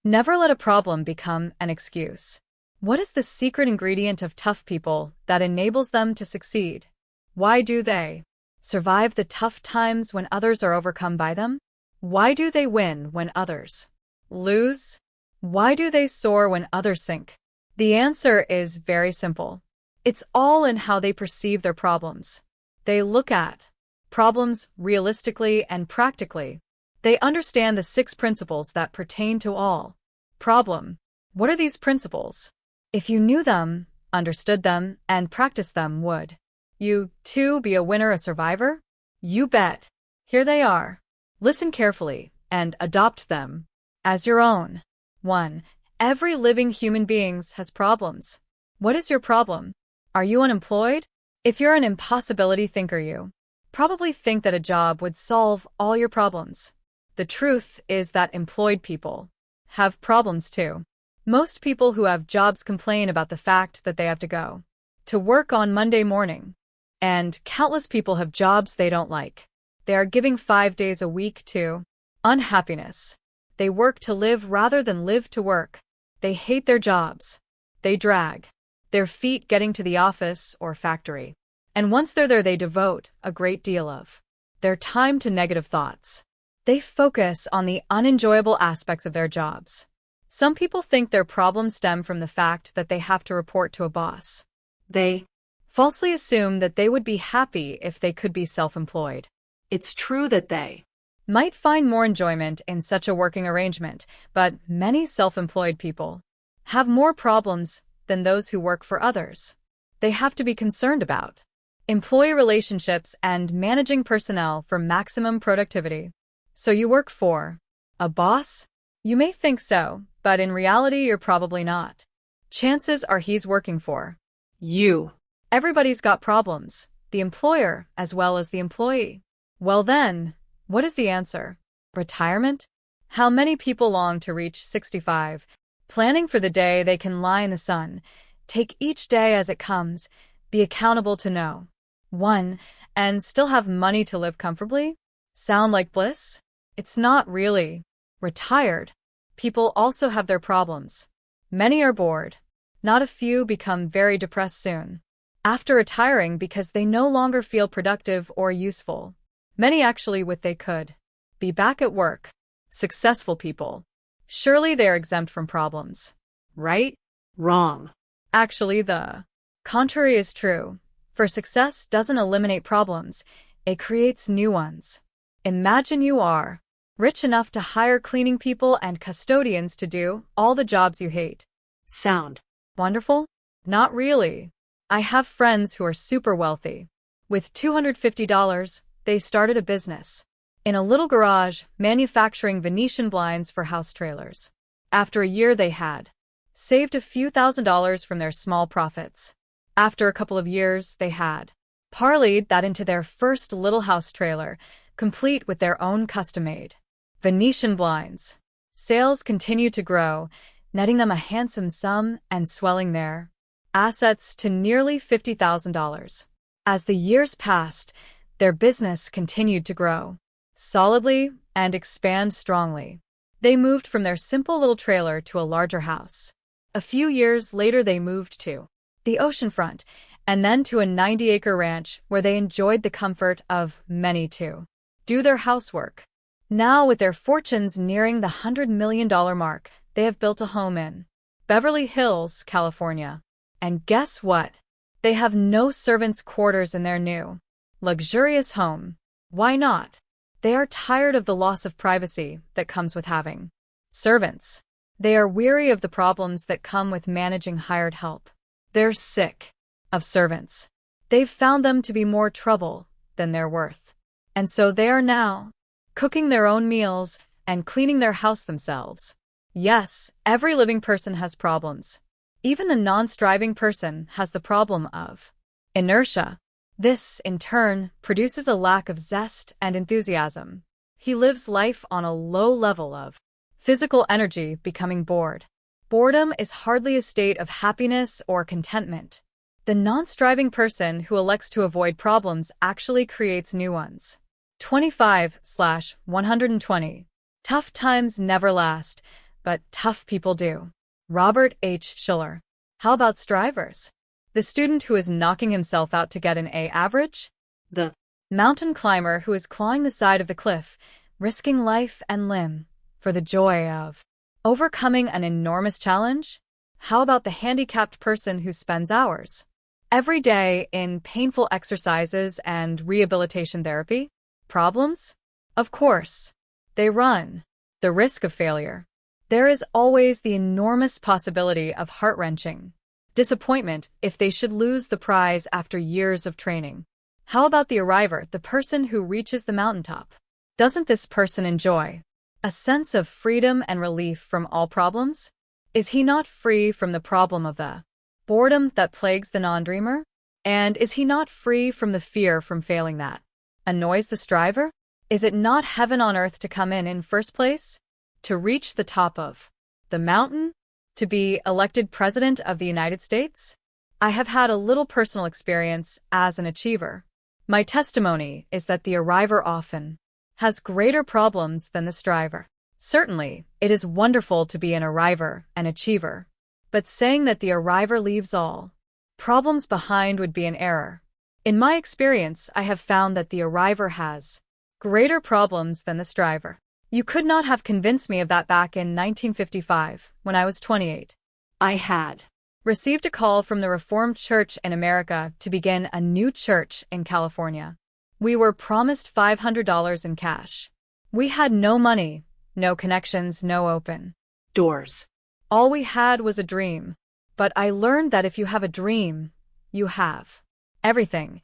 Never let a problem become an excuse. What is the secret ingredient of tough people that enables them to succeed? Why do they survive the tough times when others are overcome by them? Why do they win when others lose? Why do they soar when others sink? The answer is very simple. It's all in how they perceive their problems. They look at problems realistically and practically. They understand the 6 principles that pertain to all problem. What are these principles? If you knew them, understood them, and practiced them, would you, too, be a winner, a survivor? You bet. Here they are. Listen carefully and adopt them as your own. 1. Every living human being has problems. What is your problem? Are you unemployed? If you're an impossibility thinker, you probably think that a job would solve all your problems. The truth is that employed people have problems too. Most people who have jobs complain about the fact that they have to go to work on Monday morning. And countless people have jobs they don't like. They are giving 5 days a week to unhappiness. They work to live rather than live to work. They hate their jobs. They drag their feet getting to the office or factory. And once they're there, they devote a great deal of their time to negative thoughts. They focus on the unenjoyable aspects of their jobs. Some people think their problems stem from the fact that they have to report to a boss. They falsely assume that they would be happy if they could be self-employed. It's true that they might find more enjoyment in such a working arrangement, but many self-employed people have more problems than those who work for others. They have to be concerned about employee relationships and managing personnel for maximum productivity. So you work for a boss? You may think so, but in reality you're probably not. Chances are he's working for you. Everybody's got problems, the employer as well as the employee. Well then, what is the answer? Retirement? How many people long to reach 65, planning for the day they can lie in the sun, take each day as it comes, be accountable to no one, and still have money to live comfortably? Sound like bliss? It's not really. Retired people also have their problems. Many are bored. Not a few become very depressed soon after retiring because they no longer feel productive or useful. Many actually wish they could be back at work. Successful people. Surely they are exempt from problems. Right? Wrong. Actually, the contrary is true. For success doesn't eliminate problems, it creates new ones. Imagine you are rich enough to hire cleaning people and custodians to do all the jobs you hate. Sound wonderful? Not really. I have friends who are super wealthy. With $250, they started a business in a little garage manufacturing Venetian blinds for house trailers. After a year, they had saved a few $1,000s from their small profits. After a couple of years, they had parlayed that into their first little house trailer, complete with their own custom-made Venetian blinds. Sales continued to grow, netting them a handsome sum and swelling their assets to nearly $50,000. As the years passed, their business continued to grow solidly and expand strongly. They moved from their simple little trailer to a larger house. A few years later, they moved to the oceanfront and then to a 90-acre ranch where they enjoyed the comfort of many to do their housework. Now, with their fortunes nearing the $100 million mark, they have built a home in Beverly Hills, California. And guess what? They have no servants' quarters in their new, luxurious home. Why not? They are tired of the loss of privacy that comes with having servants. They are weary of the problems that come with managing hired help. They're sick of servants. They've found them to be more trouble than they're worth. And so they are now cooking their own meals and cleaning their house themselves. Yes, every living person has problems. Even the non-striving person has the problem of inertia. This, in turn, produces a lack of zest and enthusiasm. He lives life on a low level of physical energy, becoming bored. Boredom is hardly a state of happiness or contentment. The non-striving person who elects to avoid problems actually creates new ones. 25/120. Tough times never last, but tough people do. Robert H. Schuller. How about strivers? The student who is knocking himself out to get an A average? The mountain climber who is clawing the side of the cliff, risking life and limb for the joy of overcoming an enormous challenge? How about the handicapped person who spends hours every day in painful exercises and rehabilitation therapy? Problems? Of course. They run the risk of failure. There is always the enormous possibility of heart-wrenching disappointment if they should lose the prize after years of training. How about the arriver, the person who reaches the mountaintop? Doesn't this person enjoy a sense of freedom and relief from all problems? Is he not free from the problem of the boredom that plagues the non-dreamer? And is he not free from the fear from failing that annoys the striver? Is it not heaven on earth to come in first place? To reach the top of the mountain? To be elected President of the United States? I have had a little personal experience as an achiever. My testimony is that the arriver often has greater problems than the striver. Certainly, it is wonderful to be an arriver, an achiever. But saying that the arriver leaves all problems behind would be an error. In my experience, I have found that the arriver has greater problems than the striver. You could not have convinced me of that back in 1955, when I was 28. I had received a call from the Reformed Church in America to begin a new church in California. We were promised $500 in cash. We had no money, no connections, no open doors. All we had was a dream. But I learned that if you have a dream, you have everything,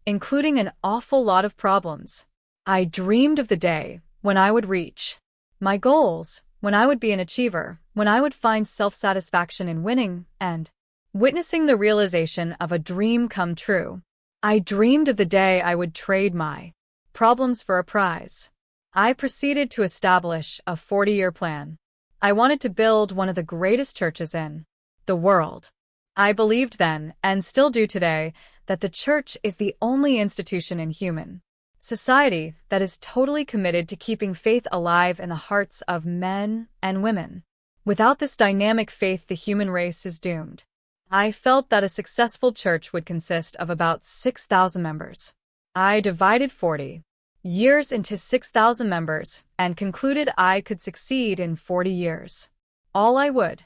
including an awful lot of problems. I dreamed of the day when I would reach my goals, when I would be an achiever, when I would find self-satisfaction in winning and witnessing the realization of a dream come true. I dreamed of the day I would trade my problems for a prize. I proceeded to establish a 40-year plan. I wanted to build one of the greatest churches in the world. I believed then, and still do today, that the church is the only institution in human society that is totally committed to keeping faith alive in the hearts of men and women. Without this dynamic faith, the human race is doomed. I felt that a successful church would consist of about 6,000 members. I divided 40 years into 6,000 members and concluded I could succeed in 40 years. All I would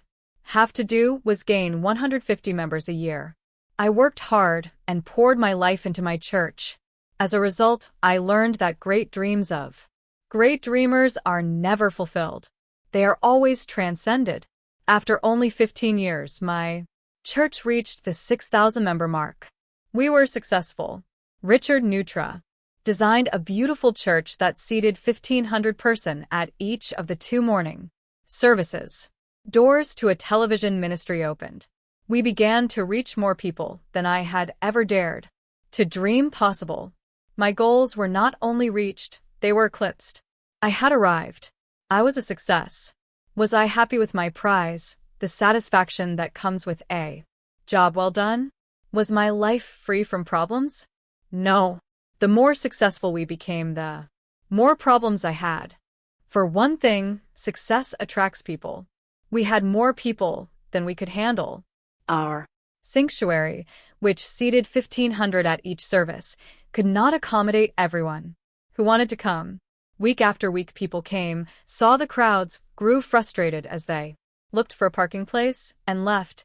have to do was gain 150 members a year. I worked hard and poured my life into my church. As a result, I learned that great dreams of great dreamers are never fulfilled. They are always transcended. After only 15 years, my church reached the 6,000 member mark. We were successful. Richard Neutra designed a beautiful church that seated 1,500 persons at each of the 2 morning services. Doors to a television ministry opened. We began to reach more people than I had ever dared to dream possible. My goals were not only reached, they were eclipsed. I had arrived. I was a success. Was I happy with my prize, the satisfaction that comes with a job well done? Was my life free from problems? No. The more successful we became, the more problems I had. For one thing, success attracts people. We had more people than we could handle. Our sanctuary, which seated 1,500 at each service, could not accommodate everyone who wanted to come. Week after week people came, saw the crowds, grew frustrated as they looked for a parking place, and left,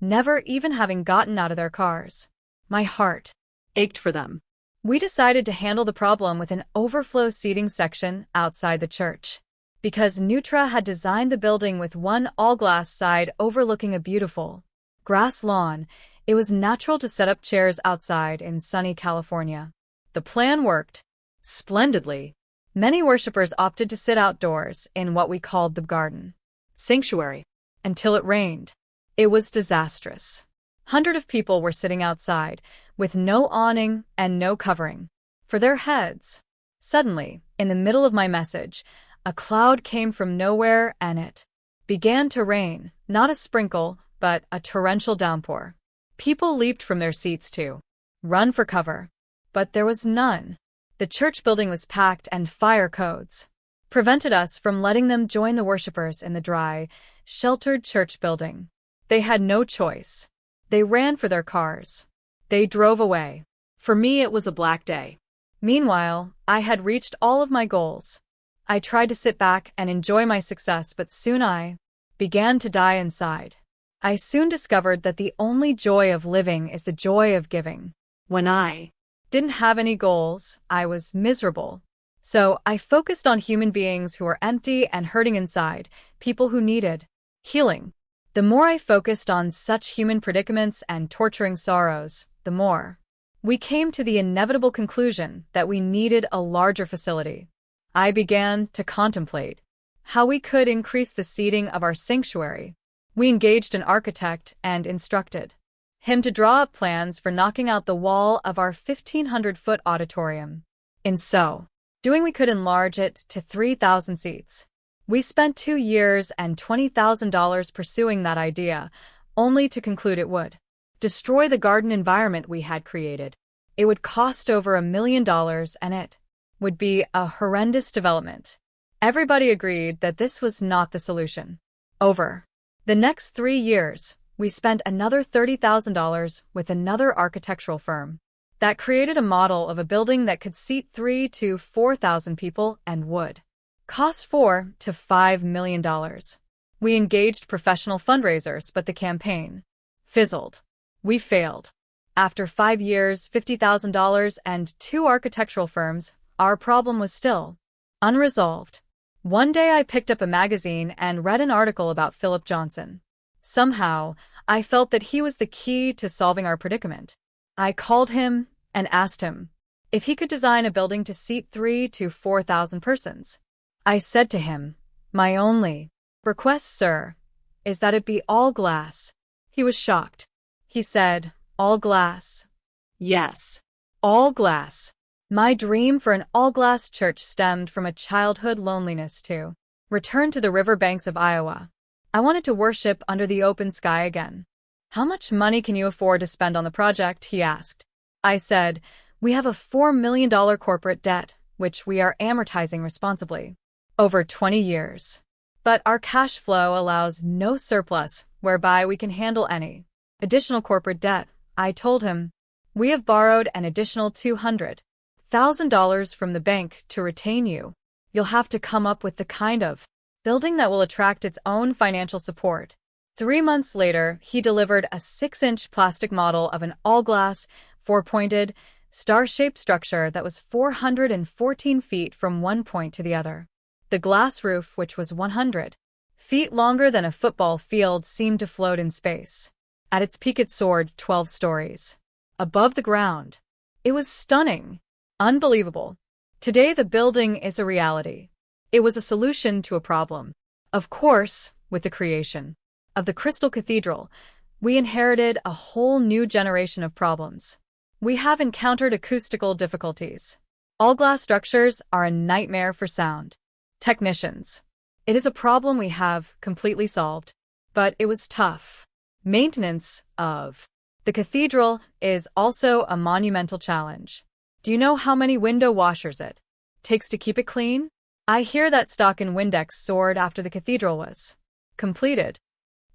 never even having gotten out of their cars. My heart ached for them. We decided to handle the problem with an overflow seating section outside the church. Because Neutra had designed the building with one all-glass side overlooking a beautiful grass lawn, it was natural to set up chairs outside in sunny California. The plan worked splendidly. Many worshippers opted to sit outdoors in what we called the garden sanctuary until it rained. It was disastrous. Hundreds of people were sitting outside with no awning and no covering for their heads. Suddenly, in the middle of my message, a cloud came from nowhere and it began to rain, not a sprinkle, but a torrential downpour. People leaped from their seats to run for cover, but there was none. The church building was packed and fire codes prevented us from letting them join the worshippers in the dry, sheltered church building. They had no choice. They ran for their cars. They drove away. For me, it was a black day. Meanwhile, I had reached all of my goals. I tried to sit back and enjoy my success, but soon I began to die inside. I soon discovered that the only joy of living is the joy of giving. When I didn't have any goals, I was miserable. So I focused on human beings who were empty and hurting inside, people who needed healing. The more I focused on such human predicaments and torturing sorrows, the more we came to the inevitable conclusion that we needed a larger facility. I began to contemplate how we could increase the seating of our sanctuary. We engaged an architect and instructed him to draw up plans for knocking out the wall of our 1,500-foot auditorium. In so doing, we could enlarge it to 3,000 seats. We spent 2 years and $20,000 pursuing that idea, only to conclude it would destroy the garden environment we had created. It would cost over $1 million, and it would be a horrendous development. Everybody agreed that this was not the solution. Over the next 3 years, we spent another $30,000 with another architectural firm that created a model of a building that could seat 3,000 to 4,000 people and would cost $4 to $5 million. We engaged professional fundraisers, but the campaign fizzled. We failed. After 5 years, $50,000, and 2 architectural firms, our problem was still unresolved. One day I picked up a magazine and read an article about Philip Johnson. Somehow, I felt that he was the key to solving our predicament. I called him and asked him if he could design a building to seat 3,000 to 4,000 persons. I said to him, "My only request, sir, is that it be all glass." He was shocked. He said, "All glass?" "Yes, all glass." My dream for an all-glass church stemmed from a childhood loneliness to return to the river banks of Iowa. I wanted to worship under the open sky again. "How much money can you afford to spend on the project?" he asked. I said, "We have a $4 million corporate debt, which we are amortizing responsibly over 20 years. But our cash flow allows no surplus whereby we can handle any additional corporate debt." I told him, "We have borrowed an additional $200,000 from the bank to retain you. You'll have to come up with the kind of building that will attract its own financial support." 3 months later, he delivered a 6-inch plastic model of an all-glass, 4-pointed, star-shaped structure that was 414 feet from one point to the other. The glass roof, which was 100 feet longer than a football field, seemed to float in space. At its peak, it soared 12 stories above the ground. It was stunning, unbelievable. Today, the building is a reality. It was a solution to a problem. Of course, with the creation of the Crystal Cathedral, we inherited a whole new generation of problems. We have encountered acoustical difficulties. All-glass structures are a nightmare for sound technicians. It is a problem we have completely solved, but it was tough. Maintenance of the cathedral is also a monumental challenge. Do you know how many window washers it takes to keep it clean? I hear that stock in Windex soared after the cathedral was completed.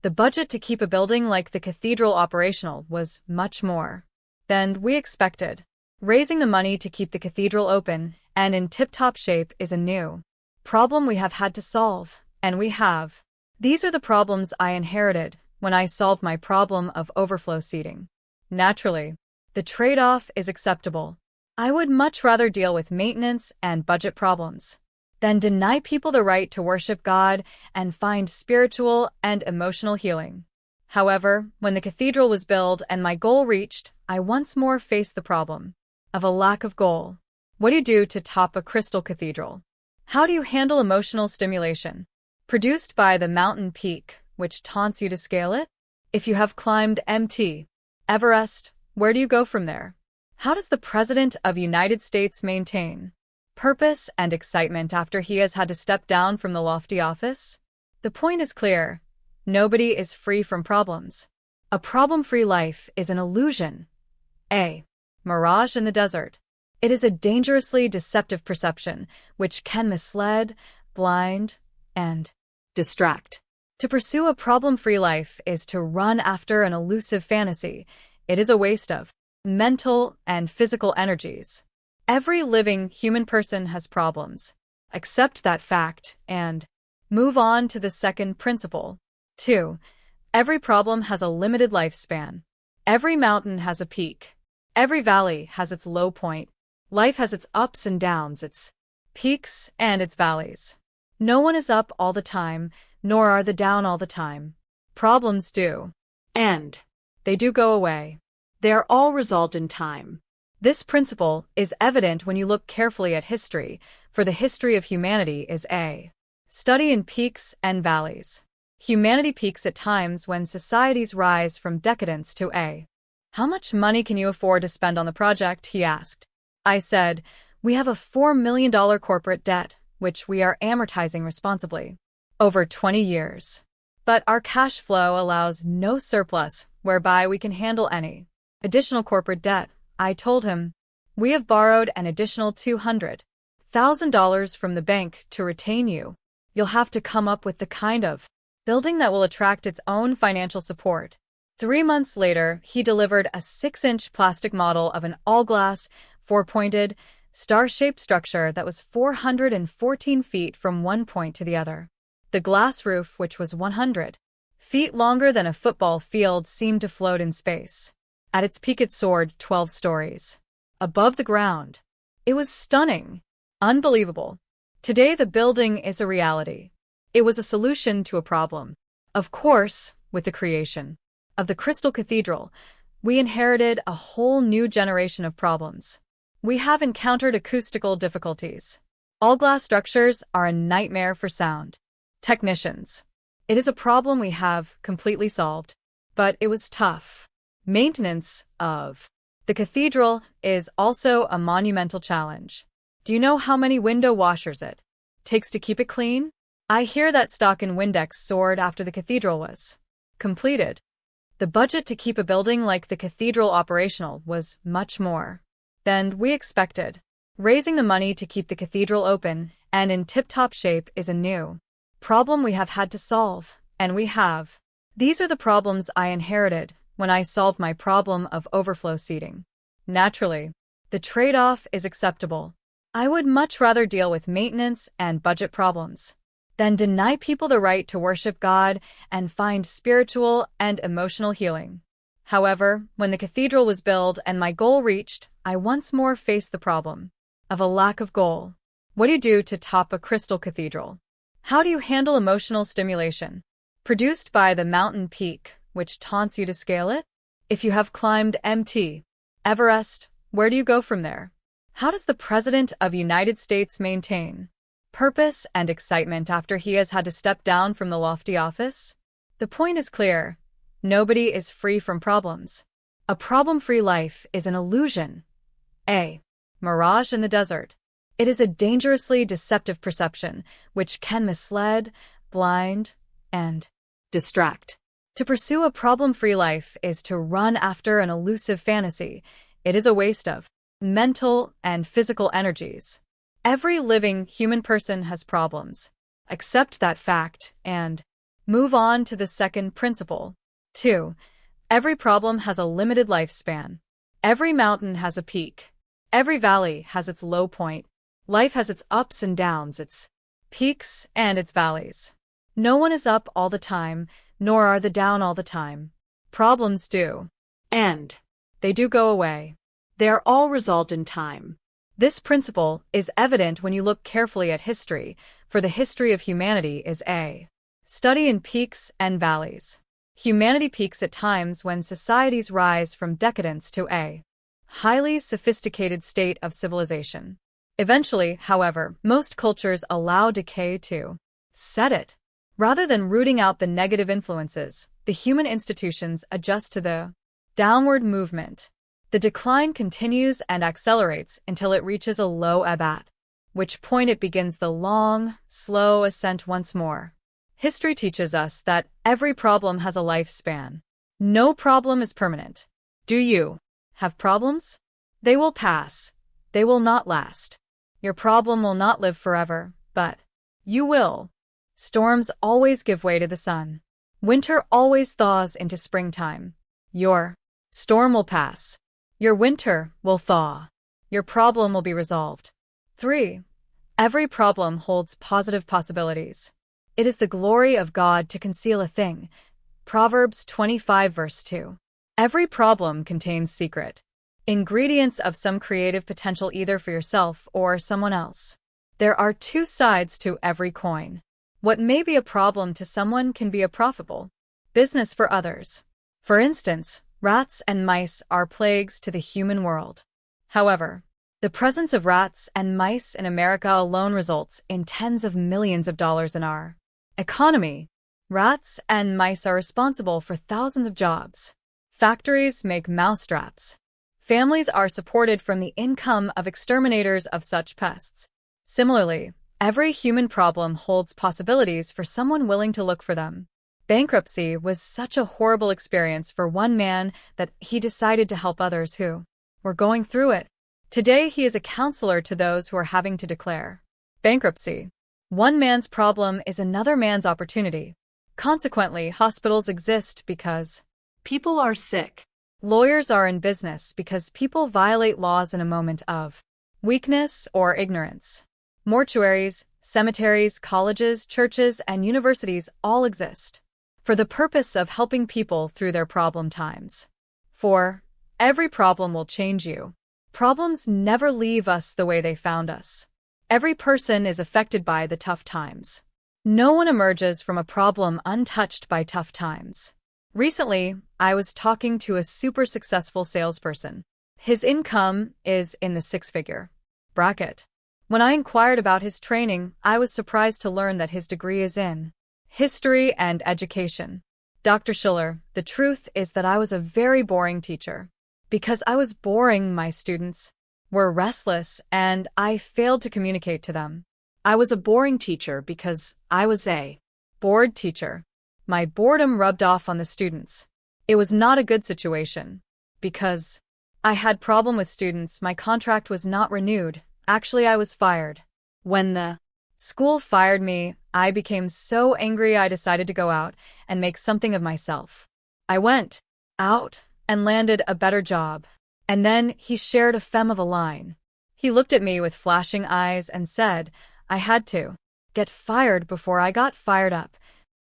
The budget to keep a building like the cathedral operational was much more than we expected. Raising the money to keep the cathedral open and in tip-top shape is a new problem we have had to solve, and we have. These are the problems I inherited when I solved my problem of overflow seating. Naturally, the trade-off is acceptable. I would much rather deal with maintenance and budget problems than deny people the right to worship God and find spiritual and emotional healing. However, when the cathedral was built and my goal reached, I once more faced the problem of a lack of goal. What do you do to top a crystal cathedral? How do you handle emotional stimulation produced by the mountain peak, which taunts you to scale it? If you have climbed Mt. Everest, where do you go from there? How does the President of the United States maintain purpose and excitement after he has had to step down from the lofty office? The point is clear. Nobody is free from problems. A problem-free life is an illusion, a mirage in the desert. It is a dangerously deceptive perception which can mislead, blind, and distract. To pursue a problem-free life is to run after an elusive fantasy. It is a waste of mental and physical energies. Every living human person has problems. Accept that fact and move on to the second principle. 2. Every problem has a limited lifespan. Every mountain has a peak. Every valley has its low point. Life has its ups and downs, its peaks and its valleys. No one is up all the time, nor are they down all the time. Problems do. And they do go away. They are all resolved in time. This principle is evident when you look carefully at history, for the history of humanity is a study in peaks and valleys. Humanity peaks at times when societies rise from decadence to a. How much money can you afford to spend on the project? He asked. I said, we have a $4 million corporate debt, which we are amortizing responsibly over 20 years. But our cash flow allows no surplus whereby we can handle any additional corporate debt. I told him, we have borrowed an additional $200,000 from the bank to retain you. You'll have to come up with the kind of building that will attract its own financial support. 3 months later, he delivered a 6-inch plastic model of an all-glass, 4-pointed, star-shaped structure that was 414 feet from one point to the other. The glass roof, which was 100 feet longer than a football field, seemed to float in space. At its peak it soared 12 stories above the ground. It was stunning. Unbelievable. Today the building is a reality. It was a solution to a problem. Of course, with the creation of the Crystal Cathedral, we inherited a whole new generation of problems. We have encountered acoustical difficulties. All-glass structures are a nightmare for sound technicians. It is a problem we have completely solved, but it was tough. Maintenance of the cathedral is also a monumental challenge. Do you know how many window washers it takes to keep it clean? I hear that stock in Windex soared after the cathedral was completed. The budget to keep a building like the cathedral operational was much more than we expected. Raising the money to keep the cathedral open and in tip-top shape is a new problem we have had to solve, and we have. These are the problems I inherited when I solved my problem of overflow seating. Naturally, the trade-off is acceptable. I would much rather deal with maintenance and budget problems than deny people the right to worship God and find spiritual and emotional healing. However, when the cathedral was built and my goal reached, I once more faced the problem of a lack of goal. What do you do to top a crystal cathedral? How do you handle emotional stimulation produced by the mountain peak, which taunts you to scale it? If you have climbed Mt. Everest, where do you go from there? How does the President of the United States maintain purpose and excitement after he has had to step down from the lofty office? The point is clear. Nobody is free from problems. A problem-free life is an illusion, a mirage in the desert. It is a dangerously deceptive perception which can mislead, blind, and distract. To pursue a problem-free life is to run after an elusive fantasy. It is a waste of mental and physical energies. Every living human person has problems. Accept that fact and move on to the second principle. 2. Every problem has a limited lifespan. Every mountain has a peak. Every valley has its low point. Life has its ups and downs, its peaks and its valleys. No one is up all the time, nor are they down all the time. Problems do. And they do go away. They are all resolved in time. This principle is evident when you look carefully at history, for the history of humanity is a study in peaks and valleys. Humanity peaks at times when societies rise from decadence to a highly sophisticated state of civilization. Eventually, however, most cultures allow decay to set it. Rather than rooting out the negative influences, the human institutions adjust to the downward movement. The decline continues and accelerates until it reaches a low ebb, at which point it begins the long, slow ascent once more. History teaches us that every problem has a lifespan. No problem is permanent. Do you have problems? They will pass. They will not last. Your problem will not live forever, but You will. Storms always give way to the sun. Winter always thaws into springtime. Your storm will pass. Your winter will thaw. Your problem will be resolved. 3. Every problem holds positive possibilities. It is the glory of God to conceal a thing. Proverbs 25 verse 2. Every problem contains secret ingredients of some creative potential either for yourself or someone else. There are two sides to every coin. What may be a problem to someone can be a profitable business for others. For instance, rats and mice are plagues to the human world. However, the presence of rats and mice in America alone results in tens of millions of dollars in our economy. Rats and mice are responsible for thousands of jobs. Factories make mousetraps. Families are supported from the income of exterminators of such pests. Similarly, every human problem holds possibilities for someone willing to look for them. Bankruptcy was such a horrible experience for one man that he decided to help others who were going through it. Today, he is a counselor to those who are having to declare bankruptcy. One man's problem is another man's opportunity. Consequently, hospitals exist because people are sick. Lawyers are in business because people violate laws in a moment of weakness or ignorance. Mortuaries, cemeteries, colleges, churches, and universities all exist for the purpose of helping people through their problem times. 4. Every problem will change you. Problems never leave us the way they found us. Every person is affected by the tough times. No one emerges from a problem untouched by tough times. Recently, I was talking to a super successful salesperson. His income is in the six-figure bracket. When I inquired about his training, I was surprised to learn that his degree is in history and education. Dr. Schuller, the truth is that I was a very boring teacher. Because I was boring, my students were restless and I failed to communicate to them. I was a boring teacher because I was a bored teacher. My boredom rubbed off on the students. It was not a good situation. Because I had problem with students, my contract was not renewed. Actually, I was fired. When the school fired me, I became so angry I decided to go out and make something of myself. I went out and landed a better job. And then he shared a femme of a line. He looked at me with flashing eyes and said, I had to get fired before I got fired up.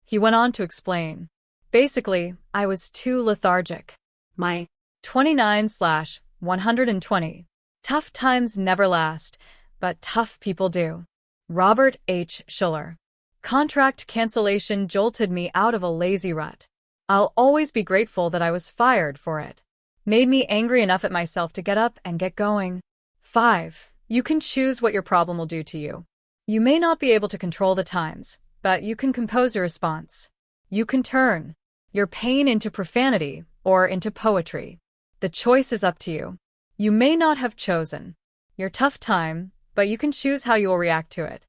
He went on to explain. Basically, I was too lethargic. My 29/120. Tough times never last, but tough people do. Robert H. Schuller. Contract cancellation jolted me out of a lazy rut. I'll always be grateful that I was fired for it. Made me angry enough at myself to get up and get going. 5. You can choose what your problem will do to you. You may not be able to control the times, but you can compose your response. You can turn your pain into profanity or into poetry. The choice is up to you. You may not have chosen your tough time, but you can choose how you will react to it.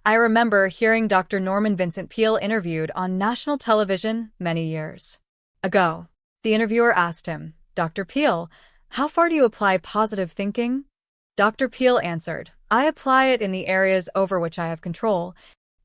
I remember hearing Dr. Norman Vincent Peale interviewed on national television many years ago. The interviewer asked him, Dr. Peale, how far do you apply positive thinking? Dr. Peale answered, I apply it in the areas over which I have control.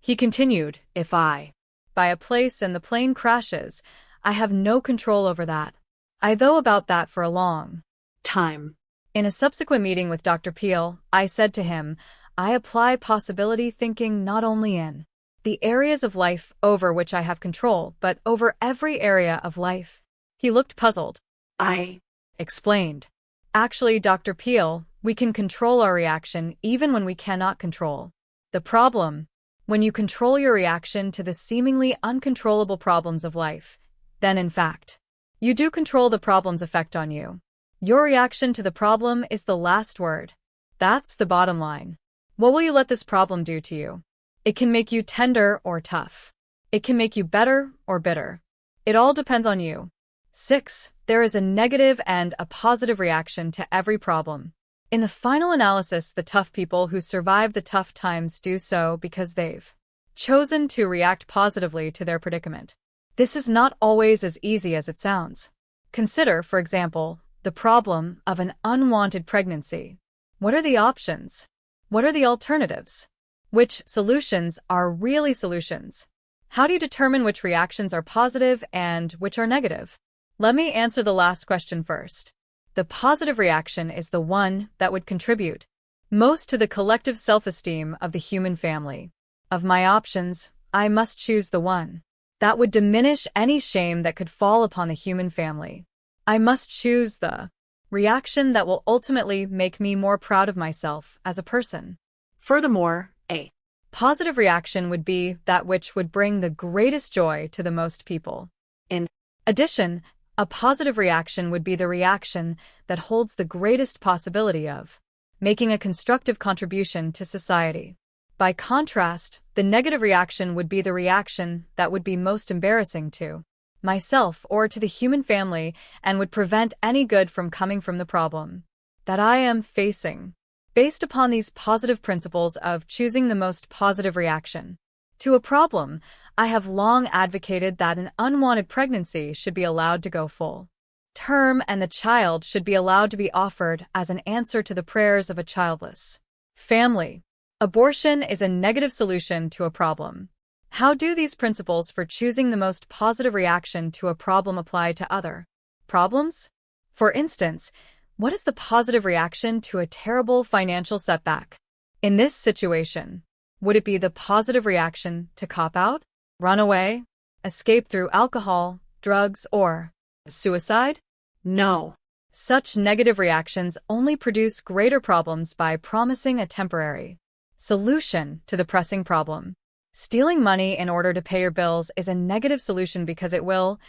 He continued, if I buy a place and the plane crashes, I have no control over that. I thought about that for a long time. In a subsequent meeting with Dr. Peale, I said to him, I apply possibility thinking not only in the areas of life over which I have control, but over every area of life. He looked puzzled. I explained. Actually, Dr. Peale, we can control our reaction even when we cannot control the problem. When you control your reaction to the seemingly uncontrollable problems of life, then in fact, you do control the problem's effect on you. Your reaction to the problem is the last word. That's the bottom line. What will you let this problem do to you? It can make you tender or tough. It can make you better or bitter. It all depends on you. 6. There is a negative and a positive reaction to every problem. In the final analysis, the tough people who survive the tough times do so because they've chosen to react positively to their predicament. This is not always as easy as it sounds. Consider, for example, the problem of an unwanted pregnancy. What are the options? What are the alternatives? Which solutions are really solutions? How do you determine which reactions are positive and which are negative? Let me answer the last question first. The positive reaction is the one that would contribute most to the collective self-esteem of the human family. Of my options, I must choose the one that would diminish any shame that could fall upon the human family. I must choose the reaction that will ultimately make me more proud of myself as a person. Furthermore, a positive reaction would be that which would bring the greatest joy to the most people. In addition, a positive reaction would be the reaction that holds the greatest possibility of making a constructive contribution to society. By contrast, the negative reaction would be the reaction that would be most embarrassing to myself or to the human family and would prevent any good from coming from the problem that I am facing. Based upon these positive principles of choosing the most positive reaction to a problem, I have long advocated that an unwanted pregnancy should be allowed to go full term and the child should be allowed to be offered as an answer to the prayers of a childless family. Abortion is a negative solution to a problem. How do these principles for choosing the most positive reaction to a problem apply to other problems? For instance, what is the positive reaction to a terrible financial setback? In this situation, would it be the positive reaction to cop out, run away, escape through alcohol, drugs, or suicide? no. Such negative reactions only produce greater problems by promising a temporary solution to the pressing problem. Stealing money in order to pay your bills is a negative solution because it will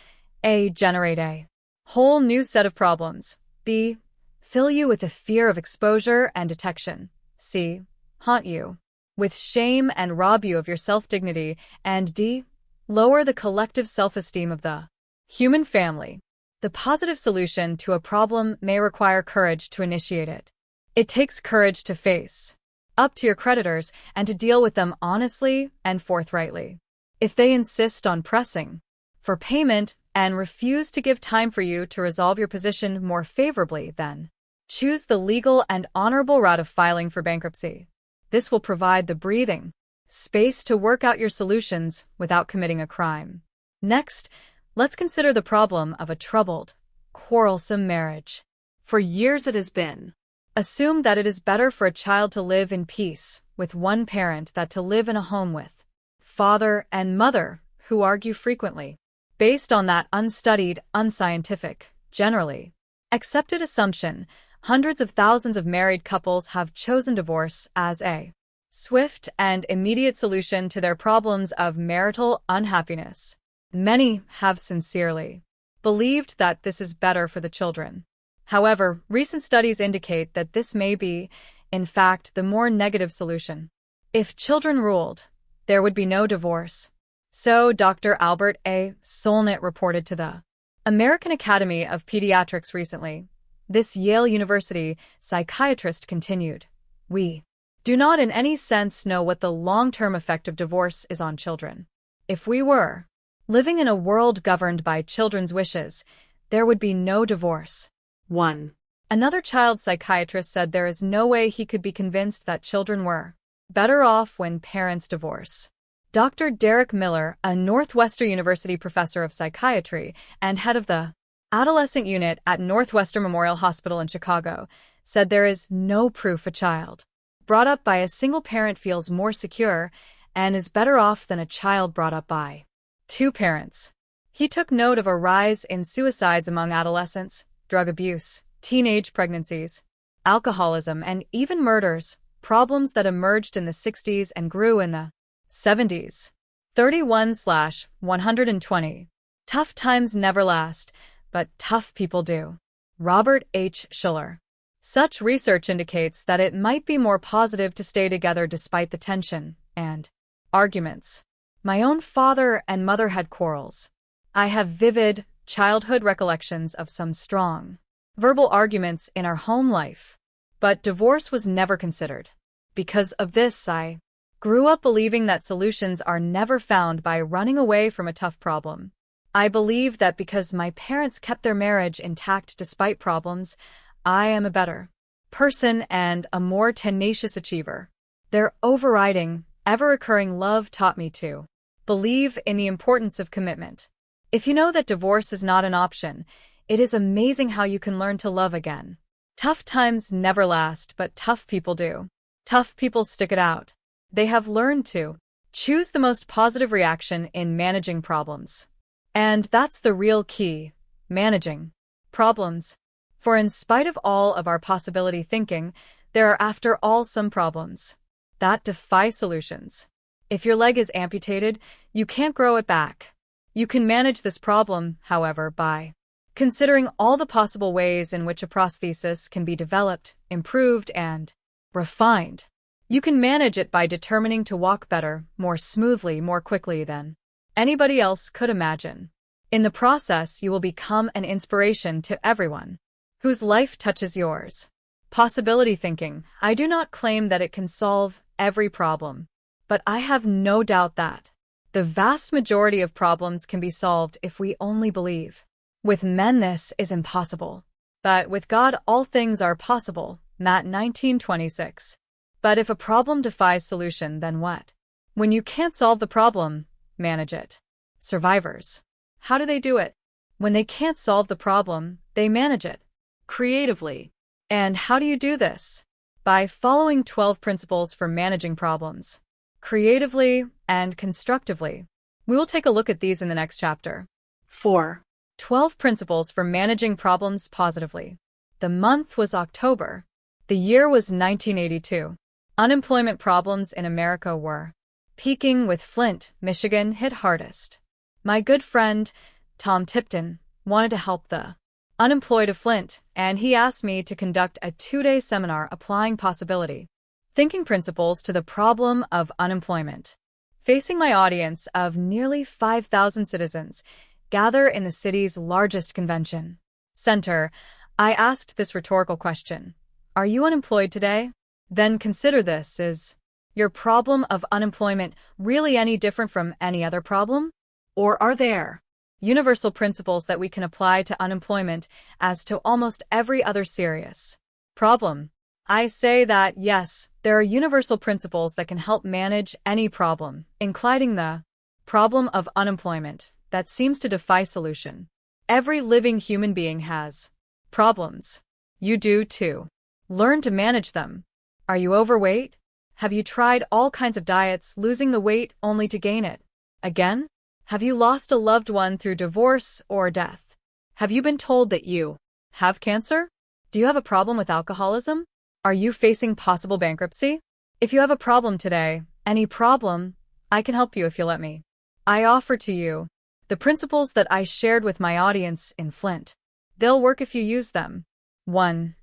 A. Generate a whole new set of problems, B. Fill you with the fear of exposure and detection, C. Haunt you with shame and rob you of your self-dignity, and D. Lower the collective self-esteem of the human family. The positive solution to a problem may require courage to initiate it. It takes courage to face up to your creditors and to deal with them honestly and forthrightly. If they insist on pressing for payment and refuse to give time for you to resolve your position more favorably, then choose the legal and honorable route of filing for bankruptcy. This will provide the breathing space to work out your solutions without committing a crime. Next, let's consider the problem of a troubled, quarrelsome marriage. For years it has been assumed that it is better for a child to live in peace with one parent than to live in a home with father and mother who argue frequently. Based on that unstudied, unscientific, generally accepted assumption, hundreds of thousands of married couples have chosen divorce as a swift and immediate solution to their problems of marital unhappiness. Many have sincerely believed that this is better for the children. However, recent studies indicate that this may be, in fact, the more negative solution. If children ruled, there would be no divorce. So Dr. Albert A. Solnit reported to the American Academy of Pediatrics recently. This Yale University psychiatrist continued, "We do not in any sense know what the long-term effect of divorce is on children. If we were living in a world governed by children's wishes, there would be no divorce." 1. Another child psychiatrist said there is no way he could be convinced that children were better off when parents divorce. Dr. Derek Miller, a Northwestern University professor of psychiatry and head of the adolescent unit at Northwestern Memorial Hospital in Chicago, said there is no proof a child brought up by a single parent feels more secure and is better off than a child brought up by two parents. He took note of a rise in suicides among adolescents, drug abuse, teenage pregnancies, alcoholism, and even murders, problems that emerged in the 60s and grew in the 70s. 31/120. Tough times never last, but tough people do. Robert H. Schuller. Such research indicates that it might be more positive to stay together despite the tension and arguments. My own father and mother had quarrels. I have vivid childhood recollections of some strong verbal arguments in our home life, but divorce was never considered. Because of this, I grew up believing that solutions are never found by running away from a tough problem. I believe that because my parents kept their marriage intact despite problems, I am a better person and a more tenacious achiever. Their overriding, Ever-recurring love taught me to believe in the importance of commitment. If you know that divorce is not an option, it is amazing how you can learn to love again. Tough times never last, but tough people do. Tough people stick it out. They have learned to choose the most positive reaction in managing problems. And that's the real key, managing problems. For in spite of all of our possibility thinking, there are after all some problems that defy solutions. If your leg is amputated, you can't grow it back. You can manage this problem, however, by considering all the possible ways in which a prosthesis can be developed, improved, and refined. You can manage it by determining to walk better, more smoothly, more quickly than anybody else could imagine. In the process, you will become an inspiration to everyone whose life touches yours. Possibility thinking. I do not claim that it can solve every problem, but I have no doubt that the vast majority of problems can be solved if we only believe. With men this is impossible, but with God all things are possible. Matt 19:26. But if a problem defies solution, then what? When you can't solve the problem, manage it. Survivors. How do they do it? When they can't solve the problem, they manage it creatively. And how do you do this? By following 12 principles for managing problems creatively and constructively. We will take a look at these in the next chapter. 4. 12 principles for managing problems positively. The month was October. The year was 1982. Unemployment problems in America were peaking, with Flint, Michigan hit hardest. My good friend, Tom Tipton, wanted to help the unemployed of Flint, and he asked me to conduct a 2-day seminar applying possibility thinking principles to the problem of unemployment. Facing my audience of nearly 5,000 citizens gather in the city's largest convention center, I asked this rhetorical question: are you unemployed today? Then consider this: is your problem of unemployment really any different from any other problem? Or are there universal principles that we can apply to unemployment as to almost every other serious problem? I say that yes, there are universal principles that can help manage any problem, including the problem of unemployment that seems to defy solution. Every living human being has problems. You do too. Learn to manage them. Are you overweight? Have you tried all kinds of diets, losing the weight only to gain it again? Have you lost a loved one through divorce or death? Have you been told that you have cancer? Do you have a problem with alcoholism? Are you facing possible bankruptcy? If you have a problem today, any problem, I can help you if you let me. I offer to you the principles that I shared with my audience in Flint. They'll work if you use them. 1.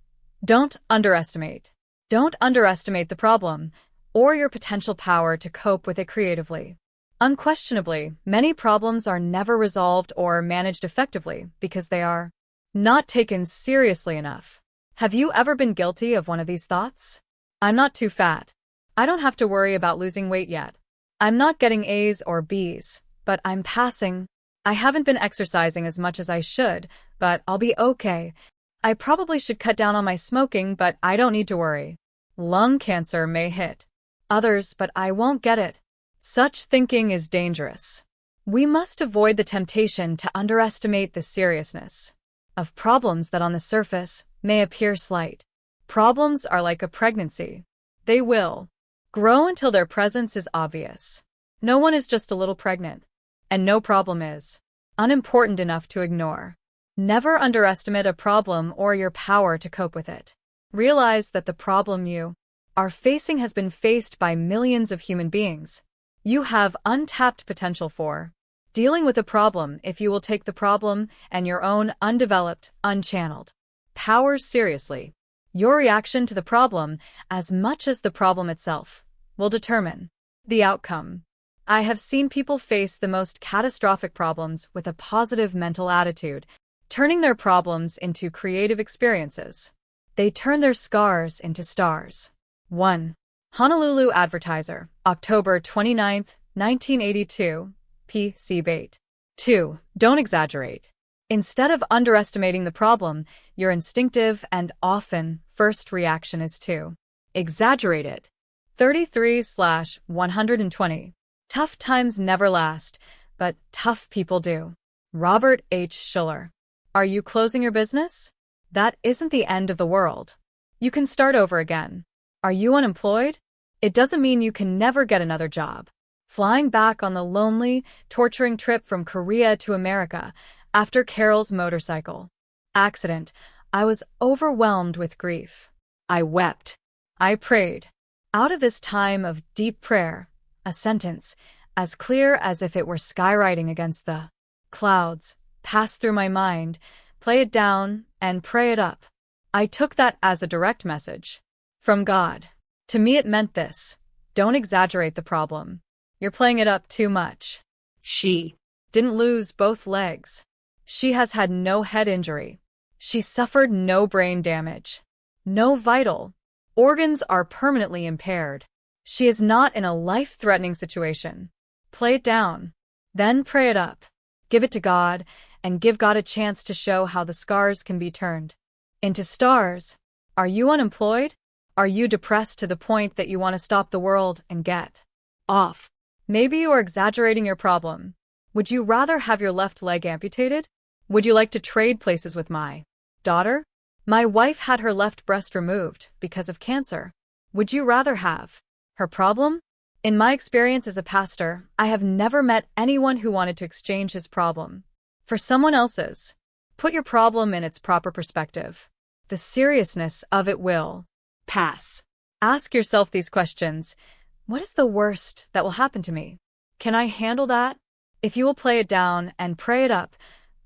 Don't underestimate. Don't underestimate the problem or your potential power to cope with it creatively. Unquestionably, many problems are never resolved or managed effectively because they are not taken seriously enough. Have you ever been guilty of one of these thoughts? I'm not too fat. I don't have to worry about losing weight yet. I'm not getting A's or B's, but I'm passing. I haven't been exercising as much as I should, but I'll be okay. I probably should cut down on my smoking, but I don't need to worry. Lung cancer may hit others, but I won't get it. Such thinking is dangerous. We must avoid the temptation to underestimate the seriousness of problems that on the surface may appear slight. Problems are like a pregnancy. They will grow until their presence is obvious. No one is just a little pregnant, and no problem is unimportant enough to ignore. Never underestimate a problem or your power to cope with it. Realize that the problem you are facing has been faced by millions of human beings. You have untapped potential for dealing with a problem if you will take the problem and your own undeveloped, unchanneled powers seriously. Your reaction to the problem, as much as the problem itself, will determine the outcome. I have seen people face the most catastrophic problems with a positive mental attitude, turning their problems into creative experiences. They turn their scars into stars. 1. Honolulu Advertiser, October 29, 1982, P.C. Bate. 2. Don't exaggerate. Instead of underestimating the problem, your instinctive and often first reaction is to exaggerate it. 33/120. Tough times never last, but tough people do. Robert H. Schuller. Are you closing your business? That isn't the end of the world. You can start over again. Are you unemployed? It doesn't mean you can never get another job. Flying back on the lonely, torturing trip from Korea to America after Carol's motorcycle accident, I was overwhelmed with grief. I wept. I prayed. Out of this time of deep prayer, a sentence, as clear as if it were skywriting against the clouds, passed through my mind. Play it down and pray it up. I took that as a direct message from God. To me it meant this: don't exaggerate the problem. You're playing it up too much. She didn't lose both legs. She has had no head injury. She suffered no brain damage. No vital organs are permanently impaired. She is not in a life-threatening situation. Play it down. Then pray it up. Give it to God, and give God a chance to show how the scars can be turned into stars. Are you unemployed? Are you depressed to the point that you want to stop the world and get off? Maybe you are exaggerating your problem. Would you rather have your left leg amputated? Would you like to trade places with my daughter? My wife had her left breast removed because of cancer. Would you rather have her problem? In my experience as a pastor, I have never met anyone who wanted to exchange his problem for someone else's. Put your problem in its proper perspective. The seriousness of it will pass. Ask yourself these questions. What is the worst that will happen to me? Can I handle that? If you will play it down and pray it up,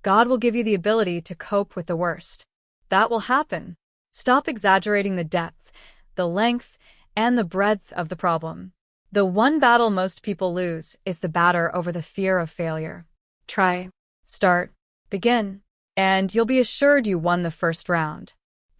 God will give you the ability to cope with the worst that will happen. Stop exaggerating the depth, the length, and the breadth of the problem. The one battle most people lose is the battle over the fear of failure. Try, start, begin, and you'll be assured you won the first round.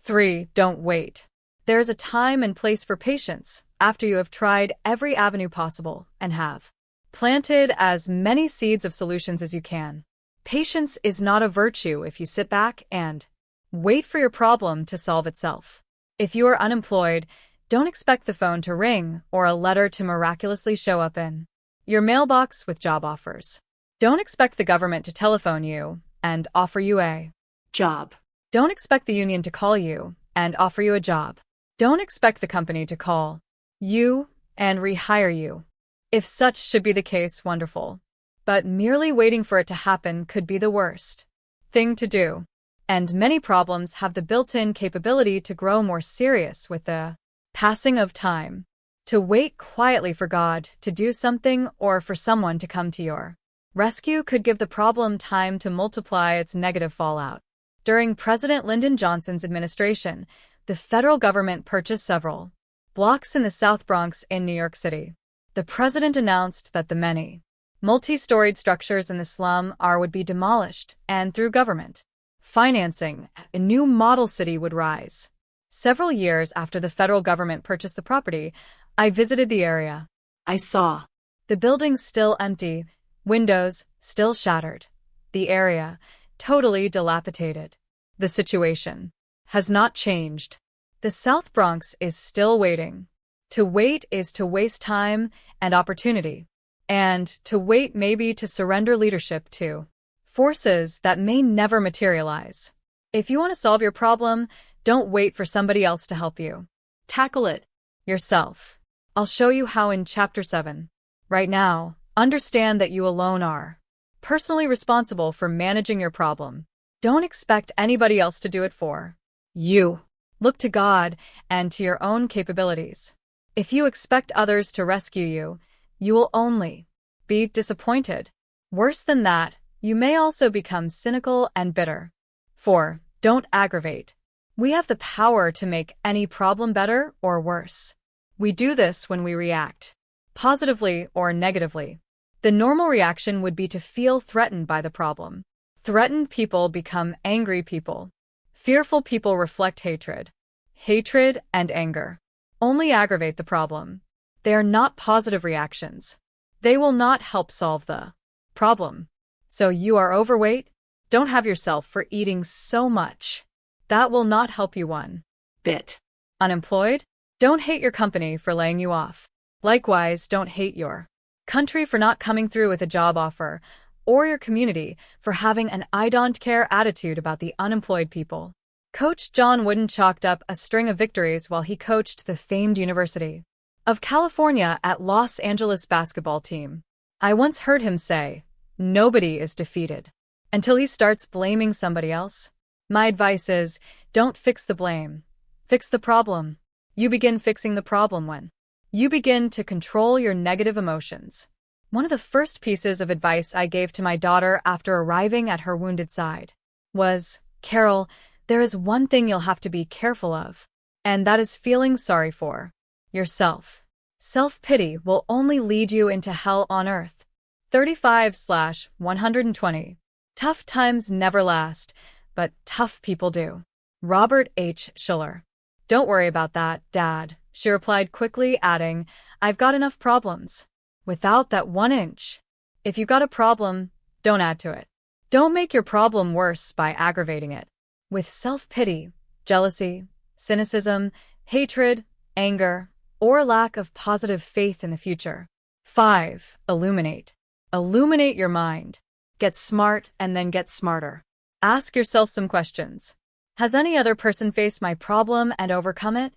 3. Don't wait. There is a time and place for patience after you have tried every avenue possible and have planted as many seeds of solutions as you can. Patience is not a virtue if you sit back and wait for your problem to solve itself. If you are unemployed, don't expect the phone to ring or a letter to miraculously show up in your mailbox with job offers. Don't expect the government to telephone you and offer you a job. Don't expect the union to call you and offer you a job. Don't expect the company to call you and rehire you. If such should be the case, wonderful. But merely waiting for it to happen could be the worst thing to do. And many problems have the built-in capability to grow more serious with the passing of time. To wait quietly for God to do something or for someone to come to your rescue could give the problem time to multiply its negative fallout. During President Lyndon Johnson's administration, the federal government purchased several blocks in the South Bronx in New York City. The president announced that the many multi-storied structures in the slum would be demolished, and through government financing, a new model city would rise. Several years after the federal government purchased the property, I visited the area. I saw the buildings still empty, windows still shattered, the area totally dilapidated. The situation has not changed. The South Bronx is still waiting. To wait is to waste time and opportunity. And to wait may be to surrender leadership to forces that may never materialize. If you want to solve your problem, don't wait for somebody else to help you. Tackle it yourself. I'll show you how in Chapter 7. Right now, understand that you alone are personally responsible for managing your problem. Don't expect anybody else to do it for you. Look to God and to your own capabilities. If you expect others to rescue you, you will only be disappointed. Worse than that, you may also become cynical and bitter. 4. Don't aggravate. We have the power to make any problem better or worse. We do this when we react positively or negatively. The normal reaction would be to feel threatened by the problem. Threatened people become angry people. Fearful people reflect hatred. Hatred and anger only aggravate the problem. They are not positive reactions. They will not help solve the problem. So you are overweight? Don't have yourself for eating so much. That will not help you one bit. Unemployed? Don't hate your company for laying you off. Likewise, don't hate your country for not coming through with a job offer, or your community for having an I don't care attitude about the unemployed people. Coach John Wooden chalked up a string of victories while he coached the famed University of California at Los Angeles basketball team. I once heard him say, "Nobody is defeated until he starts blaming somebody else." My advice is, don't fix the blame. Fix the problem. You begin fixing the problem when you begin to control your negative emotions. One of the first pieces of advice I gave to my daughter after arriving at her wounded side was, "Carol, there is one thing you'll have to be careful of, and that is feeling sorry for yourself. Self-pity will only lead you into hell on earth." 35/120. Tough times never last, but tough people do. Robert H. Schuller. "Don't worry about that, Dad," she replied quickly, adding, "I've got enough problems without that 1 inch. If you've got a problem, don't add to it. Don't make your problem worse by aggravating it with self-pity, jealousy, cynicism, hatred, anger, or lack of positive faith in the future." 5. Illuminate. Illuminate your mind. Get smart and then get smarter. Ask yourself some questions. Has any other person faced my problem and overcome it?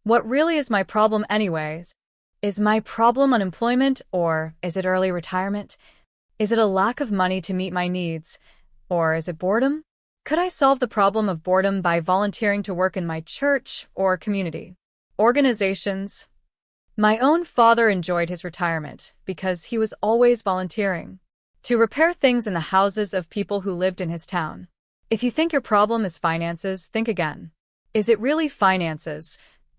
What really is my problem anyways? Is my problem unemployment, or is it early retirement? Is it a lack of money to meet my needs, or is it boredom? Could I solve the problem of boredom by volunteering to work in my church or community organizations? My own father enjoyed his retirement because he was always volunteering to repair things in the houses of people who lived in his town. If you think your problem is finances, think again. Is it really finances,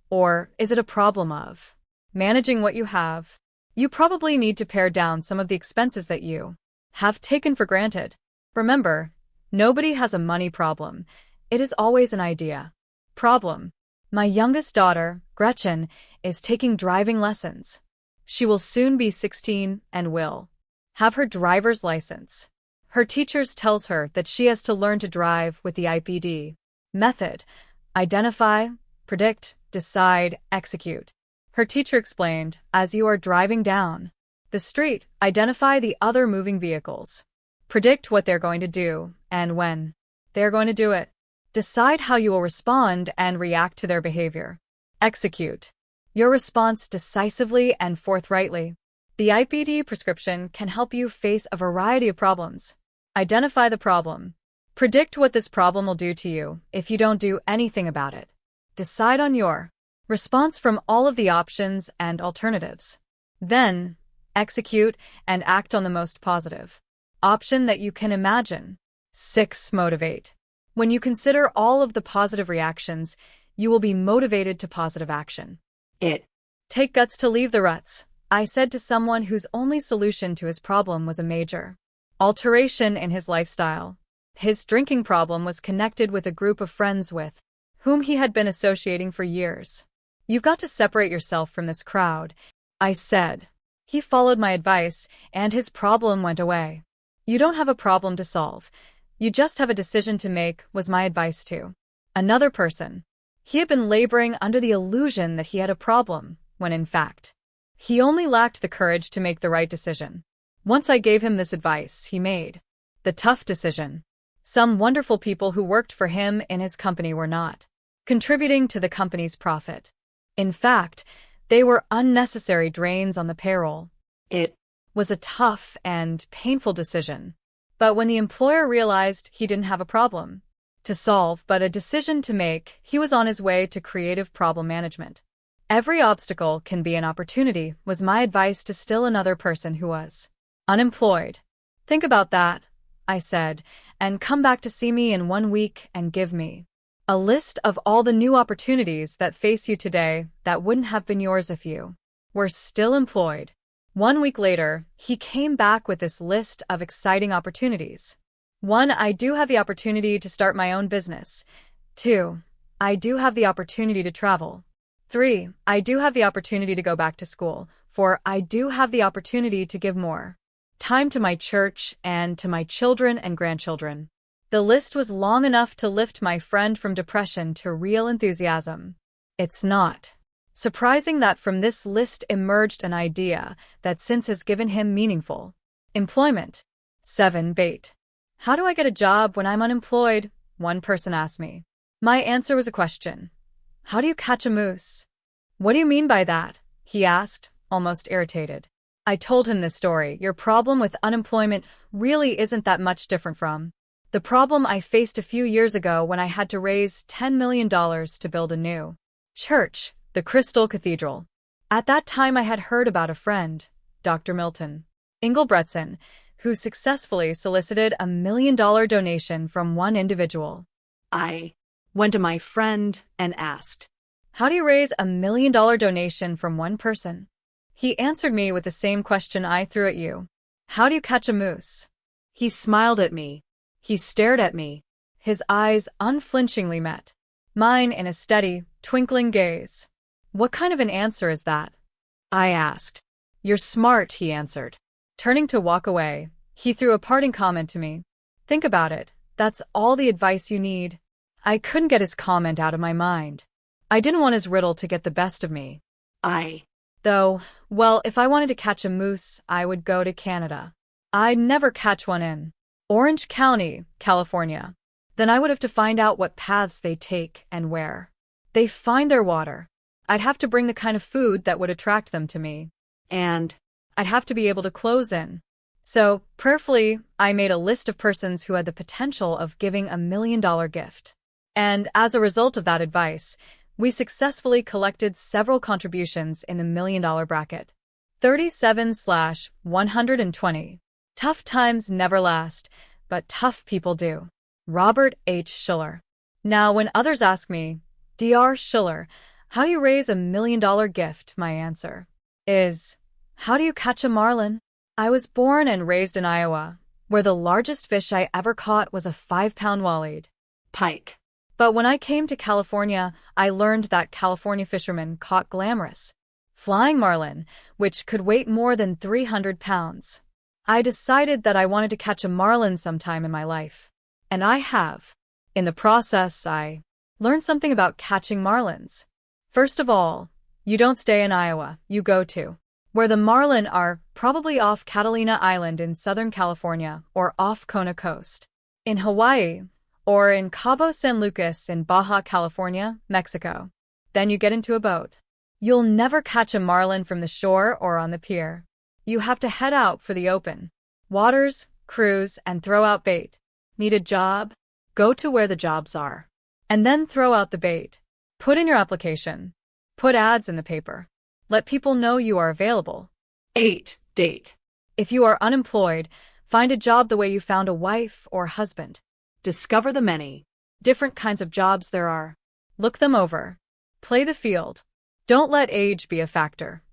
or is it a problem of managing what you have? You probably need to pare down some of the expenses that you have taken for granted. Remember, nobody has a money problem. It is always an idea problem. My youngest daughter, Gretchen, is taking driving lessons. She will soon be 16 and will have her driver's license. Her teachers tells her that she has to learn to drive with the IPD method: identify, predict, decide, execute. Her teacher explained, as you are driving down the street, identify the other moving vehicles. Predict what they're going to do and when they're going to do it. Decide how you will respond and react to their behavior. Execute your response decisively and forthrightly. The IPD prescription can help you face a variety of problems. Identify the problem. Predict what this problem will do to you if you don't do anything about it. Decide on your response from all of the options and alternatives. Then, execute and act on the most positive option that you can imagine. 6. Motivate. When you consider all of the positive reactions, you will be motivated to positive action. Take guts to leave the ruts, I said to someone whose only solution to his problem was a major alteration in his lifestyle. His drinking problem was connected with a group of friends with whom he had been associating for years. You've got to separate yourself from this crowd, I said. He followed my advice, and his problem went away. You don't have a problem to solve. You just have a decision to make, was my advice to another person. He had been laboring under the illusion that he had a problem, when in fact, he only lacked the courage to make the right decision. Once I gave him this advice, he made the tough decision. Some wonderful people who worked for him in his company were not contributing to the company's profit. In fact, they were unnecessary drains on the payroll. It was a tough and painful decision. But when the employer realized he didn't have a problem to solve but a decision to make, he was on his way to creative problem management. Every obstacle can be an opportunity, was my advice to still another person who was unemployed. Think about that, I said, and come back to see me in 1 week and give me a list of all the new opportunities that face you today that wouldn't have been yours if you were still employed. 1 week later, he came back with this list of exciting opportunities. 1. I do have the opportunity to start my own business. 2. I do have the opportunity to travel. 3. I do have the opportunity to go back to school. 4. I do have the opportunity to give more time to my church and to my children and grandchildren. The list was long enough to lift my friend from depression to real enthusiasm. It's not Surprising that from this list emerged an idea that since has given him meaningful employment. 7. Bait. How do I get a job when I'm unemployed? One person asked me. My answer was a question. How do you catch a moose? What do you mean by that? He asked, almost irritated. I told him this story. Your problem with unemployment really isn't that much different from the problem I faced a few years ago when I had to raise $10 million to build a new church, the Crystal Cathedral. At that time I had heard about a friend, Dr. Milton Engelbretson, who successfully solicited $1 million donation from one individual. I went to my friend and asked, How do you raise $1 million donation from one person? He answered me with the same question I threw at you. How do you catch a moose? He smiled at me. He stared at me. His eyes unflinchingly met mine in a steady, twinkling gaze. What kind of an answer is that? I asked. You're smart, he answered. Turning to walk away, he threw a parting comment to me. Think about it. That's all the advice you need. I couldn't get his comment out of my mind. I didn't want his riddle to get the best of me. Though, well, if I wanted to catch a moose, I would go to Canada. I'd never catch one in Orange County, California. Then I would have to find out what paths they take and where they find their water. I'd have to bring the kind of food that would attract them to me. And I'd have to be able to close in. So, prayerfully, I made a list of persons who had the potential of giving $1 million gift. And as a result of that advice, we successfully collected several contributions in the $1 million bracket. 37/120. Tough times never last, but tough people do. Robert H. Schuller. Now, when others ask me, Dr. Schuller, how do you raise $1 million gift? My answer is, how do you catch a marlin? I was born and raised in Iowa, where the largest fish I ever caught was a 5-pound walleyed pike. But when I came to California, I learned that California fishermen caught glamorous flying marlin, which could weigh more than 300 pounds. I decided that I wanted to catch a marlin sometime in my life. And I have. In the process, I learned something about catching marlins. First of all, you don't stay in Iowa, you go to where the marlin are, probably off Catalina Island in Southern California or off Kona Coast in Hawaii, or in Cabo San Lucas in Baja California, Mexico. Then you get into a boat. You'll never catch a marlin from the shore or on the pier. You have to head out for the open waters, cruise, and throw out bait. Need a job? Go to where the jobs are. And then throw out the bait. Put in your application. Put ads in the paper. Let people know you are available. 8. Date. If you are unemployed, find a job the way you found a wife or husband. Discover the many different kinds of jobs there are. Look them over. Play the field. Don't let age be a factor.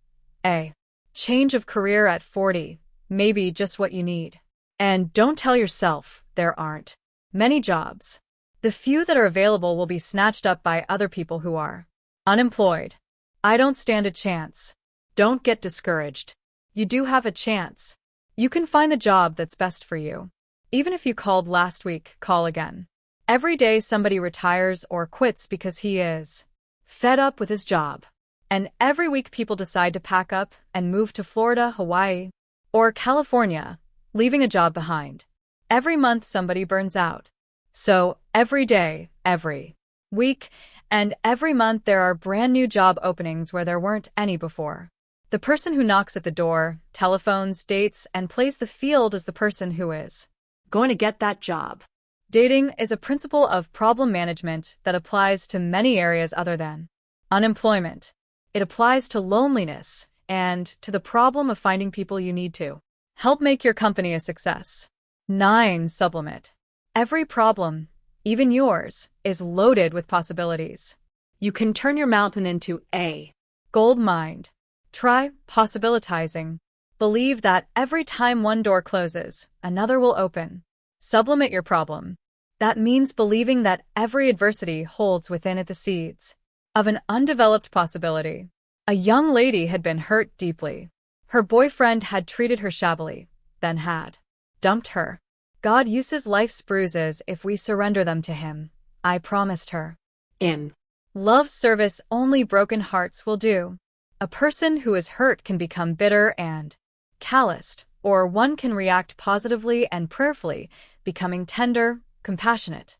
A change of career at 40 may be just what you need. And don't tell yourself there aren't many jobs. The few that are available will be snatched up by other people who are unemployed. I don't stand a chance. Don't get discouraged. You do have a chance. You can find the job that's best for you. Even if you called last week, call again. Every day somebody retires or quits because he is fed up with his job. And every week people decide to pack up and move to Florida, Hawaii, or California, leaving a job behind. Every month somebody burns out. So every day, every week, and every month there are brand new job openings where there weren't any before. The person who knocks at the door, telephones, dates, and plays the field is the person who is going to get that job. Dating is a principle of problem management that applies to many areas other than unemployment. It applies to loneliness and to the problem of finding people you need to help make your company a success. 9. Supplement. Every problem, even yours, is loaded with possibilities. You can turn your mountain into a gold mine. Try possibilitizing. Believe that every time one door closes, another will open. Sublimate your problem. That means believing that every adversity holds within it the seeds of an undeveloped possibility. A young lady had been hurt deeply. Her boyfriend had treated her shabbily, then had dumped her. God uses life's bruises if we surrender them to Him, I promised her. In Love service only broken hearts will do. A person who is hurt can become bitter and calloused, or one can react positively and prayerfully, becoming tender, compassionate,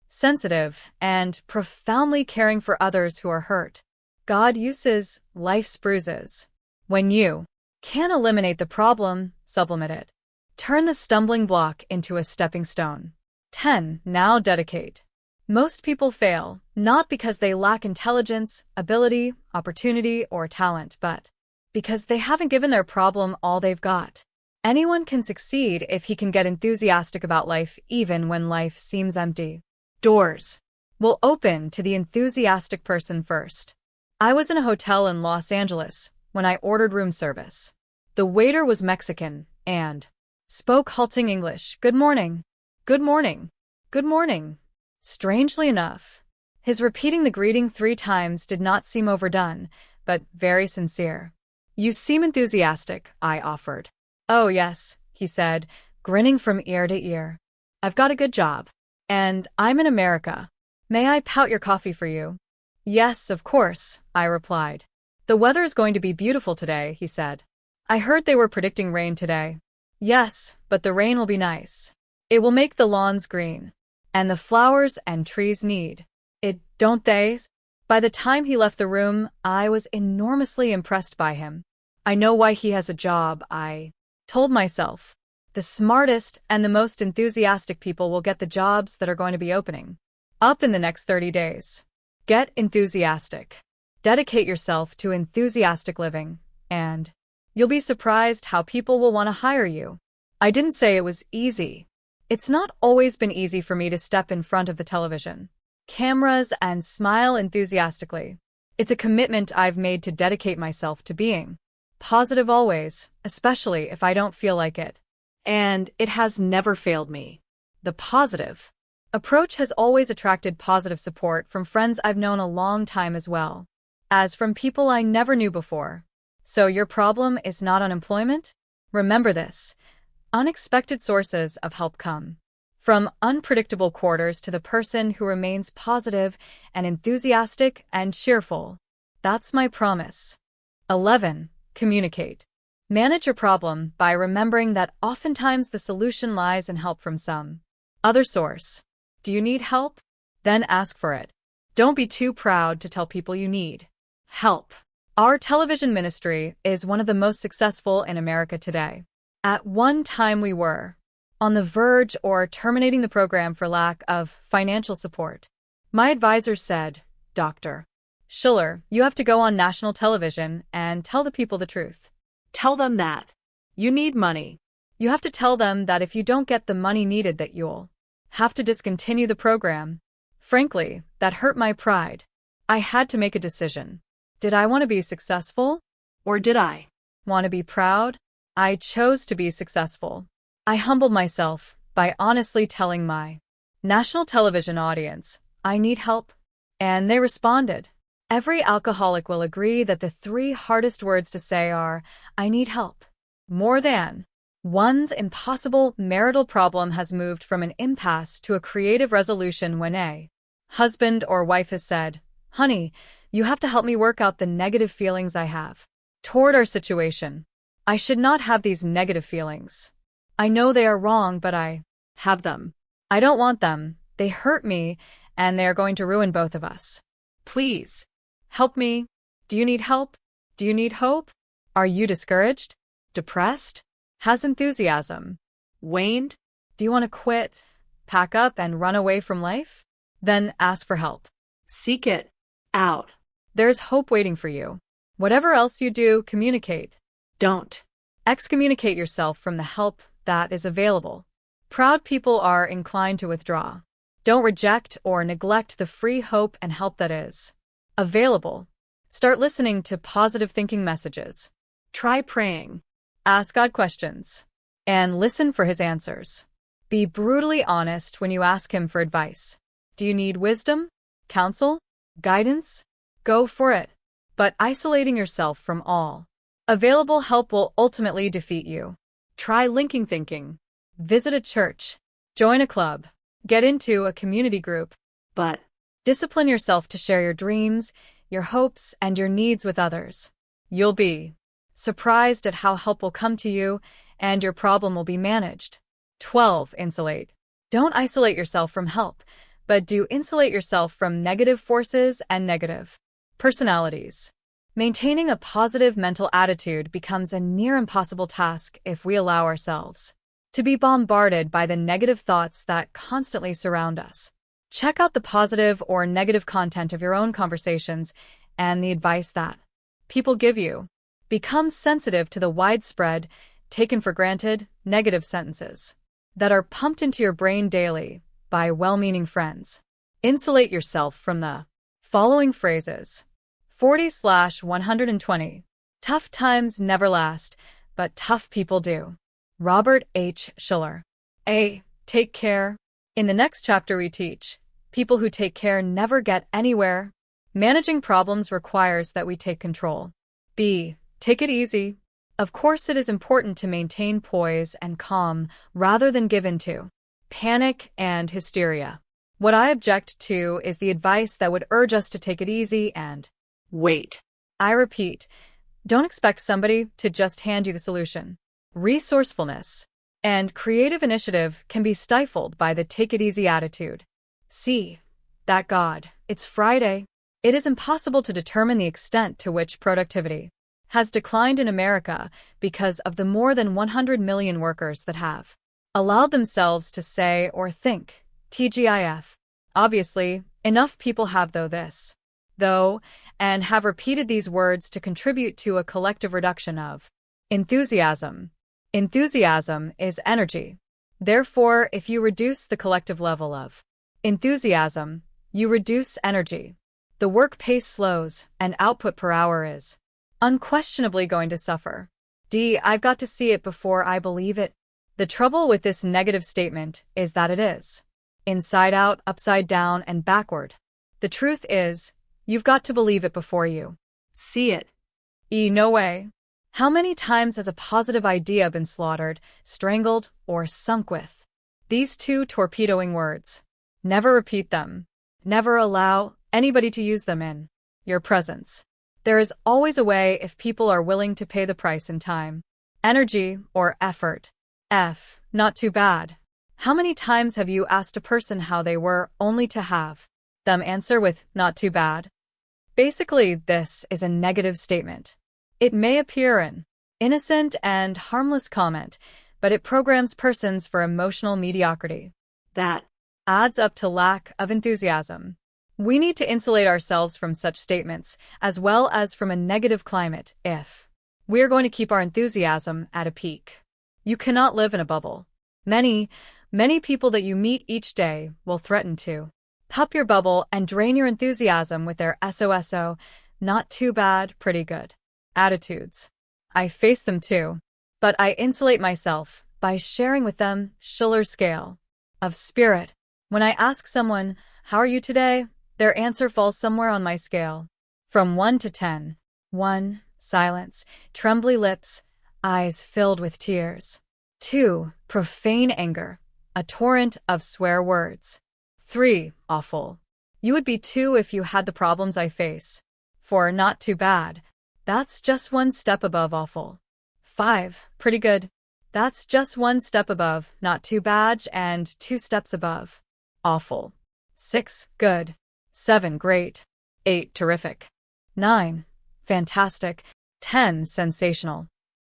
sensitive, and profoundly caring for others who are hurt. God uses life's bruises. When you can't eliminate the problem, supplement it. Turn the stumbling block into a stepping stone. 10. Now dedicate. Most people fail, not because they lack intelligence, ability, opportunity, or talent, but because they haven't given their problem all they've got. Anyone can succeed if he can get enthusiastic about life even when life seems empty. Doors will open to the enthusiastic person first. I was in a hotel in Los Angeles when I ordered room service. The waiter was Mexican and spoke halting English. Good morning. Good morning. Good morning. Strangely enough, his repeating the greeting 3 times did not seem overdone, but very sincere. You seem enthusiastic, I offered. Oh yes, he said, grinning from ear to ear. I've got a good job. And I'm in America. May I pout your coffee for you? Yes, of course, I replied. The weather is going to be beautiful today, he said. I heard they were predicting rain today. Yes, but the rain will be nice. It will make the lawns green. And the flowers and trees need it, don't they? By the time he left the room, I was enormously impressed by him. I know why he has a job, I told myself. The smartest and the most enthusiastic people will get the jobs that are going to be opening up in the next 30 days. Get enthusiastic. Dedicate yourself to enthusiastic living, and you'll be surprised how people will want to hire you. I didn't say it was easy. It's not always been easy for me to step in front of the television, cameras, and smile enthusiastically. It's a commitment I've made to dedicate myself to being positive always, especially if I don't feel like it. And it has never failed me. The positive approach has always attracted positive support from friends I've known a long time as well as from people I never knew before. So your problem is not unemployment? Remember this. Unexpected sources of help come from unpredictable quarters to the person who remains positive and enthusiastic and cheerful. That's my promise. 11. Communicate. Manage your problem by remembering that oftentimes the solution lies in help from some other source. Do you need help? Then ask for it. Don't be too proud to tell people you need help. Our television ministry is one of the most successful in America today. At one time we were on the verge or terminating the program for lack of financial support. My advisor said, Dr. Schuller, you have to go on national television and tell the people the truth. Tell them that you need money. You have to tell them that if you don't get the money needed that you'll have to discontinue the program. Frankly, that hurt my pride. I had to make a decision. Did I want to be successful? Or did I want to be proud? I chose to be successful. I humbled myself by honestly telling my national television audience, I need help. And they responded. Every alcoholic will agree that the 3 hardest words to say are, I need help. More than one's impossible marital problem has moved from an impasse to a creative resolution when a husband or wife has said, honey, you have to help me work out the negative feelings I have toward our situation. I should not have these negative feelings. I know they are wrong, but I have them. I don't want them. They hurt me, and they are going to ruin both of us. Please, help me. Do you need help? Do you need hope? Are you discouraged? Depressed? Has enthusiasm waned? Do you want to quit, pack up, and run away from life? Then ask for help. seek it out? There's hope waiting for you. Whatever else you do, communicate. Don't excommunicate yourself from the help that is available. Proud people are inclined to withdraw. Don't reject or neglect the free hope and help that is available. Start listening to positive thinking messages. try praying. Ask God questions and listen for his answers. Be brutally honest when you ask him for advice. Do you need wisdom, counsel, guidance? Go for it. But isolating yourself from all available help will ultimately defeat you. Try linking thinking. Visit a church. Join a club. Get into a community group. But Discipline yourself to share your dreams, your hopes, and your needs with others. You'll be surprised at how help will come to you and your problem will be managed. 12. Insulate. Don't isolate yourself from help, but do insulate yourself from negative forces and negative personalities. Maintaining a positive mental attitude becomes a near impossible task if we allow ourselves to be bombarded by the negative thoughts that constantly surround us. Check out the positive or negative content of your own conversations and the advice that people give you. Become sensitive to the widespread, taken for granted, negative sentences that are pumped into your brain daily by well-meaning friends. Insulate yourself from the following phrases. 40/120. Tough times never last, but tough people do. Robert H. Schuller. A. Take care. In the next chapter we teach, people who take care never get anywhere. Managing problems requires that we take control. B. Take it easy. Of course it is important to maintain poise and calm rather than give in to panic and hysteria. What I object to is the advice that would urge us to take it easy and Wait. I repeat, don't expect somebody to just hand you the solution. Resourcefulness and creative initiative can be stifled by the take-it-easy attitude. See, that God, it's Friday. It is impossible to determine the extent to which productivity has declined in America because of the more than 100 million workers that have allowed themselves to say or think, TGIF. Obviously, enough people have though, and have repeated these words to contribute to a collective reduction of enthusiasm. Enthusiasm is energy. Therefore, if you reduce the collective level of enthusiasm, you reduce energy. The work pace slows, and output per hour is unquestionably going to suffer. D. I've got to see it before I believe it. The trouble with this negative statement is that it is inside out, upside down, and backward. The truth is, you've got to believe it before you See it. No way. How many times has a positive idea been slaughtered, strangled, or sunk with these two torpedoing words? Never repeat them. Never allow anybody to use them in your presence. There is always a way if people are willing to pay the price in time, energy, or effort. F. Not too bad. How many times have you asked a person how they were only to have them answer with, not too bad? Basically, this is a negative statement. It may appear an innocent and harmless comment, but it programs persons for emotional mediocrity. That Adds up to lack of enthusiasm. We need to insulate ourselves from such statements, as well as from a negative climate, if we're going to keep our enthusiasm at a peak. You cannot live in a bubble. Many people that you meet each day will threaten to pop your bubble and drain your enthusiasm with their SOSO, not too bad, pretty good attitudes. I face them too, but I insulate myself by sharing with them Schuller's scale of spirit. When I ask someone, how are you today? Their answer falls somewhere on my scale. From 1 to 10. 1. Silence, trembly lips, eyes filled with tears. 2. Profane anger, a torrent of swear words. 3. Awful. You would be 2 if you had the problems I face. 4. Not too bad. That's just one step above awful. 5. Pretty good. That's just one step above not too bad and 2 steps above awful. 6. Good. 7. Great. 8. Terrific. 9. Fantastic. 10. Sensational.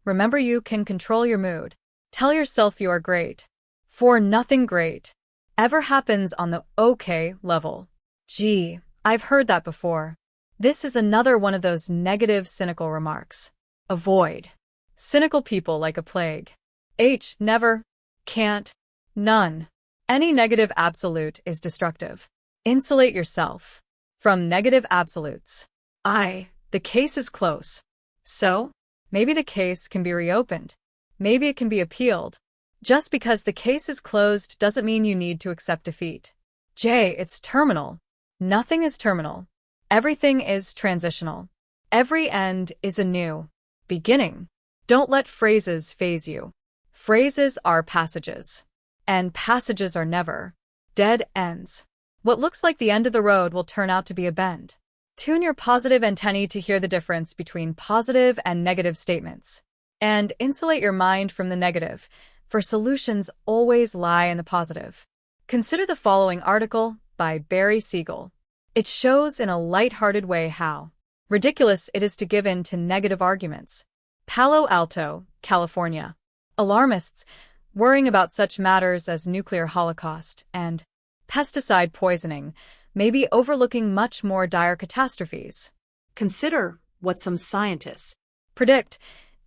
Remember, you can control your mood. Tell yourself you are great. For nothing great ever happens on the okay level. Gee, I've heard that before. This is another one of those negative, cynical remarks. Avoid cynical people like a plague. H. Never. Can't. None. Any negative absolute is destructive. Insulate yourself from negative absolutes. I. The case is close. So, maybe the case can be reopened. Maybe it can be appealed. Just because the case is closed doesn't mean you need to accept defeat. J. It's terminal. Nothing is terminal. Everything is transitional. Every end is a new beginning. Don't let phrases phase you. Phrases are passages. And passages are never dead ends. What looks like the end of the road will turn out to be a bend. Tune your positive antennae to hear the difference between positive and negative statements. And insulate your mind from the negative, for solutions always lie in the positive. Consider the following article by Barry Siegel. It shows in a light-hearted way how ridiculous it is to give in to negative arguments. Palo Alto, California. Alarmists, worrying about such matters as nuclear holocaust and pesticide poisoning, may be overlooking much more dire catastrophes. Consider what some scientists Predict.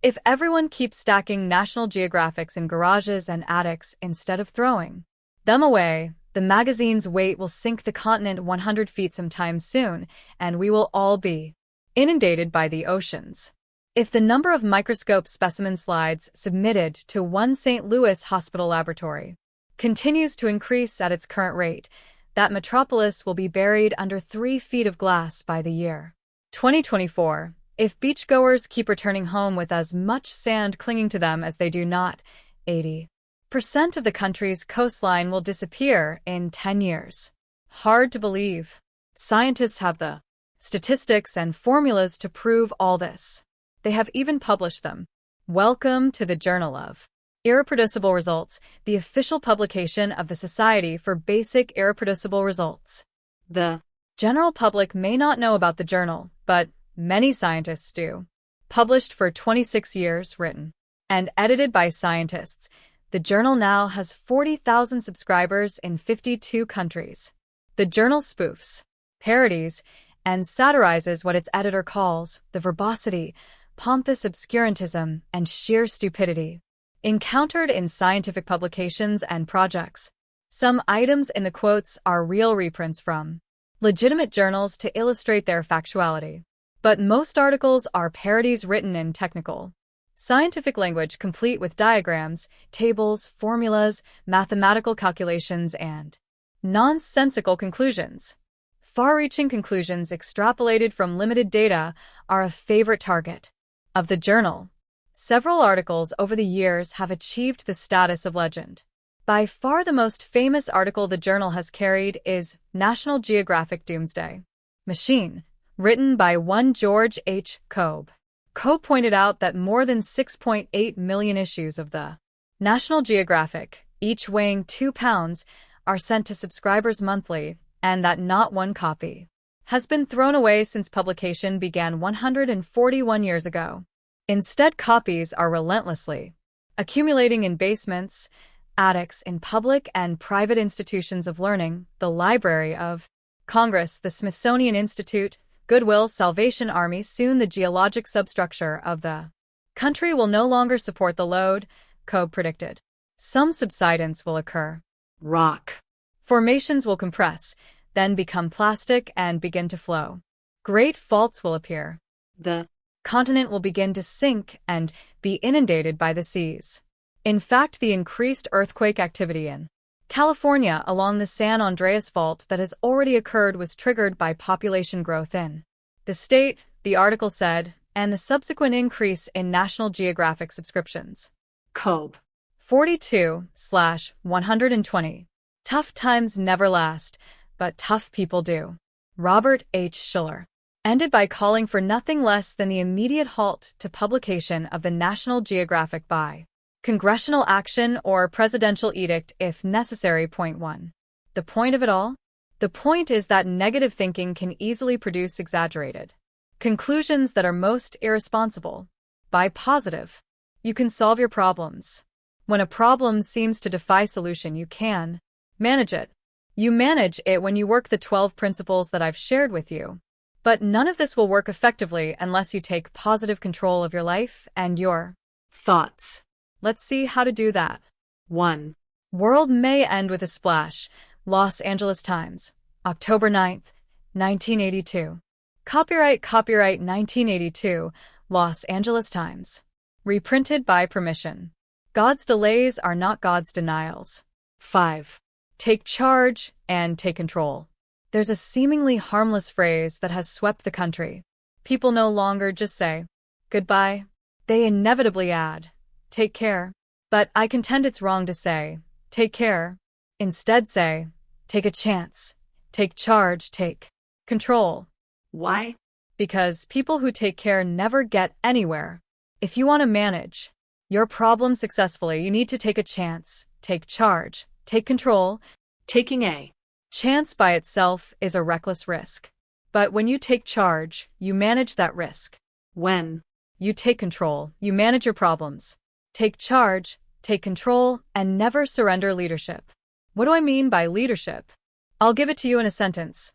If everyone keeps stacking National Geographics in garages and attics instead of throwing them away, the magazine's weight will sink the continent 100 feet sometime soon, and we will all be inundated by the oceans. If the number of microscope specimen slides submitted to one St. Louis hospital laboratory continues to increase at its current rate, that metropolis will be buried under 3 feet of glass by the year 2024. If beachgoers keep returning home with as much sand clinging to them as they do not, 80% of the country's coastline will disappear in 10 years. Hard to believe. Scientists have the statistics and formulas to prove all this. They have even published them. Welcome to the Journal of Irreproducible Results, the official publication of the Society for Basic Irreproducible Results. The general public may not know about the journal, but many scientists do. Published for 26 years, written and edited by scientists, the journal now has 40,000 subscribers in 52 countries. The journal spoofs, parodies, and satirizes what its editor calls the verbosity, pompous obscurantism, and sheer stupidity encountered in scientific publications and projects. Some items in the quotes are real reprints from legitimate journals to illustrate their factuality. But most articles are parodies written in technical, scientific language complete with diagrams, tables, formulas, mathematical calculations, and nonsensical conclusions. Far-reaching conclusions extrapolated from limited data are a favorite target of the journal. Several articles over the years have achieved the status of legend. By far the most famous article the journal has carried is National Geographic Doomsday Machine, written by one George H. Kobe. Kobe pointed out that more than 6.8 million issues of the National Geographic, each weighing 2 pounds, are sent to subscribers monthly, and that not one copy has been thrown away since publication began 141 years ago. Instead, copies are relentlessly accumulating in basements, attics, in public and private institutions of learning, the Library of Congress, the Smithsonian Institute, Goodwill, Salvation Army. Soon the geologic substructure of the country will no longer support the load, Kobe predicted. Some subsidence will occur. rock Formations will compress, then become plastic and begin to flow. Great faults will appear. the Continent will begin to sink and be inundated by the seas. In fact, the increased earthquake activity in California along the San Andreas Fault that has already occurred was triggered by population growth in the state, the article said, and the subsequent increase in National Geographic subscriptions. Kobe 42/120. Tough times never last, but tough people do. Robert H. Schuller. Ended by calling for nothing less than the immediate halt to publication of the National Geographic by congressional action or presidential edict if necessary. Point 1. The point of it all? The point is that negative thinking can easily produce exaggerated conclusions that are most irresponsible. By positive, you can solve your problems. When a problem seems to defy solution, you can manage it. You manage it when you work the 12 principles that I've shared with you. But none of this will work effectively unless you take positive control of your life and your thoughts. Let's see how to do that. 1. World may end with a splash. Los Angeles Times, October 9th, 1982. Copyright 1982, Los Angeles Times. Reprinted by permission. God's delays are not God's denials. 5. Take charge and take control. There's a seemingly harmless phrase that has swept the country. People no longer just say, goodbye. They inevitably add, take care. But I contend it's wrong to say, take care. Instead say, take a chance. Take charge, take control. Why? Because people who take care never get anywhere. If you want to manage your problem successfully, you need to take a chance, take charge, take control. Taking a Chance by itself is a reckless risk. But when you take charge, you manage that risk. when You take control, you manage your problems. Take charge, take control, and never surrender leadership. What do I mean by leadership? I'll give it to you in a sentence.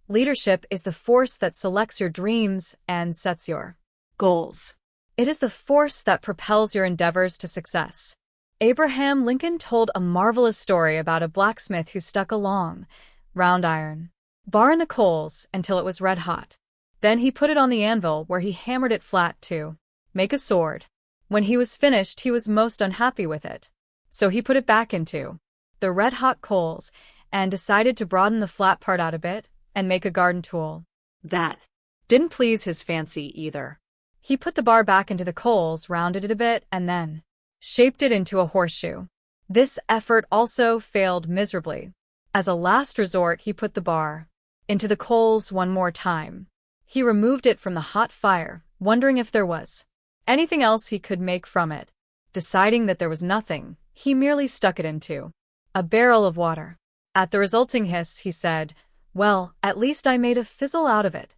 Leadership is the force that selects your dreams and sets your goals. It is the force that propels your endeavors to success. Abraham Lincoln told a marvelous story about a blacksmith who stuck a long, round iron bar in the coals until it was red hot. Then he put it on the anvil where he hammered it flat to make a sword. When he was finished, he was most unhappy with it. So he put it back into the red-hot coals and decided to broaden the flat part out a bit and make a garden tool. That didn't please his fancy either. He put the bar back into the coals, rounded it a bit, and then shaped it into a horseshoe. This effort also failed miserably. As a last resort, he put the bar into the coals one more time. He removed it from the hot fire, wondering if there was anything else he could make from it. Deciding that there was nothing, he merely stuck it into a barrel of water. At the resulting hiss, he said, "Well, at least I made a fizzle out of it."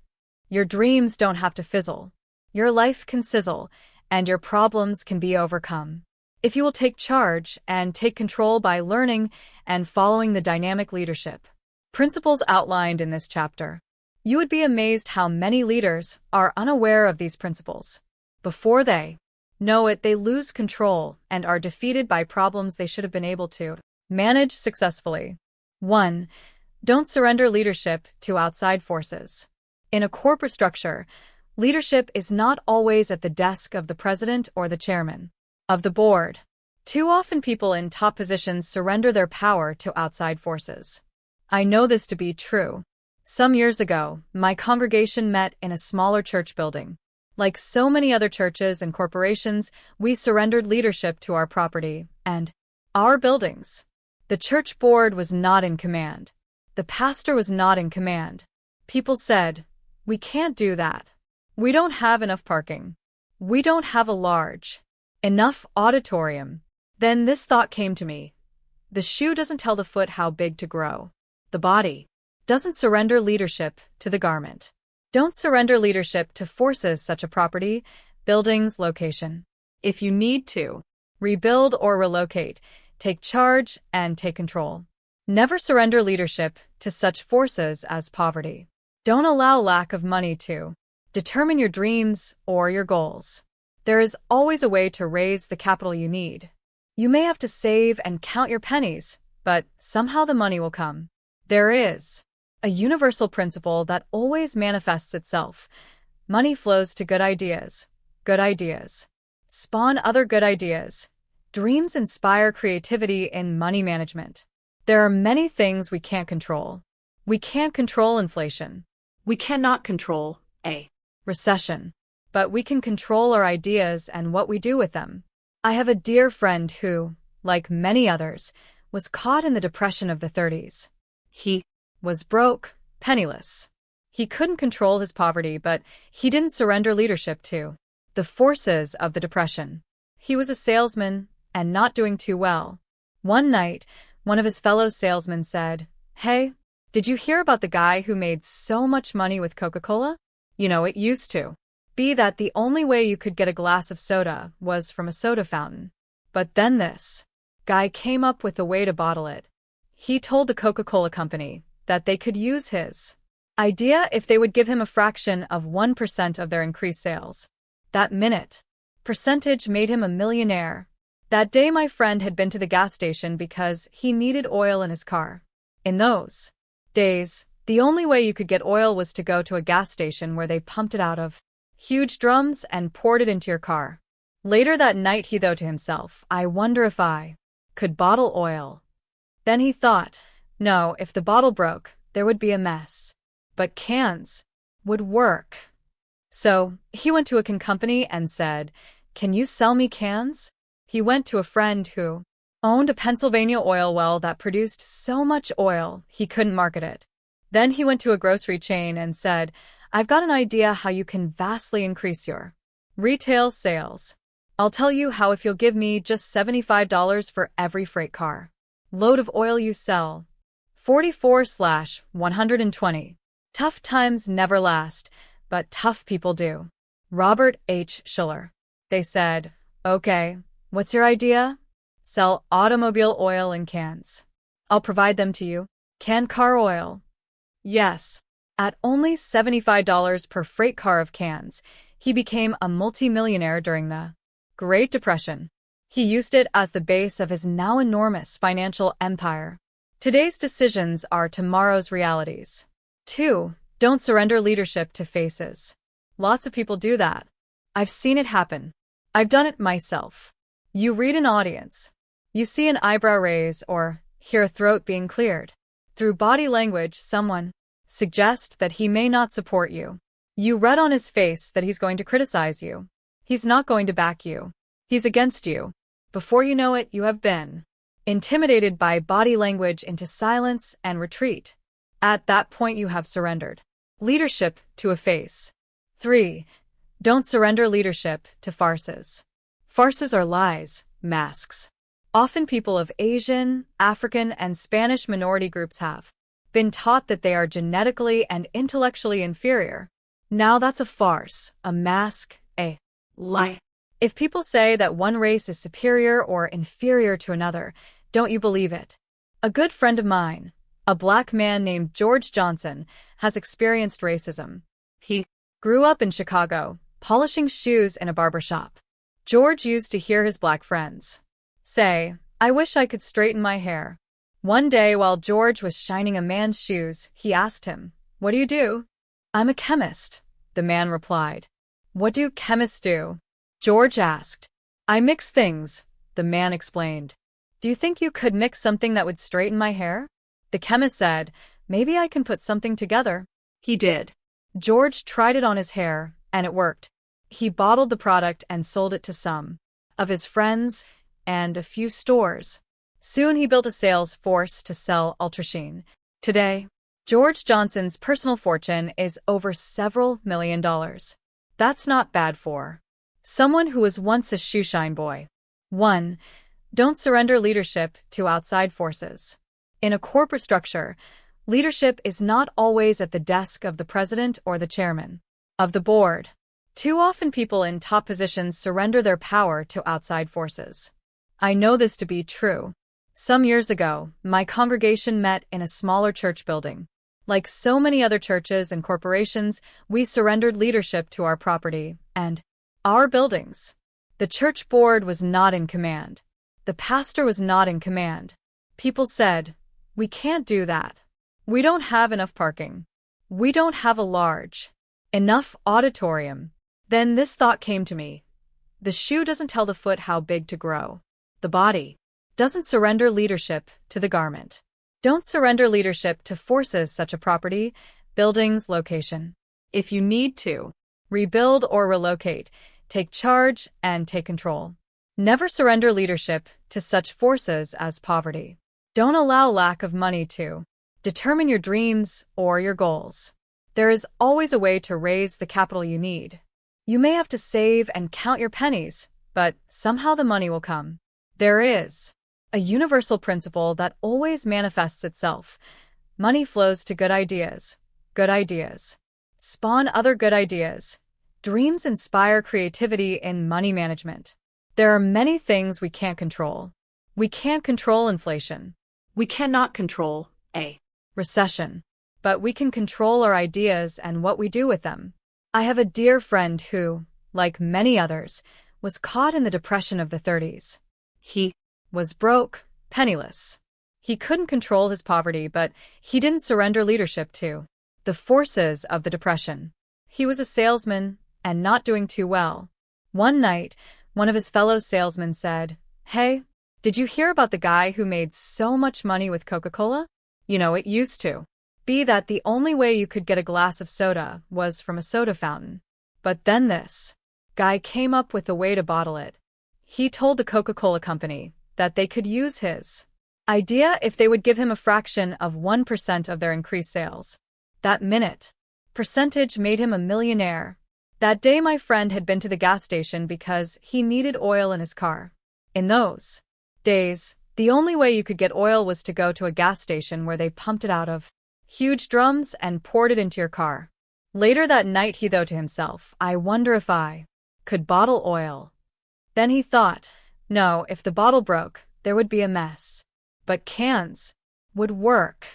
Your dreams don't have to fizzle. Your life can sizzle, and your problems can be overcome. If you will take charge and take control by learning and following the dynamic leadership principles outlined in this chapter. You would be amazed how many leaders are unaware of these principles. Before they know it, they lose control and are defeated by problems they should have been able to manage successfully. 1. Don't surrender leadership to outside forces. In a corporate structure, leadership is not always at the desk of the president or the chairman of the board. Too often people in top positions surrender their power to outside forces. I know this to be true. Some years ago, my congregation met in a smaller church building. Like so many other churches and corporations, we surrendered leadership to our property and our buildings. The church board was not in command. The pastor was not in command. People said, "We can't do that. We don't have enough parking. We don't have a large enough auditorium." Then this thought came to me. The shoe doesn't tell the foot how big to grow. The body doesn't surrender leadership to the garment. Don't surrender leadership to forces such as property, buildings, location. If you need to rebuild or relocate, take charge and take control. Never surrender leadership to such forces as poverty. Don't allow lack of money to determine your dreams or your goals. There is always a way to raise the capital you need. You may have to save and count your pennies, but somehow the money will come. There is a universal principle that always manifests itself. Money flows to good ideas. Good ideas spawn other good ideas. Dreams inspire creativity in money management. There are many things we can't control. We can't control inflation. We cannot control a recession. But we can control our ideas and what we do with them. I have a dear friend who, like many others, was caught in the depression of the 30s. He was broke, penniless. He couldn't control his poverty, but he didn't surrender leadership to the forces of the depression. He was a salesman and not doing too well. One night, one of his fellow salesmen said, "Hey, did you hear about the guy who made so much money with Coca-Cola? You know, it used to be that the only way you could get a glass of soda was from a soda fountain. But then this guy came up with a way to bottle it. He told the Coca-Cola company that they could use his idea if they would give him a fraction of 1% of their increased sales. That minute percentage made him a millionaire. That day my friend had been to the gas station because he needed oil in his car. In those days, the only way you could get oil was to go to a gas station where they pumped it out of huge drums and poured it into your car. Later that night he thought to himself, "I wonder if I could bottle oil." Then he thought, no, if the bottle broke, there would be a mess. But cans would work. So he went to a can company and said, "Can you sell me cans?" He went to a friend who owned a Pennsylvania oil well that produced so much oil he couldn't market it. Then he went to a grocery chain and said, I've got an idea how you can vastly increase your retail sales. I'll tell you how if you'll give me just $75 for every freight car load of oil you sell. 44/120. Tough times never last, but tough people do. Robert H. Schuller. They said, okay, what's your idea? Sell automobile oil in cans. I'll provide them to you. Canned car oil. Yes. At only $75 per freight car of cans, he became a multimillionaire during the Great Depression. He used it as the base of his now enormous financial empire. Today's decisions are tomorrow's realities. 2. Don't surrender leadership to faces. Lots of people do that. I've seen it happen. I've done it myself. You read an audience. You see an eyebrow raise or hear a throat being cleared. Through body language, someone suggests that he may not support you. You read on his face that he's going to criticize you. He's not going to back you. He's against you. Before you know it, you have been intimidated by body language into silence and retreat. At that point, you have surrendered leadership to a face. 3. Don't surrender leadership to farces. Farces are lies, masks. Often people of Asian, African, and Spanish minority groups have been taught that they are genetically and intellectually inferior. Now that's a farce, a mask, a lie. If people say that one race is superior or inferior to another, don't you believe it? A good friend of mine, a black man named George Johnson, has experienced racism. He grew up in Chicago, polishing shoes in a barber shop. George used to hear his black friends say, I wish I could straighten my hair. One day while George was shining a man's shoes, he asked him, What do you do? I'm a chemist, the man replied. What do chemists do? George asked. I mix things, the man explained. Do you think you could mix something that would straighten my hair? The chemist said, Maybe I can put something together. He did. George tried it on his hair, and it worked. He bottled the product and sold it to some of his friends and a few stores. Soon he built a sales force to sell Ultrasheen. Today, George Johnson's personal fortune is over several $1 million. That's not bad for someone who was once a shoeshine boy. 1. Don't surrender leadership to outside forces. In a corporate structure, leadership is not always at the desk of the president or the chairman of the board. Too often people in top positions surrender their power to outside forces. I know this to be true. Some years ago, my congregation met in a smaller church building. Like so many other churches and corporations, we surrendered leadership to our property and our buildings. The church board was not in command. The pastor was not in command. People said, We can't do that. We don't have enough parking. We don't have a large enough auditorium. Then this thought came to me. The shoe doesn't tell the foot how big to grow. The body doesn't surrender leadership to the garment. Don't surrender leadership to forces such a property, buildings, location. If you need to rebuild or relocate, take charge and take control. Never surrender leadership to such forces as poverty. Don't allow lack of money to determine your dreams or your goals. There is always a way to raise the capital you need. You may have to save and count your pennies, but somehow the money will come. There is a universal principle that always manifests itself. Money flows to good ideas. Good ideas spawn other good ideas. Dreams inspire creativity in money management. There are many things we can't control. We can't control inflation. We cannot control a recession. But we can control our ideas and what we do with them. I have a dear friend who, like many others, was caught in the Depression of the 30s. He was broke, penniless. He couldn't control his poverty, but he didn't surrender leadership to the forces of the Depression. He was a salesman and not doing too well. One night, one of his fellow salesmen said, Hey, did you hear about the guy who made so much money with Coca-Cola? You know, it used to be that the only way you could get a glass of soda was from a soda fountain. But then this guy came up with a way to bottle it. He told the Coca-Cola company that they could use his idea if they would give him a fraction of 1% of their increased sales. That minute, percentage made him a millionaire. That day my friend had been to the gas station because he needed oil in his car. In those days, the only way you could get oil was to go to a gas station where they pumped it out of huge drums and poured it into your car. Later that night he thought to himself, I wonder if I could bottle oil. Then he thought, no, if the bottle broke, there would be a mess. But cans would work.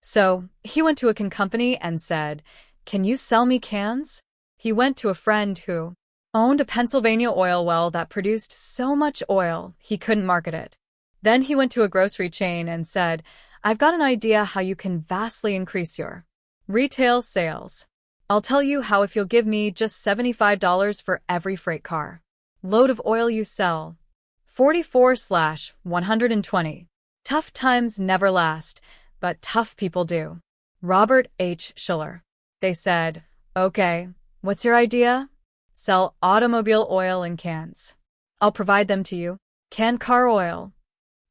So he went to a can company and said, can you sell me cans? He went to a friend who owned a Pennsylvania oil well that produced so much oil he couldn't market it. Then he went to a grocery chain and said, I've got an idea how you can vastly increase your retail sales. I'll tell you how if you'll give me just $75 for every freight car load of oil you sell. 44/120. Tough times never last, but tough people do. Robert H. Schuller. They said, okay, what's your idea? Sell automobile oil in cans. I'll provide them to you. Canned car oil.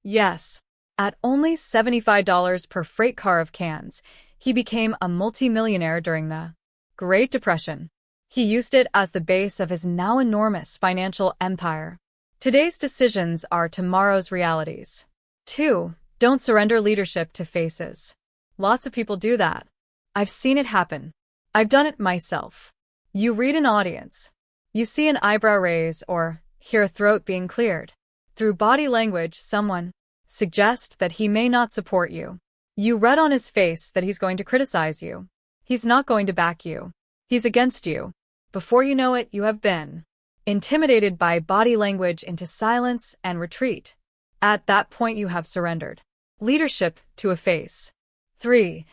Yes. At only $75 per freight car of cans, he became a multimillionaire during the Great Depression. He used it as the base of his now enormous financial empire. Today's decisions are tomorrow's realities. 2. Don't surrender leadership to faces. Lots of people do that. I've seen it happen. I've done it myself. You read an audience. You see an eyebrow raise or hear a throat being cleared. Through body language, someone suggests that he may not support you. You read on his face that he's going to criticize you. He's not going to back you. He's against you. Before you know it, you have been intimidated by body language into silence and retreat. At that point, you have surrendered leadership to a face. 3.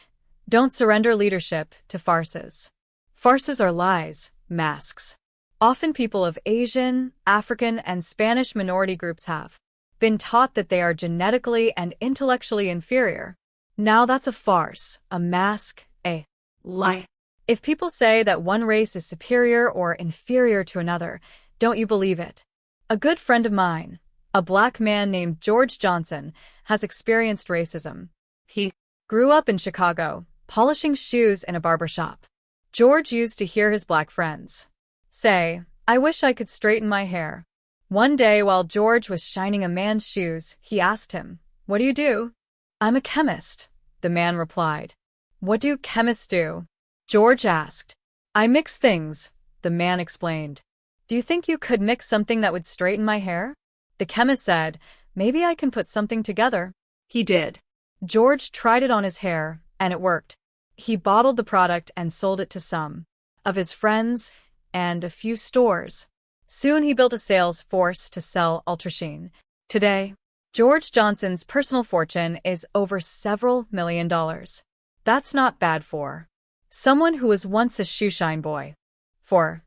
Don't surrender leadership to farces. Farces are lies, masks. Often people of Asian, African, and Spanish minority groups have been taught that they are genetically and intellectually inferior. Now that's a farce, a mask, a lie. If people say that one race is superior or inferior to another, don't you believe it? A good friend of mine, a black man named George Johnson, has experienced racism. He grew up in Chicago, polishing shoes in a barber shop. George used to hear his black friends say, I wish I could straighten my hair. One day while George was shining a man's shoes, he asked him, what do you do? I'm a chemist, the man replied. What do chemists do? George asked. I mix things, the man explained. Do you think you could mix something that would straighten my hair? The chemist said, maybe I can put something together. He did. George tried it on his hair, and it worked. He bottled the product and sold it to some of his friends and a few stores. Soon he built a sales force to sell Ultrasheen. Today, George Johnson's personal fortune is over several $1 million. That's not bad for someone who was once a shoeshine boy. 4.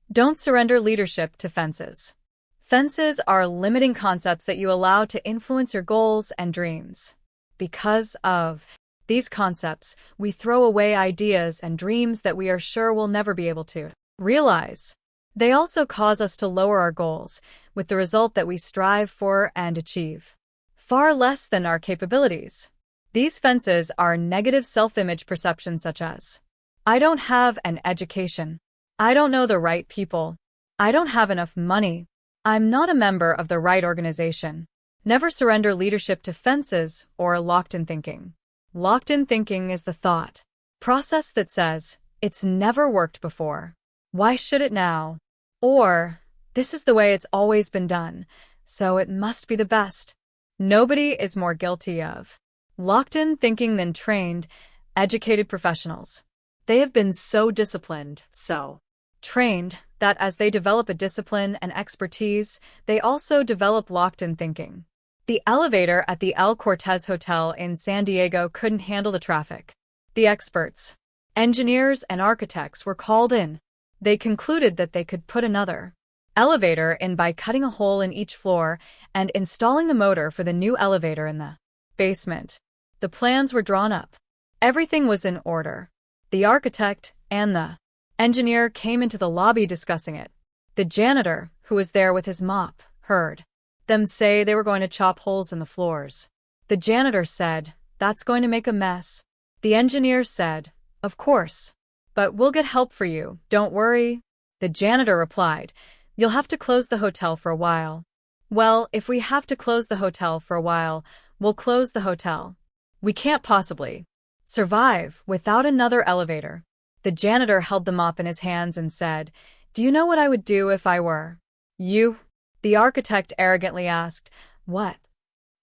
Don't surrender leadership to fences. Fences are limiting concepts that you allow to influence your goals and dreams. Because of these concepts, we throw away ideas and dreams that we are sure we'll never be able to realize. They also cause us to lower our goals, with the result that we strive for and achieve far less than our capabilities. These fences are negative self-image perceptions such as, I don't have an education. I don't know the right people. I don't have enough money. I'm not a member of the right organization. Never surrender leadership to fences or locked-in thinking. Locked-in thinking is the thought process that says, it's never worked before. Why should it now? Or, this is the way it's always been done, so it must be the best. Nobody is more guilty of locked-in thinking than trained, educated professionals. They have been so disciplined, so trained, that as they develop a discipline and expertise, they also develop locked-in thinking. The elevator at the El Cortez Hotel in San Diego couldn't handle the traffic. The experts, engineers and architects were called in. They concluded that they could put another elevator in by cutting a hole in each floor and installing the motor for the new elevator in the basement. The plans were drawn up. Everything was in order. The architect and the engineer came into the lobby discussing it. The janitor, who was there with his mop, heard them say they were going to chop holes in the floors. The janitor said, "That's going to make a mess." The engineer said, "Of course. But we'll get help for you, don't worry." The janitor replied, "You'll have to close the hotel for a while." "Well, if we have to close the hotel for a while, we'll close the hotel. We can't possibly survive without another elevator." The janitor held the mop in his hands and said, "Do you know what I would do if I were you?" The architect arrogantly asked, "What?"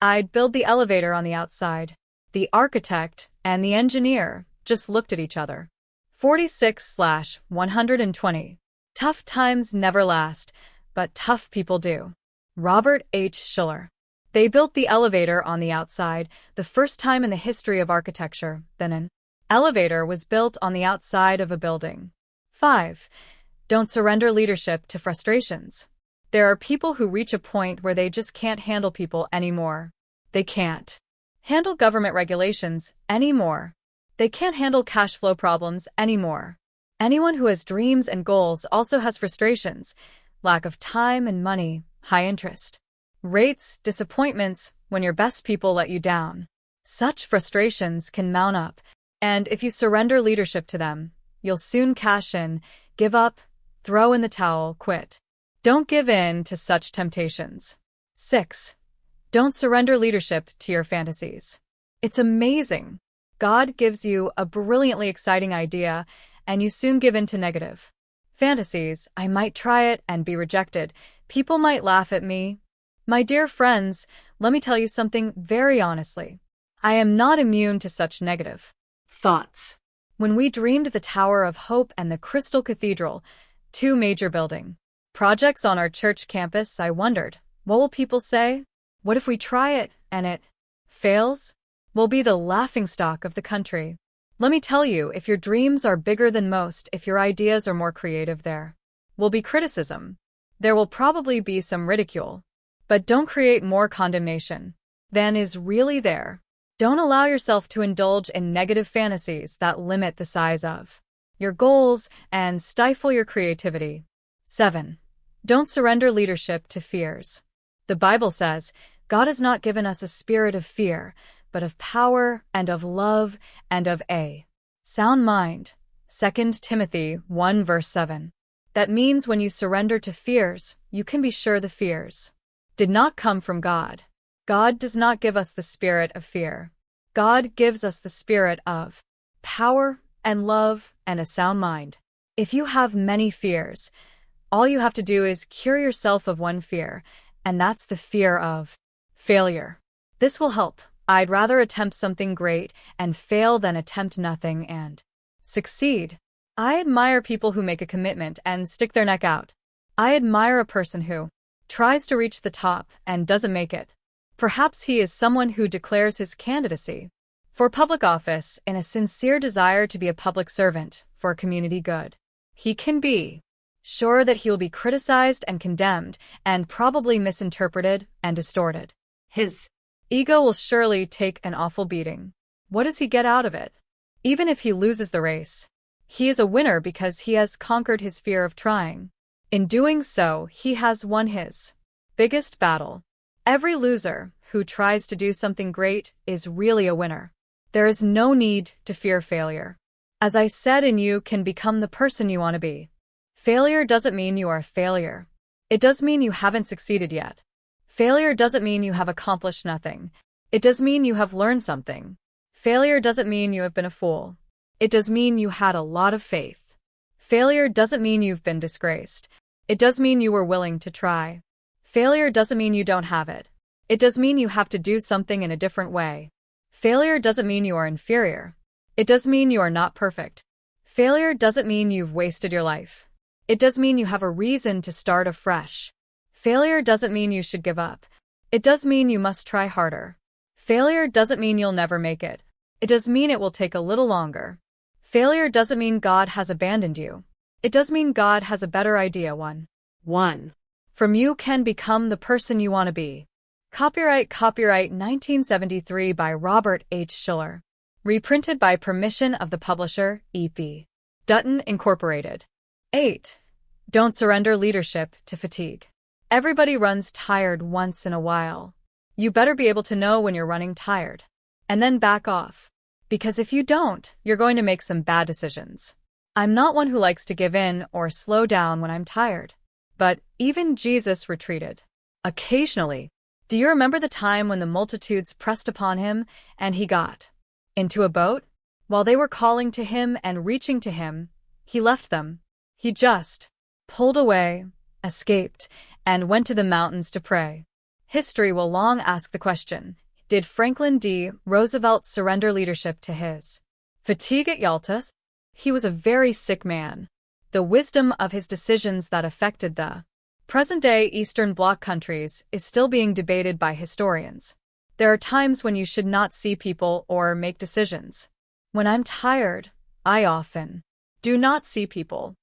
"I'd build the elevator on the outside." The architect and the engineer just looked at each other. 46/120. Tough times never last, but tough people do. Robert H. Schuller. They built the elevator on the outside, the first time in the history of architecture that an elevator was built on the outside of a building. 5. Don't surrender leadership to frustrations. There are people who reach a point where they just can't handle people anymore. They can't handle government regulations anymore. They can't handle cash flow problems anymore. Anyone who has dreams and goals also has frustrations: lack of time and money, high interest rates, disappointments when your best people let you down. Such frustrations can mount up, and if you surrender leadership to them, you'll soon cash in, give up, throw in the towel, quit. Don't give in to such temptations. 6. Don't surrender leadership to your fantasies. It's amazing. God gives you a brilliantly exciting idea, and you soon give in to negative fantasies. "I might try it and be rejected. People might laugh at me." My dear friends, let me tell you something very honestly. I am not immune to such negative thoughts. When we dreamed the Tower of Hope and the Crystal Cathedral, two major building projects on our church campus, I wondered, what will people say? What if we try it and it fails? We'll be the laughingstock of the country. Let me tell you, if your dreams are bigger than most, if your ideas are more creative, there will be criticism. There will probably be some ridicule. But don't create more condemnation than is really there. Don't allow yourself to indulge in negative fantasies that limit the size of your goals and stifle your creativity. 7. Don't surrender leadership to fears. The Bible says, God has not given us a spirit of fear, but of power and of love and of a sound mind. 2 Timothy 1 verse 7. That means when you surrender to fears, you can be sure the fears did not come from God. God does not give us the spirit of fear. God gives us the spirit of power and love and a sound mind. If you have many fears, all you have to do is cure yourself of one fear, and that's the fear of failure. This will help. I'd rather attempt something great and fail than attempt nothing and succeed. I admire people who make a commitment and stick their neck out. I admire a person who tries to reach the top and doesn't make it. Perhaps he is someone who declares his candidacy for public office in a sincere desire to be a public servant for community good. He can be sure that he will be criticized and condemned and probably misinterpreted and distorted. His ego will surely take an awful beating. What does he get out of it? Even if he loses the race, he is a winner because he has conquered his fear of trying. In doing so, he has won his biggest battle. Every loser who tries to do something great is really a winner. There is no need to fear failure. As I said, you can become the person you want to be. Failure doesn't mean you are a failure. It does mean you haven't succeeded yet. Failure doesn't mean you have accomplished nothing. It does mean you have learned something. Failure doesn't mean you have been a fool. It does mean you had a lot of faith. Failure doesn't mean you've been disgraced. It does mean you were willing to try. Failure doesn't mean you don't have it. It does mean you have to do something in a different way. Failure doesn't mean you are inferior. It does mean you are not perfect. Failure doesn't mean you've wasted your life. It does mean you have a reason to start afresh. Failure doesn't mean you should give up. It does mean you must try harder. Failure doesn't mean you'll never make it. It does mean it will take a little longer. Failure doesn't mean God has abandoned you. It does mean God has a better idea. 1. From you can become the person you want to be. Copyright 1973 by Robert H. Schuller. Reprinted by permission of the publisher, E.P. Dutton Incorporated. 8. Don't surrender leadership to fatigue. Everybody runs tired once in a while. You better be able to know when you're running tired. And then back off. Because if you don't, you're going to make some bad decisions. I'm not one who likes to give in or slow down when I'm tired. But even Jesus retreated. Occasionally. Do you remember the time when the multitudes pressed upon him and he got into a boat? While they were calling to him and reaching to him, he left them. He just pulled away, escaped, and went to the mountains to pray. History will long ask the question, did Franklin D. Roosevelt surrender leadership to his fatigue at Yalta? He was a very sick man. The wisdom of his decisions that affected the present-day Eastern Bloc countries is still being debated by historians. There are times when you should not see people or make decisions. When I'm tired, I often do not see people.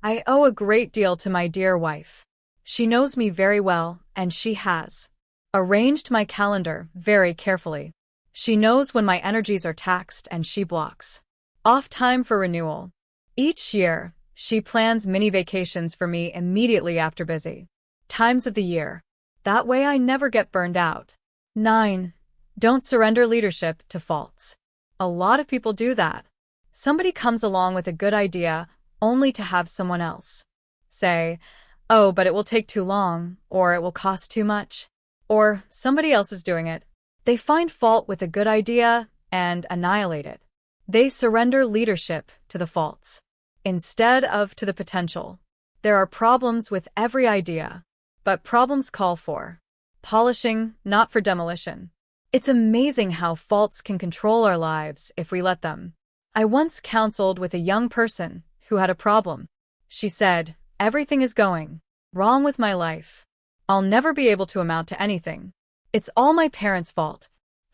I owe a great deal to my dear wife. She knows me very well, and she has arranged my calendar very carefully. She knows when my energies are taxed and she blocks off time for renewal. Each year, she plans mini vacations for me immediately after busy times of the year. That way I never get burned out. 9. Don't surrender leadership to faults. A lot of people do that. Somebody comes along with a good idea only to have someone else say, oh, but it will take too long, or it will cost too much, or somebody else is doing it. They find fault with a good idea and annihilate it. They surrender leadership to the faults instead of to the potential. There are problems with every idea, but problems call for polishing, not for demolition. It's amazing how faults can control our lives if we let them. I once counseled with a young person who had a problem. She said, everything is going wrong with my life. I'll never be able to amount to anything. It's all my parents' fault.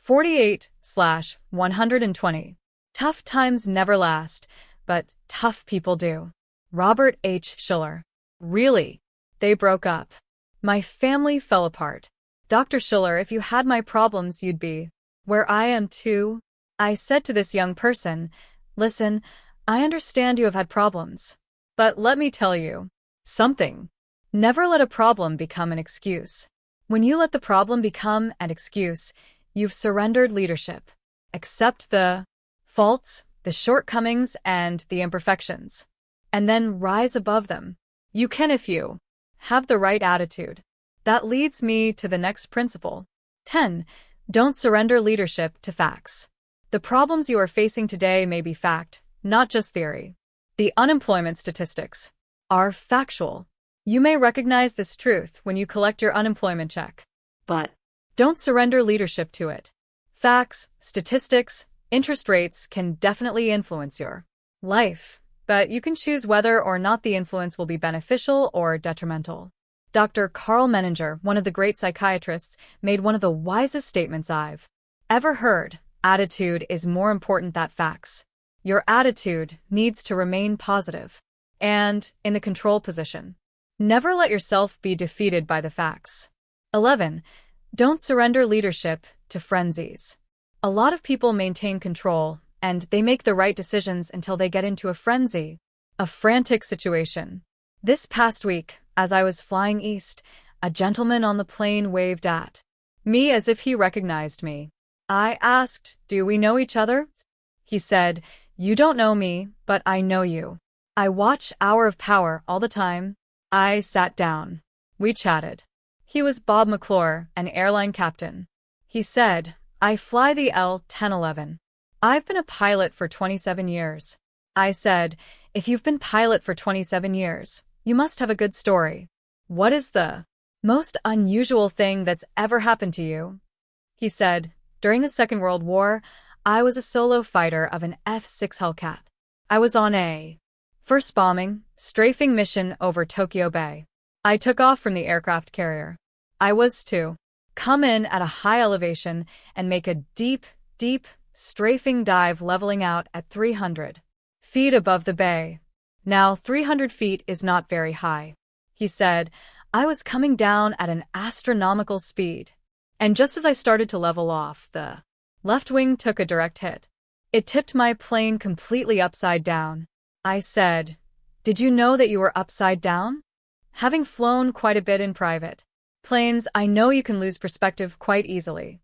48/120. Tough times never last, but tough people do. Robert H. Schuller. Really? They broke up. My family fell apart. Dr. Schuller, if you had my problems, you'd be where I am too. I said to this young person, listen, I understand you have had problems. But let me tell you something. Never let a problem become an excuse. When you let the problem become an excuse, you've surrendered leadership. Accept the faults, the shortcomings, and the imperfections. And then rise above them. You can if you have the right attitude. That leads me to the next principle. 10. Don't surrender leadership to facts. The problems you are facing today may be fact, not just theory. The unemployment statistics are factual. You may recognize this truth when you collect your unemployment check. But Don't surrender leadership to it. Facts, statistics, interest rates can definitely influence your life, but you can choose whether or not the influence will be beneficial or detrimental. Dr. Carl Menninger, one of the great psychiatrists, made one of the wisest statements I've ever heard. Attitude is more important than facts. Your attitude needs to remain positive and in the control position. Never let yourself be defeated by the facts. 11. Don't surrender leadership to frenzies. A lot of people maintain control, and they make the right decisions until they get into a frenzy, a frantic situation. This past week, as I was flying east, a gentleman on the plane waved at me as if he recognized me. I asked, do we know each other? He said, you don't know me, but I know you. I watch Hour of Power all the time. I sat down. We chatted. He was Bob McClure, an airline captain. He said, I fly the L-1011. I've been a pilot for 27 years. I said, if you've been pilot for 27 years, you must have a good story. What is the most unusual thing that's ever happened to you? He said, during the Second World War, I was a solo fighter of an F-6 Hellcat. I was on a first bombing, strafing mission over Tokyo Bay. I took off from the aircraft carrier. I was to come in at a high elevation and make a deep, strafing dive leveling out at 300 feet above the bay. Now, 300 feet is not very high. He said, I was coming down at an astronomical speed. And just as I started to level off, the left wing took a direct hit. It tipped my plane completely upside down. I said, did you know that you were upside down? Having flown quite a bit in private Planes, I know you can lose perspective quite easily.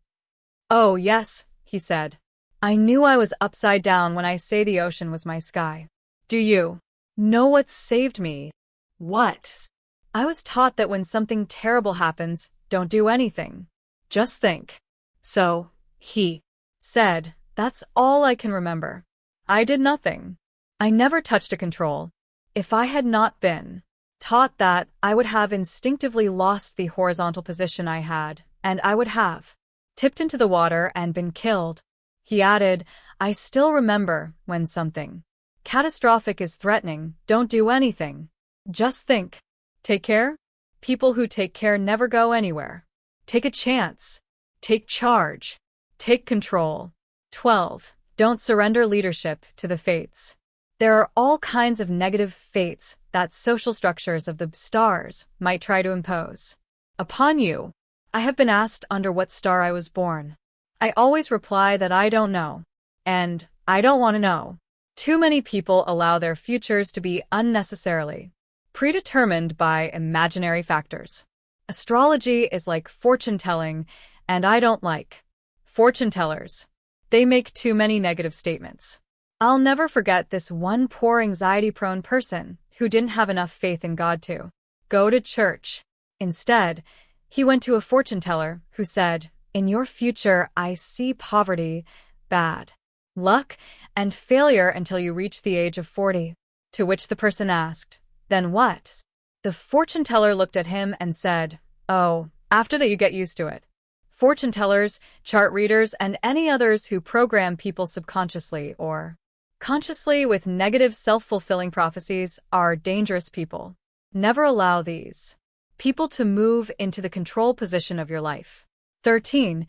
Oh, yes, he said. I knew I was upside down when I say the ocean was my sky. Do you know what saved me? What? I was taught that when something terrible happens, don't do anything. Just think. So, he said, that's all I can remember. I did nothing. I never touched a control. If I had not been taught that, I would have instinctively lost the horizontal position I had, and I would have tipped into the water and been killed. He added, I still remember when something catastrophic is threatening, don't do anything. Just think. Take care? People who take care never go anywhere. Take a chance. Take charge. Take control. 12. Don't surrender leadership to the fates. There are all kinds of negative fates that social structures of the stars might try to impose upon you. I have been asked under what star I was born. I always reply that I don't know. And I don't want to know. Too many people allow their futures to be unnecessarily predetermined by imaginary factors. Astrology is like fortune-telling, and I don't like fortune-tellers. They make too many negative statements. I'll never forget this one poor anxiety-prone person who didn't have enough faith in God to go to church. Instead, he went to a fortune-teller who said, in your future, I see poverty, bad luck, and failure until you reach the age of 40. To which the person asked, then what? The fortune-teller looked at him and said, oh, after that you get used to it. Fortune-tellers, chart readers, and any others who program people subconsciously or consciously with negative self-fulfilling prophecies are dangerous people. Never allow these people to move into the control position of your life. 13.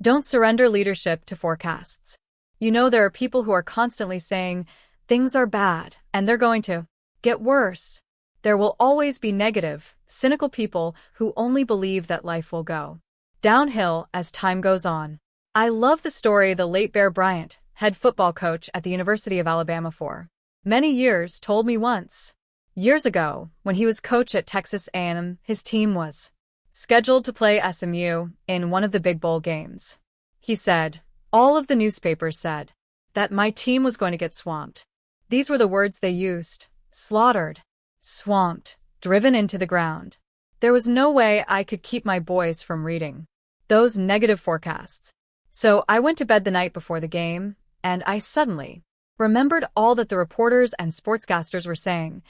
Don't surrender leadership to forecasts. You know there are people who are constantly saying, things are bad, and they're going to get worse. There will always be negative, cynical people who only believe that life will go downhill as time goes on. I love the story the late Bear Bryant, head football coach at the University of Alabama for many years, told me once. Years ago, when he was coach at Texas A&M, his team was scheduled to play SMU in one of the big bowl games. He said, all of the newspapers said that my team was going to get swamped. These were the words they used: slaughtered, swamped, driven into the ground. There was no way I could keep my boys from reading those negative forecasts. So I went to bed the night before the game, and I suddenly remembered all that the reporters and sportscasters were saying.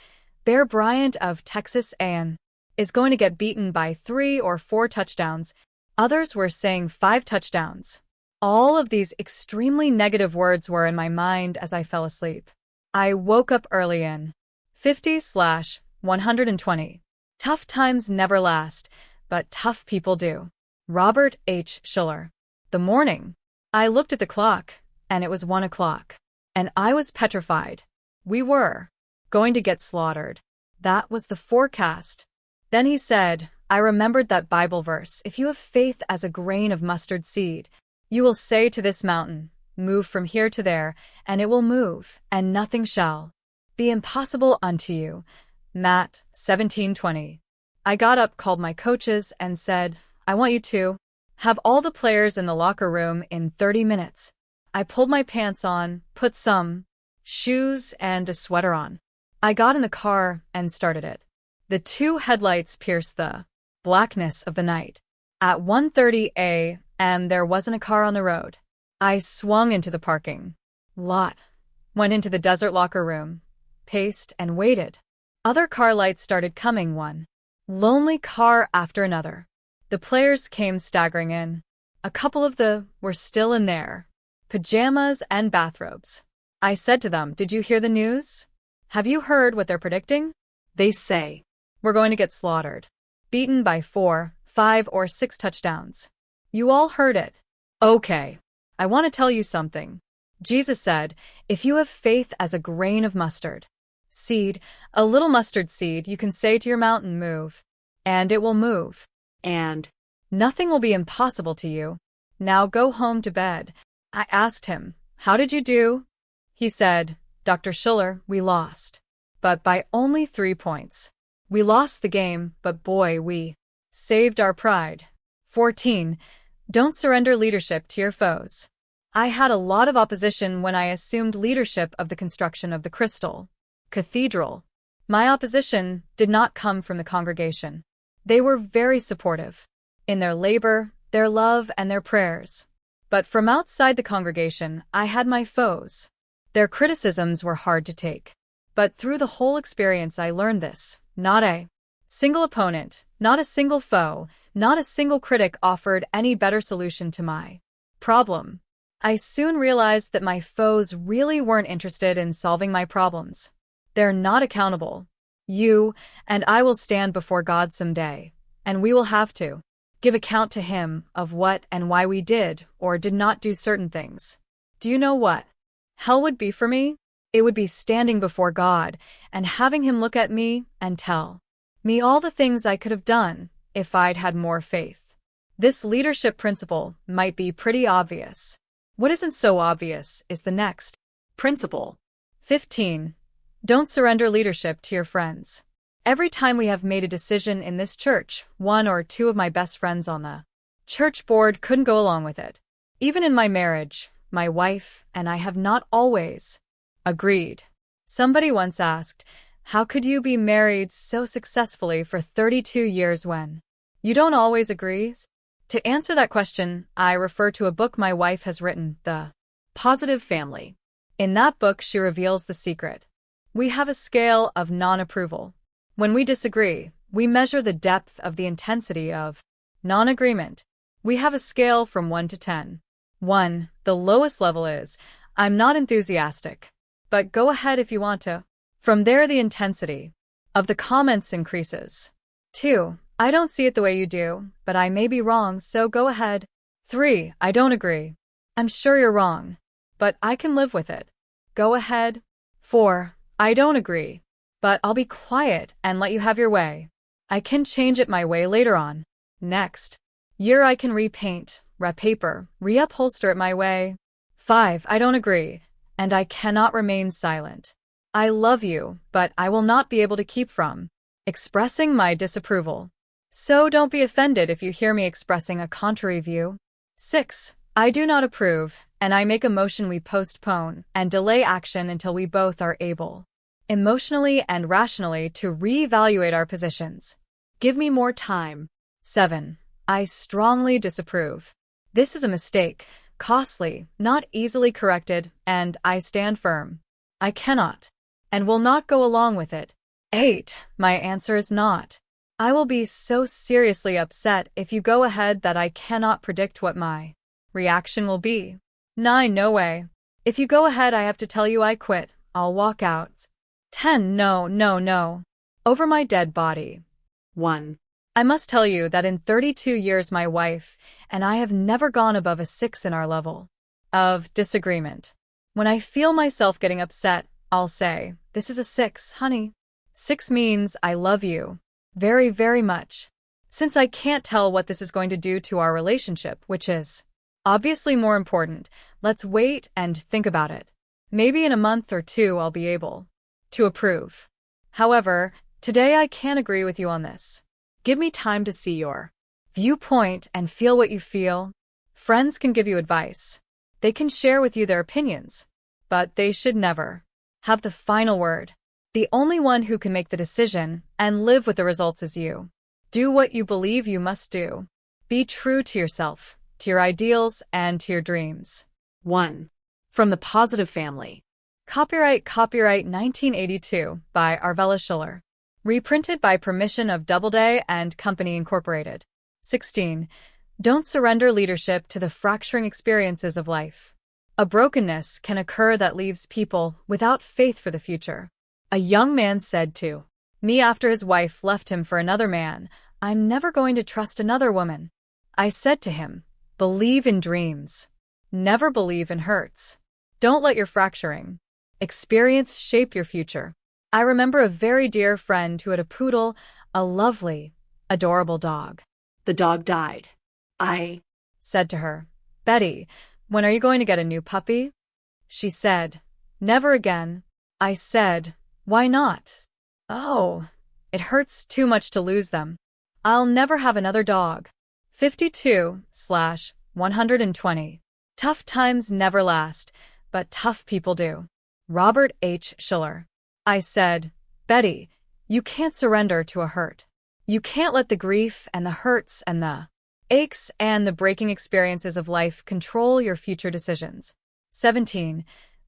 Bear Bryant of Texas A&M is going to get beaten by 3 or 4 touchdowns. Others were saying 5 touchdowns. All of these extremely negative words were in my mind as I fell asleep. I woke up early in 50/120. Tough times never last, but tough people do. Robert H. Schuller. The morning. I looked at the clock, and it was 1 o'clock. And I was petrified. We were going to get slaughtered. That was the forecast. Then he said, I remembered that Bible verse, if you have faith as a grain of mustard seed, you will say to this mountain, move from here to there, and it will move, and nothing shall be impossible unto you. Matt 17:20. I got up, called my coaches, and said, I want you to have all the players in the locker room in 30 minutes. I pulled my pants on, put some shoes and a sweater on. I got in the car and started it. The 2 headlights pierced the blackness of the night. At 1:30 a.m. there wasn't a car on the road. I swung into the parking lot, went into the desert locker room, paced and waited. Other car lights started coming, one lonely car after another. The players came staggering in. A couple of them were still in their pajamas and bathrobes. I said to them, did you hear the news? Have you heard what they're predicting? They say, we're going to get slaughtered. Beaten by 4, 5, or 6 touchdowns. You all heard it. Okay. I want to tell you something. Jesus said, if you have faith as a grain of mustard seed, a little mustard seed, you can say to your mountain, move, and it will move. And nothing will be impossible to you. Now go home to bed. I asked him, how did you do? He said, Dr. Schuller, we lost. But by only 3 points. We lost the game, but boy, we saved our pride. 14. Don't surrender leadership to your foes. I had a lot of opposition when I assumed leadership of the construction of the Crystal Cathedral. My opposition did not come from the congregation. They were very supportive in their labor, their love, and their prayers. But from outside the congregation, I had my foes. Their criticisms were hard to take. But through the whole experience, I learned this: not a single opponent, not a single foe, not a single critic offered any better solution to my problem. I soon realized that my foes really weren't interested in solving my problems. They're not accountable. You and I will stand before God someday, and we will have to give account to Him of what and why we did or did not do certain things. Do you know what hell would be for me? It would be standing before God and having Him look at me and tell me all the things I could have done if I'd had more faith. This leadership principle might be pretty obvious. What isn't so obvious is the next principle. 15. Don't surrender leadership to your friends. Every time we have made a decision in this church, one or two of my best friends on the church board couldn't go along with it. Even in my marriage, my wife and I have not always agreed. Somebody once asked, "How could you be married so successfully for 32 years when you don't always agree?" To answer that question, I refer to a book my wife has written, The Positive Family. In that book, she reveals the secret. We have a scale of non-approval. When we disagree, we measure the depth of the intensity of non-agreement. We have a scale from 1 to 10. 1, the lowest level is, I'm not enthusiastic, but go ahead if you want to. From there, the intensity of the comments increases. 2, I don't see it the way you do, but I may be wrong, so go ahead. 3, I don't agree. I'm sure you're wrong, but I can live with it. Go ahead. 4, I don't agree, but I'll be quiet and let you have your way. I can change it my way later on. Next year I can repaint, repaper, reupholster it my way. 5, I don't agree, and I cannot remain silent. I love you, but I will not be able to keep from expressing my disapproval. So don't be offended if you hear me expressing a contrary view. 6, I do not approve, and I make a motion we postpone and delay action until we both are able, emotionally and rationally, to reevaluate our positions. Give me more time. 7, I strongly disapprove. This is a mistake, costly, not easily corrected, and I stand firm. I cannot and will not go along with it. 8, my answer is not. I will be so seriously upset if you go ahead that I cannot predict what my reaction will be. 9, no way. If you go ahead, I have to tell you I quit. I'll walk out. 10, no. Over my dead body. 1. I must tell you that in 32 years my wife and I have never gone above a 6 in our level of disagreement. When I feel myself getting upset, I'll say, "This is a 6, honey." 6 means I love you very, very much. Since I can't tell what this is going to do to our relationship, which is obviously more important, let's wait and think about it. Maybe in a month or 2 I'll be able to approve. However, today I can't agree with you on this. Give me time to see your viewpoint and feel what you feel. Friends can give you advice. They can share with you their opinions, but they should never have the final word. The only one who can make the decision and live with the results is you. Do what you believe you must do. Be true to yourself, to your ideals, and to your dreams. 1. From the Positive Family. Copyright 1982 by Schuller. Reprinted by permission of Doubleday and Company Incorporated. 16. Don't surrender leadership to the fracturing experiences of life. A brokenness can occur that leaves people without faith for the future. A young man said to me after his wife left him for another man, "I'm never going to trust another woman." I said to him, "Believe in dreams. Never believe in hurts. Don't let your fracturing experience shape your future." I remember a very dear friend who had a poodle, a lovely, adorable dog. The dog died. I said to her, "Betty, when are you going to get a new puppy?" She said, "Never again." I said, "Why not?" "Oh, it hurts too much to lose them." I'll never have another dog. 52/120. Tough times never last, but tough people do. Robert H. Schuller. I said, Betty, you can't surrender to a hurt. You can't let the grief and the hurts and the aches and the breaking experiences of life control your future decisions. 17.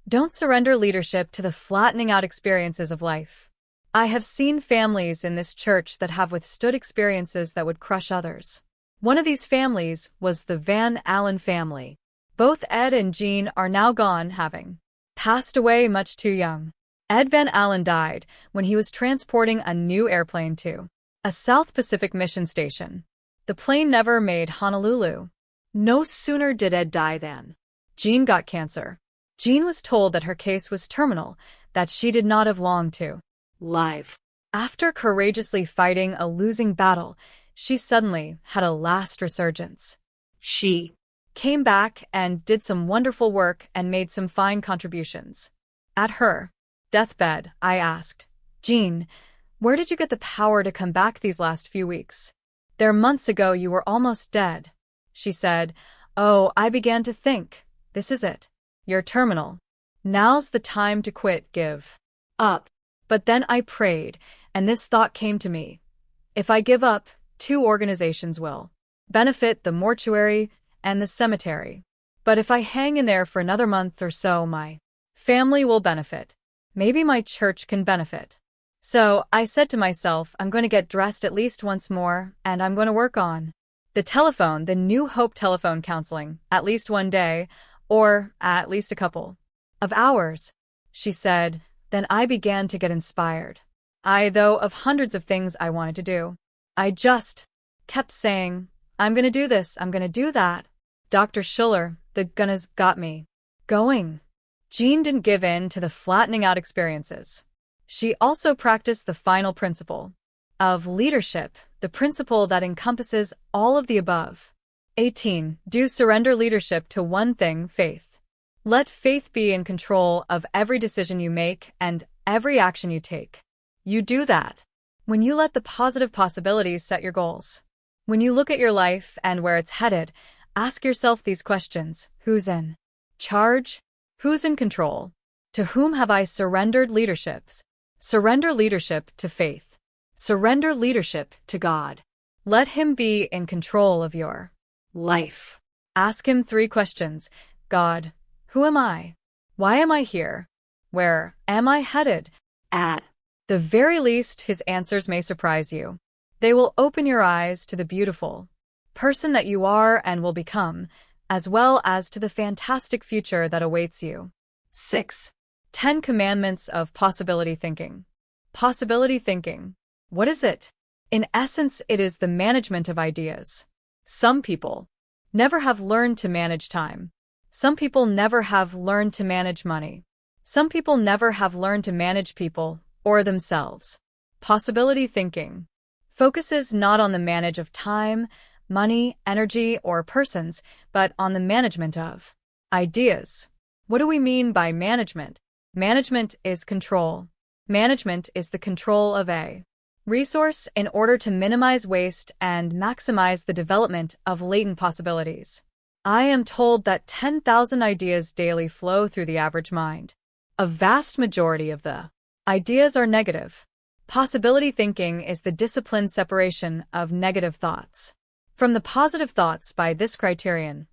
Don't surrender leadership to the flattening out experiences of life. I have seen families in this church that have withstood experiences that would crush others. One of these families was the Van Allen family. Both Ed and Jean are now gone, having passed away much too young. Ed Van Allen died when he was transporting a new airplane to a South Pacific mission station. The plane never made Honolulu. No sooner did Ed die than Jean got cancer. Jean was told that her case was terminal, that she did not have long to live. After courageously fighting a losing battle, she suddenly had a last resurgence. She came back and did some wonderful work and made some fine contributions. At her deathbed, I asked, Jean, where did you get the power to come back these last few weeks? There months ago you were almost dead. She said, oh, I began to think, this is it. You're terminal. Now's the time to quit, give up. But then I prayed, and this thought came to me. If I give up, 2 organizations will benefit, the mortuary and the cemetery. But if I hang in there for another month or so, my family will benefit. Maybe my church can benefit. So I said to myself, I'm going to get dressed at least once more, and I'm going to work on the telephone, the New Hope telephone counseling, at least one day, or at least a couple of hours. She said, then I began to get inspired. Though of hundreds of things I wanted to do, I just kept saying, I'm going to do this, I'm going to do that. Dr. Schuller, the gunna's got me going. Jean didn't give in to the flattening out experiences. She also practiced the final principle of leadership, the principle that encompasses all of the above. 18. Do surrender leadership to one thing, faith. Let faith be in control of every decision you make and every action you take. You do that when you let the positive possibilities set your goals. When you look at your life and where it's headed, ask yourself these questions. Who's in charge? Who's in control? To whom have I surrendered leadership? Surrender leadership to faith. Surrender leadership to God. Let Him be in control of your life. Ask Him 3 questions. God, who am I? Why am I here? Where am I headed? At the very least, His answers may surprise you. They will open your eyes to the beautiful person that you are and will become, as well as to the fantastic future that awaits you. 6. 10 Commandments of Possibility Thinking. Possibility thinking. What is it? In essence, it is the management of ideas. Some people never have learned to manage time. Some people never have learned to manage money. Some people never have learned to manage people or themselves. Possibility thinking focuses not on the manage of time, money, energy, or persons, but on the management of ideas. What do we mean by management? Management is control. Management is the control of a resource in order to minimize waste and maximize the development of latent possibilities. I am told that 10,000 ideas daily flow through the average mind. A vast majority of the ideas are negative. Possibility thinking is the disciplined separation of negative thoughts from the positive thoughts by this criterion.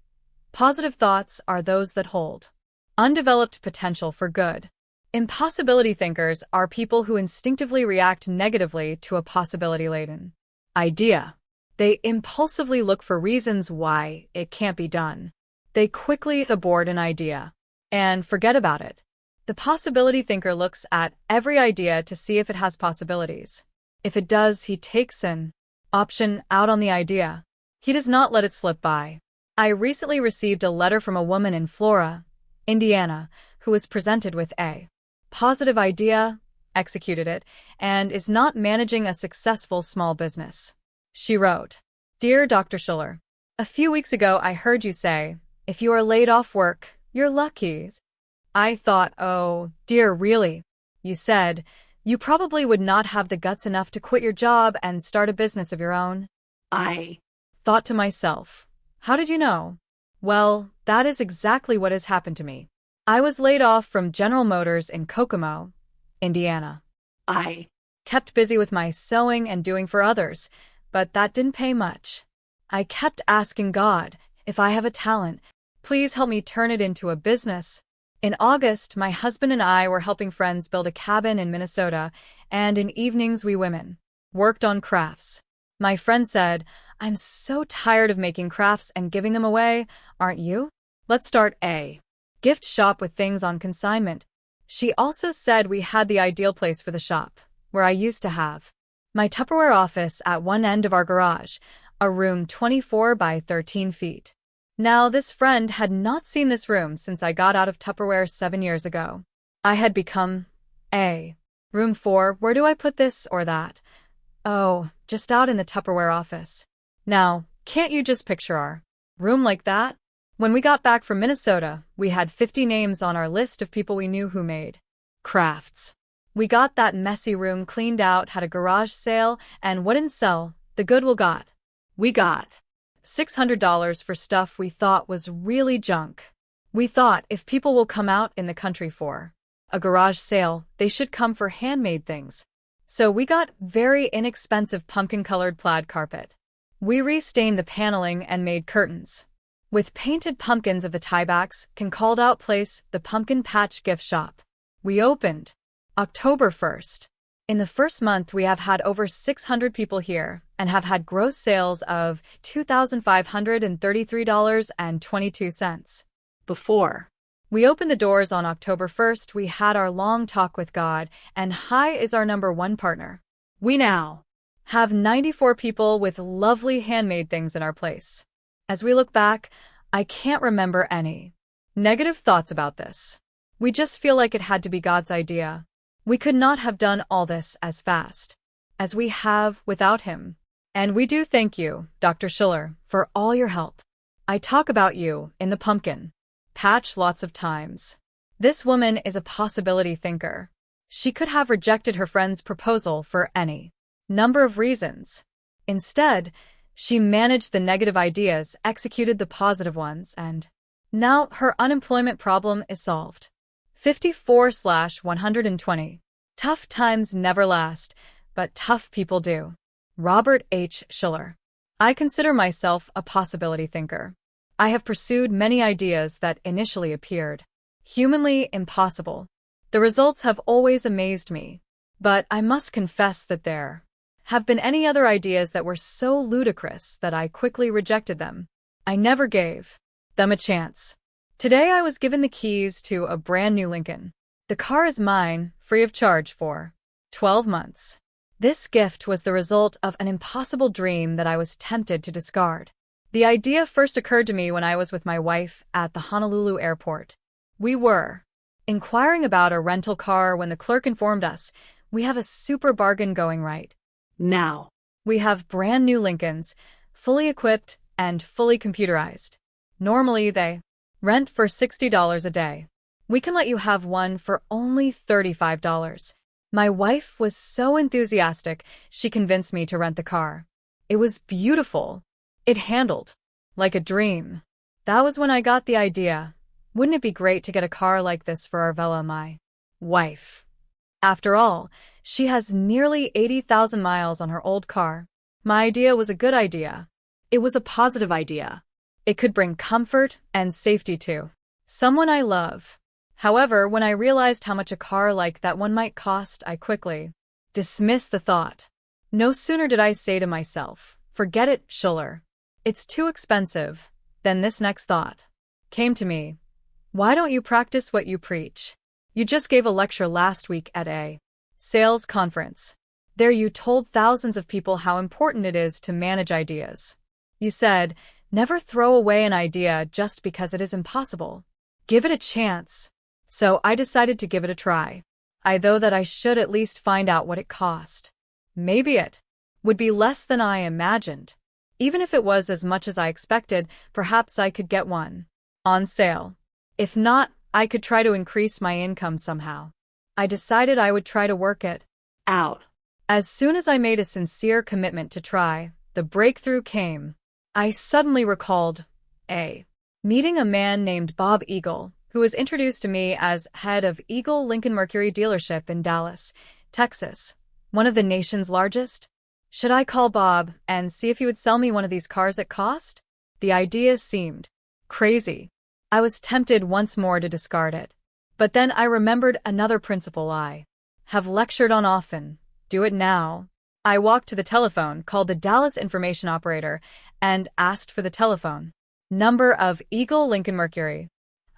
Positive thoughts are those that hold undeveloped potential for good. Impossibility thinkers are people who instinctively react negatively to a possibility-laden idea. They impulsively look for reasons why it can't be done. They quickly abort an idea and forget about it. The possibility thinker looks at every idea to see if it has possibilities. If it does, he takes an option out on the idea. He does not let it slip by. I recently received a letter from a woman in Flora, Indiana, who was presented with a positive idea, executed it, and is not managing a successful small business. She wrote, Dear Dr. Schuller, a few weeks ago I heard you say, if you are laid off work, you're lucky. I thought, oh, dear, really? You said, You probably would not have the guts enough to quit your job and start a business of your own. I Thought to myself, how did you know? Well, that is exactly what has happened to me. I was laid off from General Motors in Kokomo, Indiana. I Kept busy with my sewing and doing for others, but that didn't pay much. I kept asking God, if I have a talent, please help me turn it into a business. In August, my husband and I were helping friends build a cabin in Minnesota, and in evenings we women worked on crafts. My friend said, I'm so tired of making crafts and giving them away, aren't you? Let's start a gift shop with things on consignment. She also said we had the ideal place for the shop, where I used to have my Tupperware office at one end of our garage, a room 24 by 13 feet. Now, this friend had not seen this room since I got out of Tupperware 7 years ago. I had become a room 4, where do I put this or that? Oh, just out in the Tupperware office. Now, can't you just picture our room like that? When we got back from Minnesota, we had 50 names on our list of people we knew who made crafts. We got that messy room cleaned out, had a garage sale, and what didn't sell, the Goodwill got. We got $600 for stuff we thought was really junk. We thought if people will come out in the country for a garage sale, they should come for handmade things. So we got very inexpensive pumpkin-colored plaid carpet. We restained the paneling and made curtains with painted pumpkins of the tiebacks, called out place, the Pumpkin Patch Gift Shop. We opened October 1st. In the first month, we have had over 600 people here and have had gross sales of $2,533.22. Before we opened the doors on October 1st, we had our long talk with God, and Hi is our #1 partner. We now have 94 people with lovely handmade things in our place. As we look back, I can't remember any negative thoughts about this. We just feel like it had to be God's idea. We could not have done all this as fast as we have without Him. And we do thank you, Dr. Schuller, for all your help. I talk about you in the pumpkin patch lots of times. This woman is a possibility thinker. She could have rejected her friend's proposal for any number of reasons. Instead, she managed the negative ideas, executed the positive ones, and now her unemployment problem is solved. 54/120. Tough times never last, but tough people do. Robert H. Schuller. I consider myself a possibility thinker. I have pursued many ideas that initially appeared humanly impossible. The results have always amazed me, but I must confess that there have been any other ideas that were so ludicrous that I quickly rejected them. I never gave them a chance. Today I was given the keys to a brand new Lincoln. The car is mine, free of charge for 12 months. This gift was the result of an impossible dream that I was tempted to discard. The idea first occurred to me when I was with my wife at the Honolulu airport. We were inquiring about a rental car when the clerk informed us, we have a super bargain going right now. We have brand new Lincolns, fully equipped and fully computerized. Normally they rent for $60 a day. We can let you have one for only $35. My wife was so enthusiastic, she convinced me to rent the car. It was beautiful. It handled like a dream. That was when I got the idea. Wouldn't it be great to get a car like this for Arvella, my wife? After all, she has nearly 80,000 miles on her old car. My idea was a good idea. It was a positive idea. It could bring comfort and safety to someone I love. However, when I realized how much a car like that one might cost, I quickly dismissed the thought. No sooner did I say to myself, forget it, Schuller. It's too expensive, then this next thought came to me. Why don't you practice what you preach? You just gave a lecture last week at a sales conference. There you told thousands of people how important it is to manage ideas. You said, never throw away an idea just because it is impossible. Give it a chance. So I decided to give it a try. I thought that I should at least find out what it cost. Maybe it would be less than I imagined. Even if it was as much as I expected, perhaps I could get one on sale. If not, I could try to increase my income somehow. I decided I would try to work it out. As soon as I made a sincere commitment to try, the breakthrough came. I suddenly recalled a meeting a man named Bob Eagle, who was introduced to me as head of Eagle Lincoln Mercury dealership in Dallas, Texas, one of the nation's largest. Should I call Bob and see if he would sell me one of these cars at cost? The idea seemed crazy. I was tempted once more to discard it. But then I remembered another principle I have lectured on often. Do it now. I walked to the telephone, called the Dallas information operator, and asked for the telephone number of Eagle Lincoln Mercury.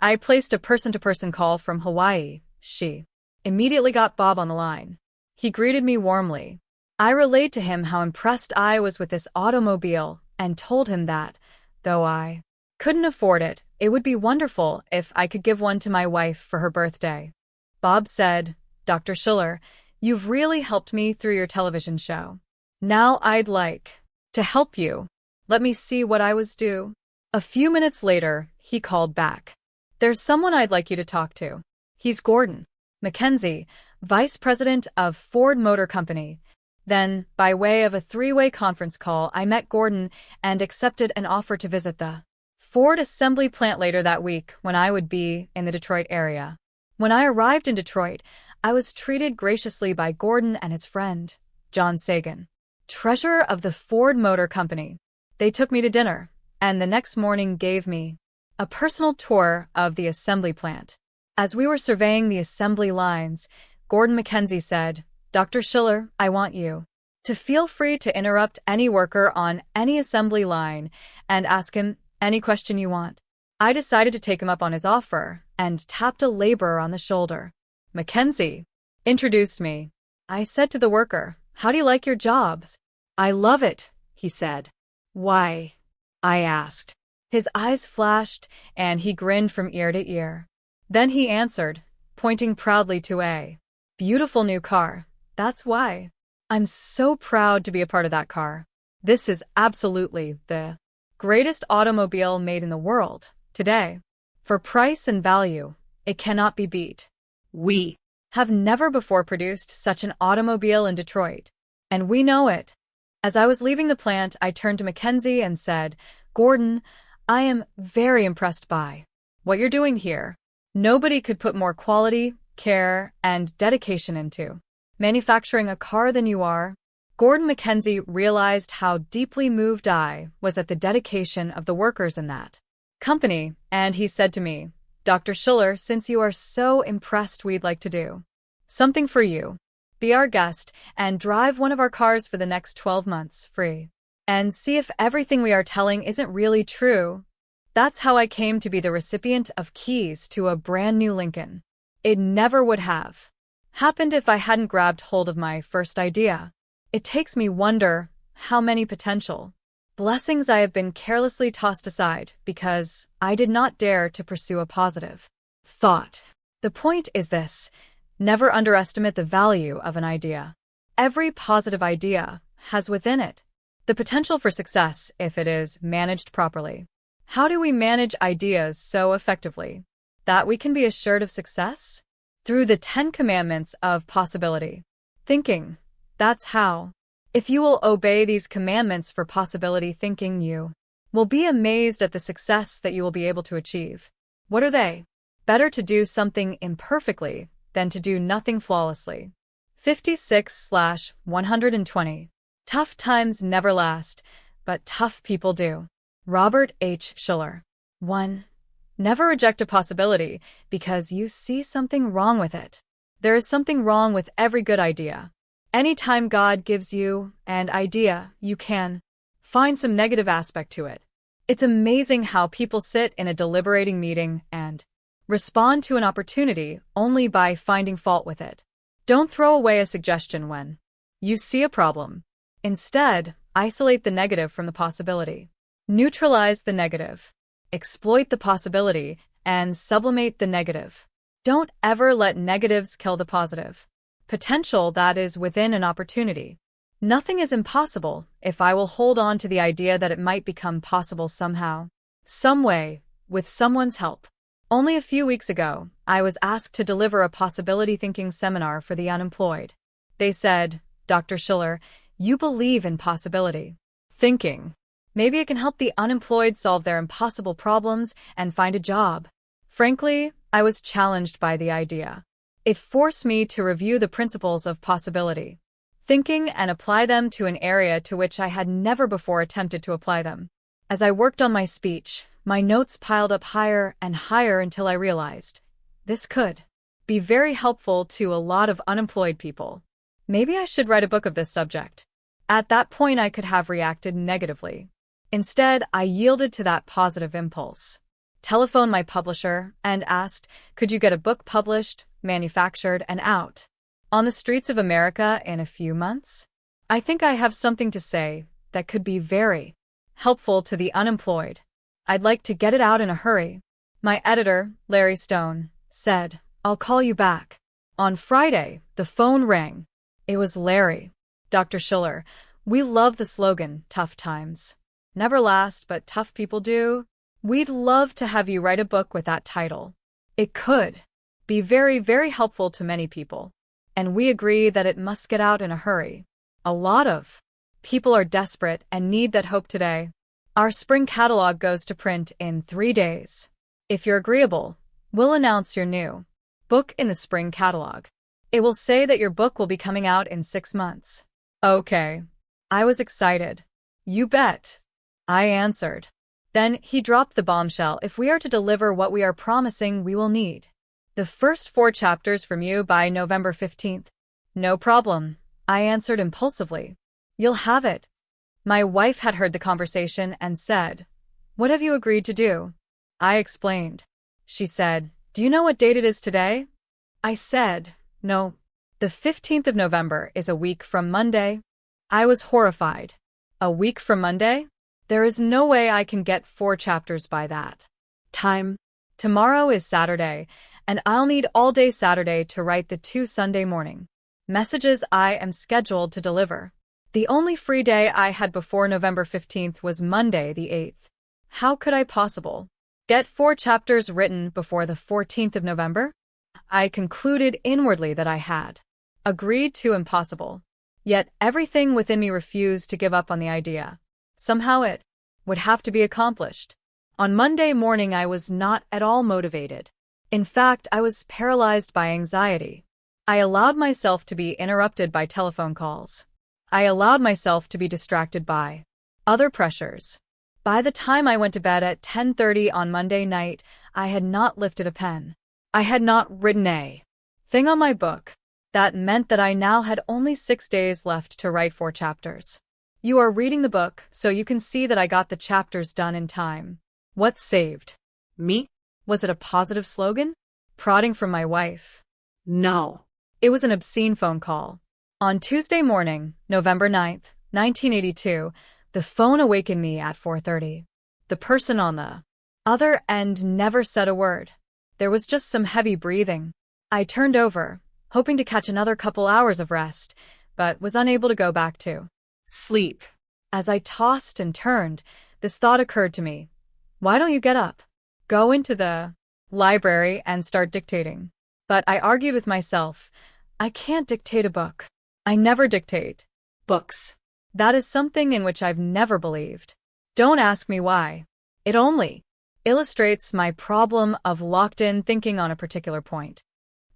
I placed a person-to-person call from Hawaii. She immediately got Bob on the line. He greeted me warmly. I relayed to him how impressed I was with this automobile and told him that, though I couldn't afford it, it would be wonderful if I could give one to my wife for her birthday. Bob said, "Dr. Schuller, you've really helped me through your television show. Now I'd like to help you. Let me see what I was due." A few minutes later, he called back. "There's someone I'd like you to talk to. He's Gordon McKenzie, Vice President of Ford Motor Company." Then, by way of a three-way conference call, I met Gordon and accepted an offer to visit the Ford assembly plant later that week when I would be in the Detroit area. When I arrived in Detroit, I was treated graciously by Gordon and his friend, John Sagan, treasurer of the Ford Motor Company. They took me to dinner, and the next morning gave me a personal tour of the assembly plant. As we were surveying the assembly lines, Gordon McKenzie said, "Dr. Schuller, I want you to feel free to interrupt any worker on any assembly line and ask him any question you want." I decided to take him up on his offer and tapped a laborer on the shoulder. "McKenzie introduced me. I said to the worker, 'How do you like your jobs?' 'I love it,' he said. 'Why?' I asked. His eyes flashed, and he grinned from ear to ear. Then he answered, pointing proudly to a beautiful new car. 'That's why. I'm so proud to be a part of that car. This is absolutely the greatest automobile made in the world today. For price and value, it cannot be beat. We have never before produced such an automobile in Detroit, and we know it.' As I was leaving the plant, I turned to Mackenzie and said, 'Gordon, I am very impressed by what you're doing here. Nobody could put more quality, care, and dedication into manufacturing a car than you are.' Gordon McKenzie realized how deeply moved I was at the dedication of the workers in that company, and he said to me, 'Dr. Schuller, since you are so impressed, we'd like to do something for you. Be our guest and drive one of our cars for the next 12 months free. And see if everything we are telling isn't really true.' That's how I came to be the recipient of keys to a brand new Lincoln. It never would have happened if I hadn't grabbed hold of my first idea. It takes me wonder how many potential blessings I have been carelessly tossed aside because I did not dare to pursue a positive thought. The point is this: never underestimate the value of an idea. Every positive idea has within it the potential for success if it is managed properly. How do we manage ideas so effectively that we can be assured of success? Through the 10 commandments of possibility thinking. That's how. If you will obey these commandments for possibility thinking, you will be amazed at the success that you will be able to achieve. What are they? Better to do something imperfectly than to do nothing flawlessly. 56/120. Tough times never last, but tough people do. Robert H. Schuller. 1. Never reject a possibility because you see something wrong with it. There is something wrong with every good idea. Anytime God gives you an idea, you can find some negative aspect to it. It's amazing how people sit in a deliberating meeting and respond to an opportunity only by finding fault with it. Don't throw away a suggestion when you see a problem. Instead, isolate the negative from the possibility. Neutralize the negative. Exploit the possibility and sublimate the negative. Don't ever let negatives kill the positive potential that is within an opportunity. Nothing is impossible if I will hold on to the idea that it might become possible somehow, some way, with someone's help. Only a few weeks ago, I was asked to deliver a possibility thinking seminar for the unemployed. They said, Dr. Schuller, you believe in possibility thinking. Maybe it can help the unemployed solve their impossible problems and find a job. Frankly, I was challenged by the idea. It forced me to review the principles of possibility thinking and apply them to an area to which I had never before attempted to apply them. As I worked on my speech, my notes piled up higher and higher until I realized this could be very helpful to a lot of unemployed people. Maybe I should write a book of this subject. At that point, I could have reacted negatively. Instead, I yielded to that positive impulse, telephoned my publisher, and asked, could you get a book published, manufactured, and out on the streets of America in a few months? I think I have something to say that could be very helpful to the unemployed. I'd like to get it out in a hurry. My editor, Larry Stone, said, I'll call you back. On Friday, the phone rang. It was Larry. Dr. Schuller, we love the slogan, tough times never last, but tough people do. We'd love to have you write a book with that title. It could be very, very helpful to many people. And we agree that it must get out in a hurry. A lot of people are desperate and need that hope today. Our spring catalog goes to print in 3 days. If you're agreeable, we'll announce your new book in the spring catalog. It will say that your book will be coming out in 6 months. Okay. I was excited. You bet. I answered. Then he dropped the bombshell. If we are to deliver what we are promising, we will need the first 4 chapters from you by November 15th. No problem, I answered impulsively. You'll have it. My wife had heard the conversation and said, what have you agreed to do? I explained. She said, do you know what date it is today? I said, no. The 15th of November is a week from Monday. I was horrified. A week from Monday? There is no way I can get 4 chapters by that time. Tomorrow is Saturday, and I'll need all day Saturday to write the 2 Sunday morning messages I am scheduled to deliver. The only free day I had before November 15th was Monday the 8th. How could I possibly get 4 chapters written before the 14th of November? I concluded inwardly that I had agreed to impossible. Yet everything within me refused to give up on the idea. Somehow it would have to be accomplished. On Monday morning, I was not at all motivated. In fact, I was paralyzed by anxiety. I allowed myself to be interrupted by telephone calls. I allowed myself to be distracted by other pressures. By the time I went to bed at 10:30 on Monday night, I had not lifted a pen. I had not written a thing on my book. That meant that I now had only 6 days left to write 4 chapters. You are reading the book, so you can see that I got the chapters done in time. What saved me? Was it a positive slogan? Prodding from my wife? No. It was an obscene phone call. On Tuesday morning, November 9th, 1982, the phone awakened me at 4:30. The person on the other end never said a word. There was just some heavy breathing. I turned over, hoping to catch another couple hours of rest, but was unable to go back to sleep. As I tossed and turned, this thought occurred to me. Why don't you get up? Go into the library and start dictating. But I argued with myself. I can't dictate a book. I never dictate books. That is something in which I've never believed. Don't ask me why. It only illustrates my problem of locked-in thinking on a particular point.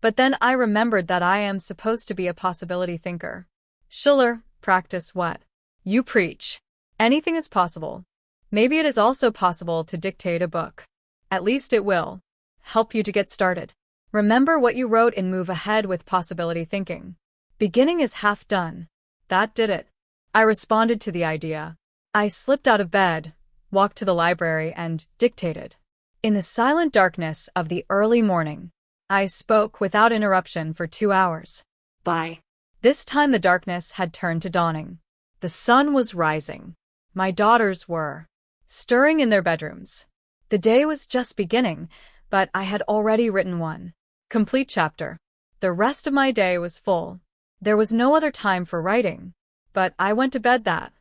But then I remembered that I am supposed to be a possibility thinker. Schuller, practice what you preach. Anything is possible. Maybe it is also possible to dictate a book. At least it will help you to get started. Remember what you wrote and move ahead with possibility thinking. Beginning is half done. That did it. I responded to the idea. I slipped out of bed, walked to the library, and dictated. In the silent darkness of the early morning, I spoke without interruption for 2 hours. By this time the darkness had turned to dawning. The sun was rising. My daughters were stirring in their bedrooms. The day was just beginning, but I had already written 1 complete chapter. The rest of my day was full. There was no other time for writing, but I went to bed that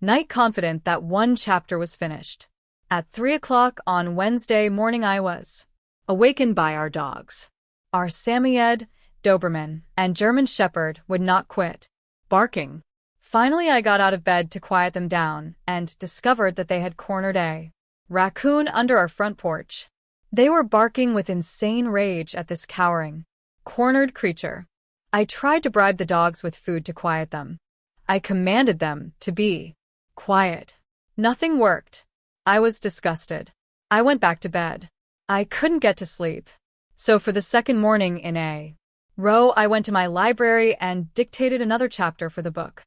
night confident that 1 chapter was finished. At 3 o'clock on Wednesday morning I was awakened by our dogs. Our Samoyed Doberman, and German Shepherd would not quit barking. Finally, I got out of bed to quiet them down and discovered that they had cornered a raccoon under our front porch. They were barking with insane rage at this cowering, cornered creature. I tried to bribe the dogs with food to quiet them. I commanded them to be quiet. Nothing worked. I was disgusted. I went back to bed. I couldn't get to sleep. So for the second morning in a row, I went to my library and dictated another chapter for the book.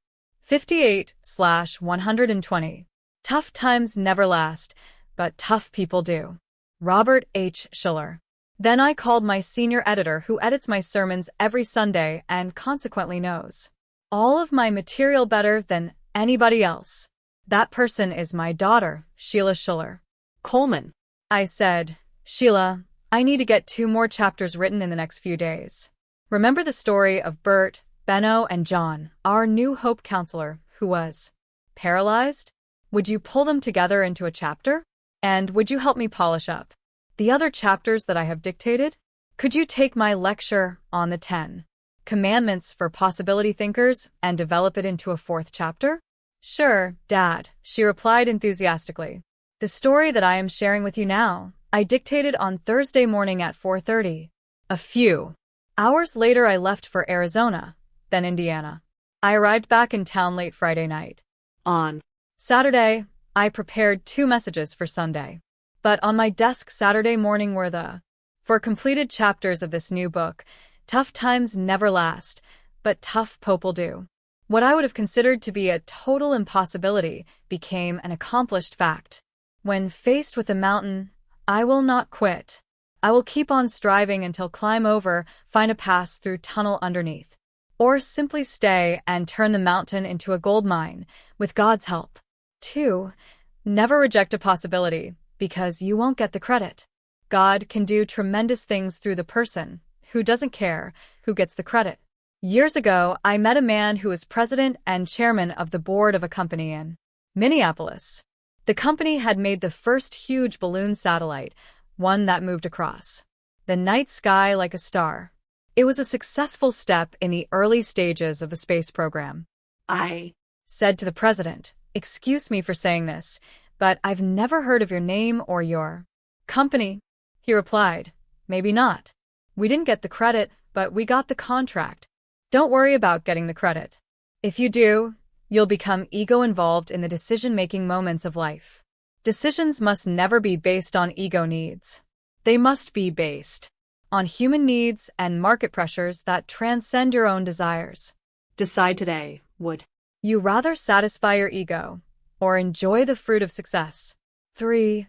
58/120. Tough times never last, but tough people do. Robert H. Schuller. Then I called my senior editor who edits my sermons every Sunday and consequently knows all of my material better than anybody else. That person is my daughter, Sheila Schuller. Coleman. I said, Sheila, I need to get 2 more chapters written in the next few days. Remember the story of Bert, Benno, and John, our New Hope counselor, who was paralyzed? Would you pull them together into a chapter? And would you help me polish up the other chapters that I have dictated? Could you take my lecture on the 10 Commandments for Possibility Thinkers and develop it into a 4th chapter? Sure, Dad, she replied enthusiastically. The story that I am sharing with you now, I dictated on Thursday morning at 4:30. A few hours later, I left for Arizona, then Indiana. I arrived back in town late Friday night. On Saturday, I prepared 2 messages for Sunday. But on my desk Saturday morning were the 4 completed chapters of this new book, Tough Times Never Last, but Tough People Do. What I would have considered to be a total impossibility became an accomplished fact. When faced with a mountain, I will not quit. I will keep on striving until climb over, find a pass through tunnel underneath. Or simply stay and turn the mountain into a gold mine, with God's help. 2. Never reject a possibility, because you won't get the credit. God can do tremendous things through the person who doesn't care who gets the credit. Years ago, I met a man who was president and chairman of the board of a company in Minneapolis. The company had made the first huge balloon satellite, one that moved across the night sky like a star. It was a successful step in the early stages of the space program. I said to the president, "Excuse me for saying this, but I've never heard of your name or your company." He replied, "Maybe not. We didn't get the credit, but we got the contract. Don't worry about getting the credit. If you do, you'll become ego-involved in the decision-making moments of life. Decisions must never be based on ego needs. They must be based on human needs and market pressures that transcend your own desires. decide today, would you rather satisfy your ego or enjoy the fruit of success? 3.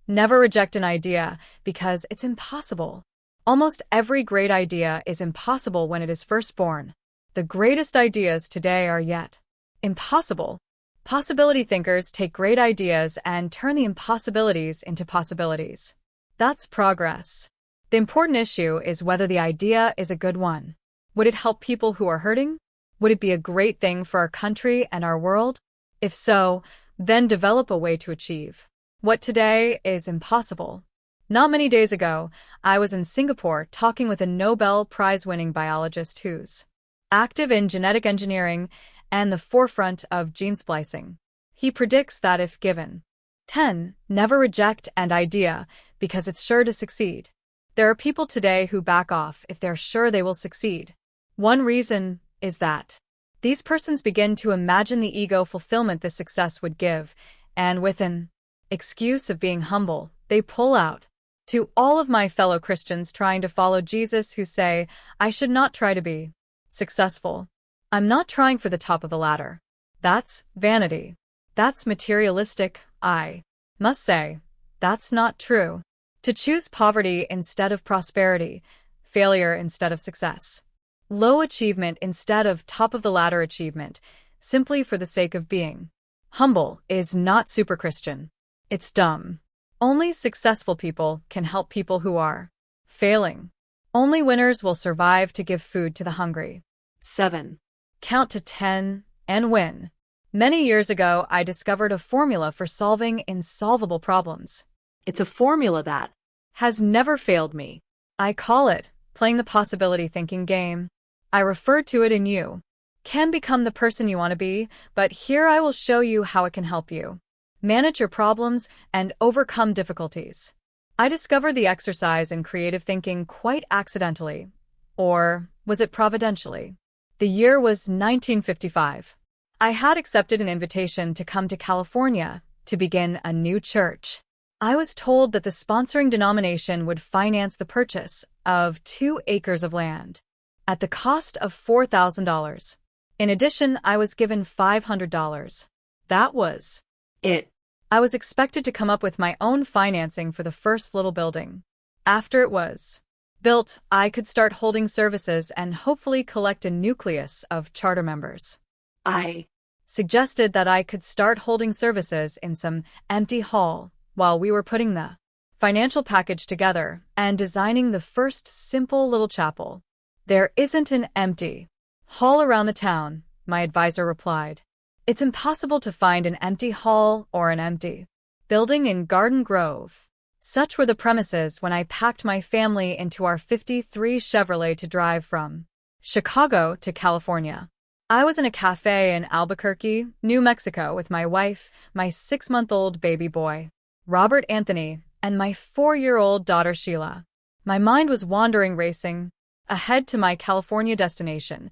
Never reject an idea because it's impossible. Almost every great idea is impossible when it is first born. The greatest ideas today are yet impossible. Possibility thinkers take great ideas and turn the impossibilities into possibilities. That's progress. The important issue is whether the idea is a good one. Would it help people who are hurting? Would it be a great thing for our country and our world? If so, then develop a way to achieve what today is impossible. Not many days ago, I was in Singapore talking with a Nobel Prize-winning biologist who's active in genetic engineering and the forefront of gene splicing. He predicts that if given 10, never reject an idea because it's sure to succeed. There are people today who back off if they're sure they will succeed. One reason is that these persons begin to imagine the ego fulfillment this success would give, and with an excuse of being humble, they pull out. To all of my fellow Christians trying to follow Jesus who say, I should not try to be successful. I'm not trying for the top of the ladder. That's vanity. That's materialistic. I must say, that's not true. To choose poverty instead of prosperity, failure instead of success, low achievement instead of top-of-the-ladder achievement, simply for the sake of being humble, is not super Christian. It's dumb. Only successful people can help people who are failing. Only winners will survive to give food to the hungry. 7. Count to 10 and win. Many years ago, I discovered a formula for solving insolvable problems. It's a formula that has never failed me. I call it playing the possibility thinking game. I referred to it in You Can Become the Person You Want to Be, but here I will show you how it can help you manage your problems and overcome difficulties. I discovered the exercise in creative thinking quite accidentally. Or was it providentially? The year was 1955. I had accepted an invitation to come to California to begin a new church. I was told that the sponsoring denomination would finance the purchase of 2 acres of land at the cost of $4,000. In addition, I was given $500. That was it. I was expected to come up with my own financing for the first little building. After it was built, I could start holding services and hopefully collect a nucleus of charter members. I suggested that I could start holding services in some empty hall while we were putting the financial package together and designing the first simple little chapel. There isn't an empty hall around the town, my advisor replied. It's impossible to find an empty hall or an empty building in Garden Grove. Such were the premises when I packed my family into our '53 Chevrolet to drive from Chicago to California. I was in a cafe in Albuquerque, New Mexico with my wife, my 6-month-old baby boy, Robert Anthony, and my 4-year-old daughter Sheila. My mind was wandering, racing ahead to my California destination,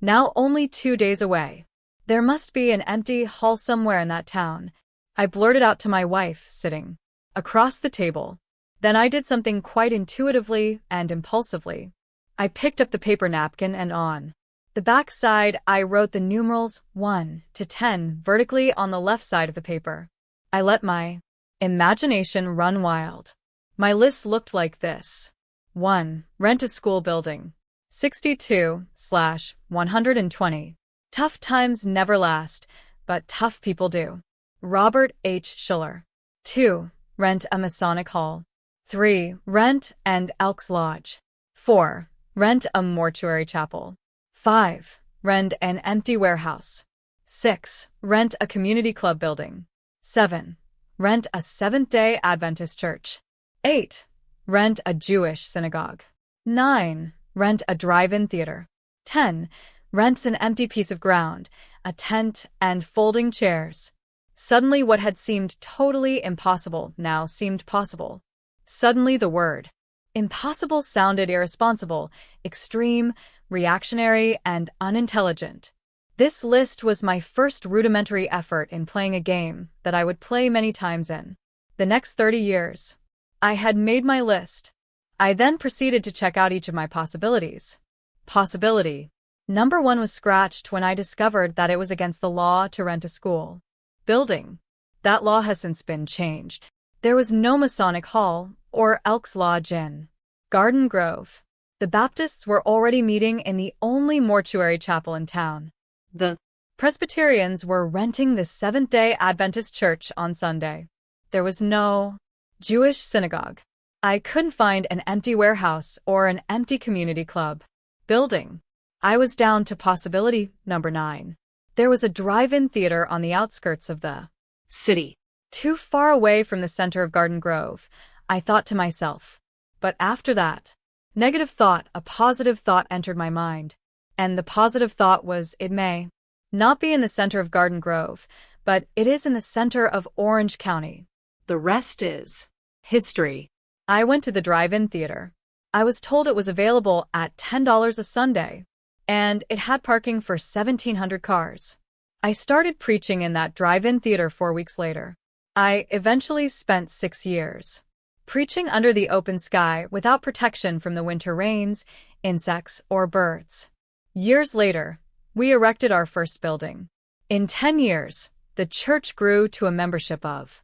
now only 2 days away. There must be an empty hall somewhere in that town, I blurted out to my wife, sitting across the table. Then I did something quite intuitively and impulsively. I picked up the paper napkin and on the back side I wrote the numerals 1 to 10 vertically on the left side of the paper. I let my imagination run wild. My list looked like this. 1. Rent a school building. 62/120. Tough times never last, but tough people do. Robert H. Schuller. 2. Rent a Masonic hall. 3. Rent an Elks Lodge. 4. Rent a mortuary chapel. 5. Rent an empty warehouse. 6. Rent a community club building. 7. Rent a Seventh-day Adventist church. 8. Rent a Jewish synagogue. 9. Rent a drive-in theater. 10. Rent an empty piece of ground, a tent, and folding chairs. Suddenly what had seemed totally impossible now seemed possible. Suddenly the word impossible sounded irresponsible, extreme, reactionary, and unintelligent. This list was my first rudimentary effort in playing a game that I would play many times in the next 30 years. I had made my list. I then proceeded to check out each of my possibilities. Possibility Number 1 was scratched when I discovered that it was against the law to rent a school building. That law has since been changed. There was no Masonic Hall or Elks Lodge in Garden Grove. The Baptists were already meeting in the only mortuary chapel in town. The Presbyterians were renting the Seventh-day Adventist church on Sunday. There was no Jewish synagogue. I couldn't find an empty warehouse or an empty community club building. I was down to possibility number 9. There was a drive-in theater on the outskirts of the city, too far away from the center of Garden Grove, I thought to myself. But after that negative thought, a positive thought entered my mind. And the positive thought was, it may not be in the center of Garden Grove, but it is in the center of Orange County. The rest is history. I went to the drive-in theater. I was told it was available at $10 a Sunday, and it had parking for 1,700 cars. I started preaching in that drive-in theater 4 weeks later. I eventually spent 6 years preaching under the open sky without protection from the winter rains, insects, or birds. Years later, we erected our first building. In 10 years, the church grew to a membership of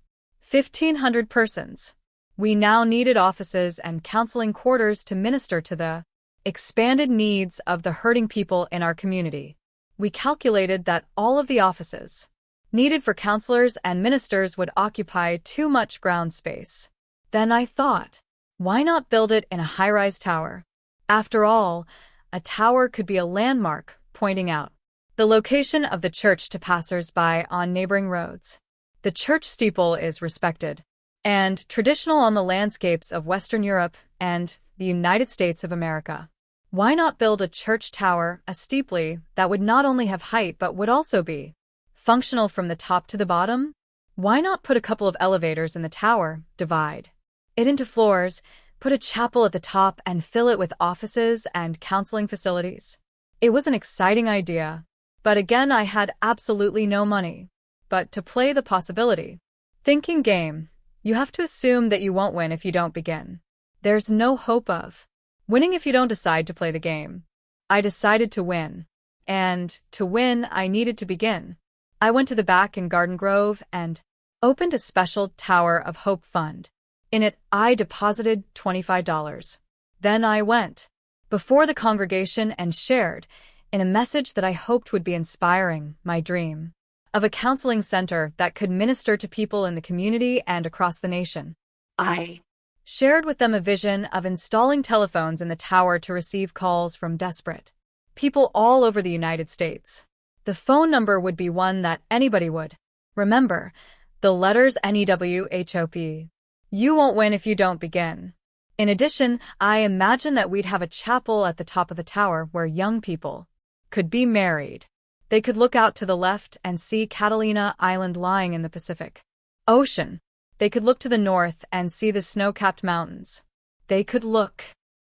1,500 persons. We now needed offices and counseling quarters to minister to the expanded needs of the hurting people in our community. We calculated that all of the offices needed for counselors and ministers would occupy too much ground space. Then I thought, why not build it in a high-rise tower? After all, a tower could be a landmark, pointing out the location of the church to passers-by on neighboring roads. The church steeple is respected and traditional on the landscapes of Western Europe and the United States of America. Why not build a church tower, a steeply, that would not only have height but would also be functional from the top to the bottom? Why not put a couple of elevators in the tower, divide it into floors, put a chapel at the top and fill it with offices and counseling facilities? It was an exciting idea, but again I had absolutely no money. But to play the possibility thinking game, you have to assume that you won't win if you don't begin. There's no hope of winning if you don't decide to play the game. I decided to win. And to win, I needed to begin. I went to the back in Garden Grove and opened a special Tower of Hope fund. In it, I deposited $25. Then I went before the congregation and shared, in a message that I hoped would be inspiring, my dream of a counseling center that could minister to people in the community and across the nation. I Shared with them a vision of installing telephones in the tower to receive calls from desperate people all over the United States. The phone number would be one that anybody would remember, the letters NEWHOP. You won't win if you don't begin. In addition, I imagined that we'd have a chapel at the top of the tower where young people could be married. They could look out to the left and see Catalina Island lying in the Pacific Ocean. They could look to the north and see the snow-capped mountains. They could look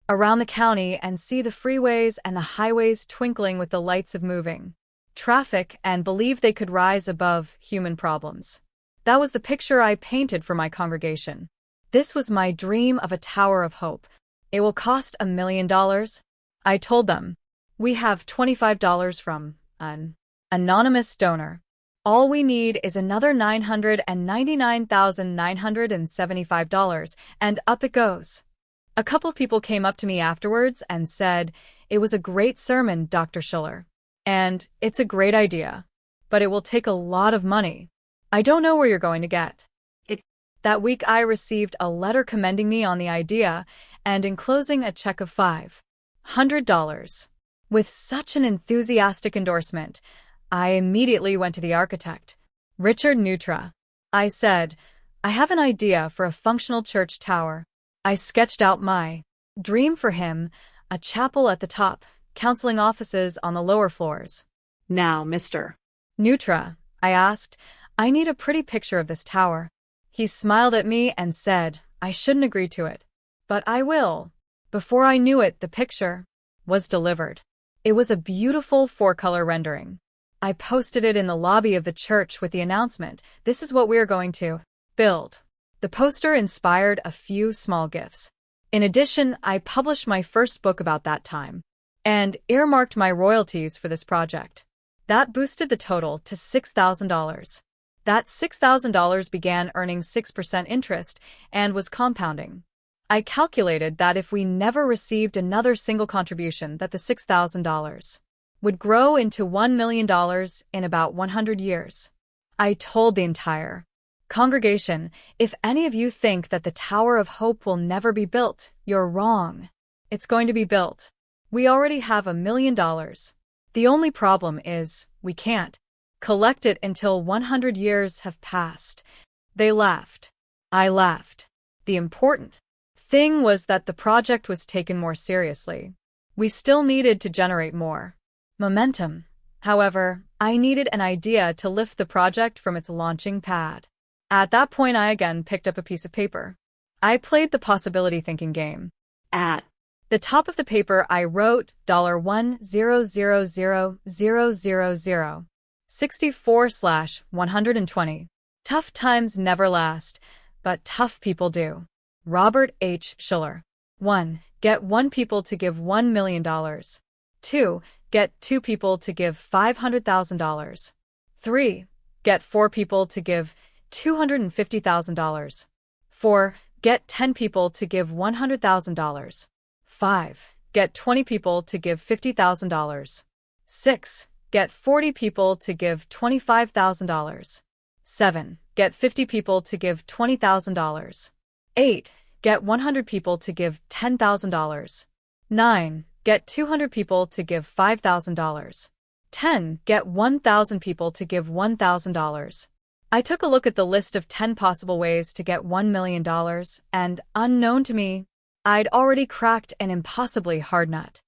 around the county and see the freeways and the highways twinkling with the lights of moving traffic and believe they could rise above human problems. That was the picture I painted for my congregation. This was my dream of a Tower of Hope. It will cost $1 million. I told them. We have $25 from an anonymous donor. All we need is another $999,975, and up it goes. A couple people came up to me afterwards and said, "It was a great sermon, Dr. Schuller. And it's a great idea. But it will take a lot of money. I don't know where you're going to get it." That week I received a letter commending me on the idea and enclosing a check of $500. With such an enthusiastic endorsement, I immediately went to the architect, Richard Neutra. I said, "I have an idea for a functional church tower." I sketched out my dream for him, a chapel at the top, counseling offices on the lower floors. Now, Mr. Neutra, I asked, I need a pretty picture of this tower. He smiled at me and said, I shouldn't agree to it. But I will. Before I knew it, the picture was delivered. It was a beautiful 4-color rendering. I posted it in the lobby of the church with the announcement, "This is what we're going to build." The poster inspired a few small gifts. In addition, I published my first book about that time and earmarked my royalties for this project. That boosted the total to $6,000. That $6,000 began earning 6% interest and was compounding. I calculated that if we never received another single contribution, that the $6,000 would grow into $1 million in about 100 years. I told the entire congregation, if any of you think that the Tower of Hope will never be built, you're wrong. It's going to be built. We already have $1 million. The only problem is, we can't collect it until 100 years have passed. They laughed. I laughed. The important thing was that the project was taken more seriously. We still needed to generate more momentum. However, I needed an idea to lift the project from its launching pad. At that point, I again picked up a piece of paper. I played the possibility thinking game. At the top of the paper, I wrote $1,000,000 64/120. Tough times never last, but tough people do. Robert H. Schuller. 1. Get 1 people to give $1 million. 2. Get 2 people to give $500,000. 3. Get 4 people to give $250,000. 4. Get 10 people to give $100,000. 5. Get 20 people to give $50,000. 6. Get 40 people to give $25,000. 7. Get 50 people to give $20,000. 8. Get 100 people to give $10,000. 9. Get 200 people to give $5,000. 10. Get 1,000 people to give $1,000. I took a look at the list of 10 possible ways to get $1 million, and, unknown to me, I'd already cracked an impossibly hard nut.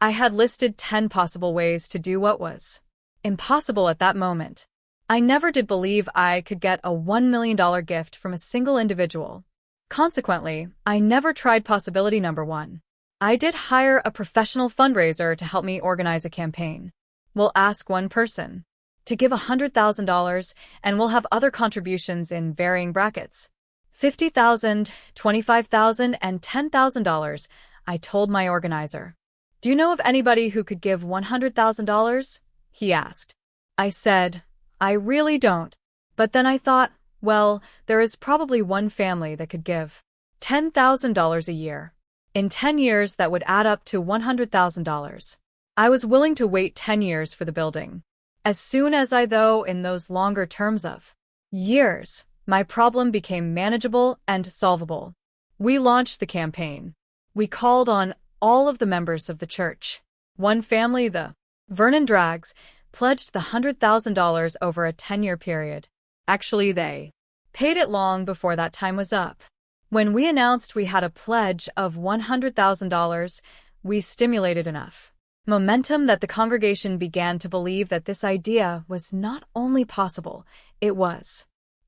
I had listed 10 possible ways to do what was impossible at that moment. I never did believe I could get a $1 million gift from a single individual. Consequently, I never tried possibility number 1. I did hire a professional fundraiser to help me organize a campaign. We'll ask one person to give $100,000, and we'll have other contributions in varying brackets. $50,000, $25,000, and $10,000, I told my organizer. Do you know of anybody who could give $100,000? He asked. I said, I really don't. But then I thought, well, there is probably one family that could give $10,000 a year. In 10 years, that would add up to $100,000. I was willing to wait 10 years for the building. As soon as though in those longer terms of years, my problem became manageable and solvable. We launched the campaign. We called on all of the members of the church. One family, the Vernon Drags, pledged the $100,000 over a 10-year period. Actually, they paid it long before that time was up. When we announced we had a pledge of $100,000, we stimulated enough momentum that the congregation began to believe that this idea was not only possible, it was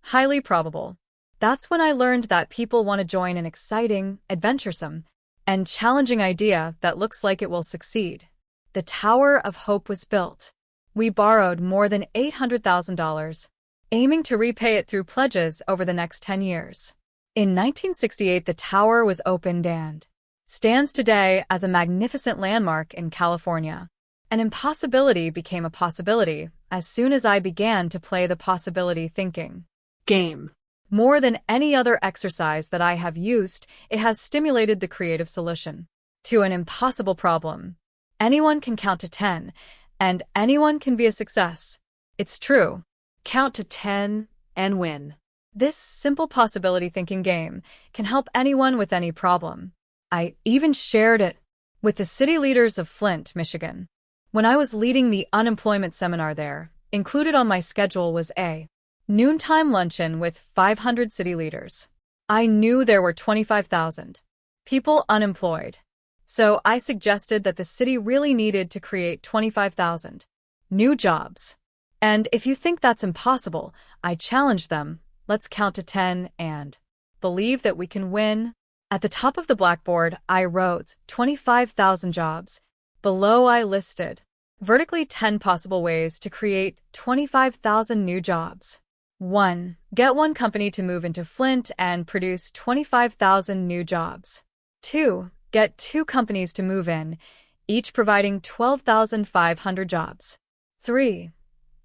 highly probable. That's when I learned that people want to join an exciting, adventuresome, and challenging idea that looks like it will succeed. The Tower of Hope was built. We borrowed more than $800,000, aiming to repay it through pledges over the next 10 years. In 1968, the tower was opened and stands today as a magnificent landmark in California. An impossibility became a possibility as soon as I began to play the possibility thinking game. More than any other exercise that I have used, it has stimulated the creative solution to an impossible problem. Anyone can count to 10, and anyone can be a success. It's true. Count to 10 and win. This simple possibility thinking game can help anyone with any problem. I even shared it with the city leaders of Flint, Michigan. When I was leading the unemployment seminar there, included on my schedule was a noontime luncheon with 500 city leaders. I knew there were 25,000 people unemployed. So I suggested that the city really needed to create 25,000 new jobs. And if you think that's impossible, I challenged them, let's count to 10 and believe that we can win. At the top of the blackboard, I wrote 25,000 jobs. Below I listed vertically 10 possible ways to create 25,000 new jobs. 1. Get one company to move into Flint and produce 25,000 new jobs. 2. Get 2 companies to move in, each providing 12,500 jobs. 3.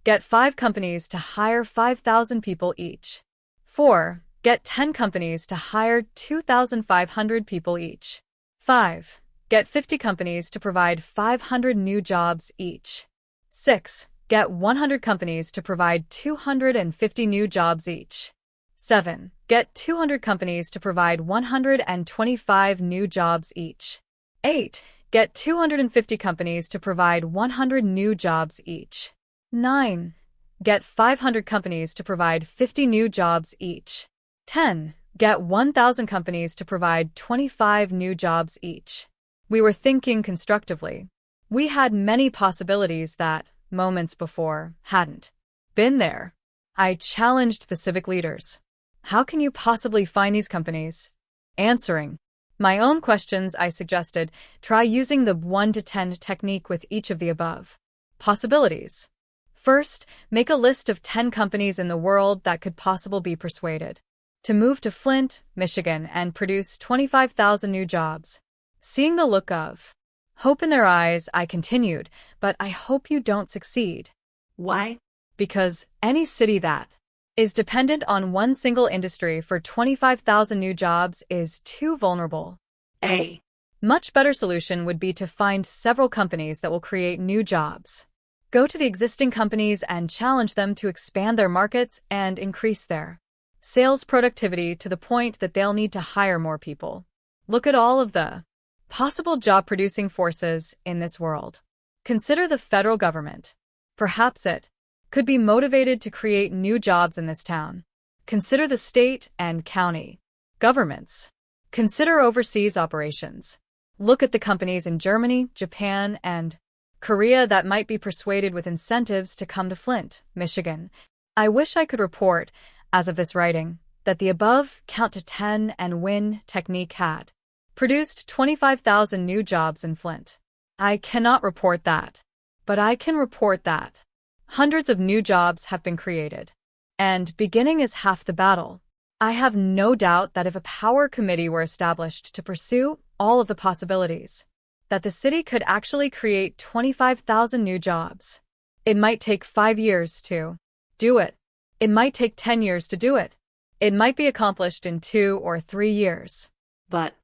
Get 5 companies to hire 5,000 people each. 4. Get 10 companies to hire 2,500 people each. 5. Get 50 companies to provide 500 new jobs each. 6. Get 100 companies to provide 250 new jobs each. 7. Get 200 companies to provide 125 new jobs each. 8. Get 250 companies to provide 100 new jobs each. 9. Get 500 companies to provide 50 new jobs each. 10. Get 1,000 companies to provide 25 new jobs each. We were thinking constructively. We had many possibilities that, moments before, hadn't been there. I challenged the civic leaders. How can you possibly find these companies? Answering my own questions, I suggested, try using the 1 to 10 technique with each of the above possibilities. First, make a list of 10 companies in the world that could possibly be persuaded to move to Flint, Michigan, and produce 25,000 new jobs. Seeing the look of hope in their eyes, I continued, but I hope you don't succeed. Why? Because any city that is dependent on one single industry for 25,000 new jobs is too vulnerable. A much better solution would be to find several companies that will create new jobs. Go to the existing companies and challenge them to expand their markets and increase their sales productivity to the point that they'll need to hire more people. Look at all of the possible job-producing forces in this world. Consider the federal government. Perhaps it could be motivated to create new jobs in this town. Consider the state and county governments. Consider overseas operations. Look at the companies in Germany, Japan, and Korea that might be persuaded with incentives to come to Flint, Michigan. I wish I could report, as of this writing, that the above count to 10 and win technique had produced 25,000 new jobs in Flint. I cannot report that, but I can report that hundreds of new jobs have been created. And beginning is half the battle. I have no doubt that if a power committee were established to pursue all of the possibilities, that the city could actually create 25,000 new jobs. It might take 5 years to do it. It might take 10 years to do it. It might be accomplished in 2 or 3 years. But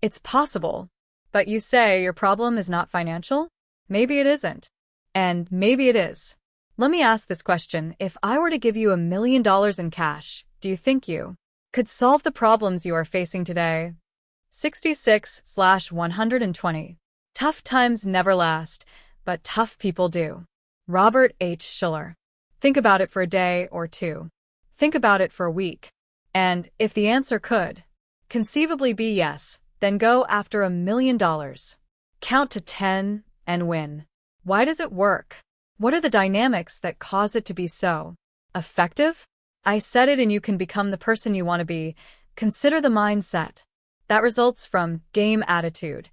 It's possible. But you say your problem is not financial? Maybe it isn't. And maybe it is. Let me ask this question. If I were to give you $1 million in cash, do you think you could solve the problems you are facing today? 66/120. Tough times never last, but tough people do. Robert H. Schuller. Think about it for a day or two. Think about it for a week. And if the answer could conceivably be yes, then go after $1 million. Count to 10 and win. Why does it work? What are the dynamics that cause it to be so effective? I said it, and you can become the person you want to be. Consider the mindset that results from game attitude.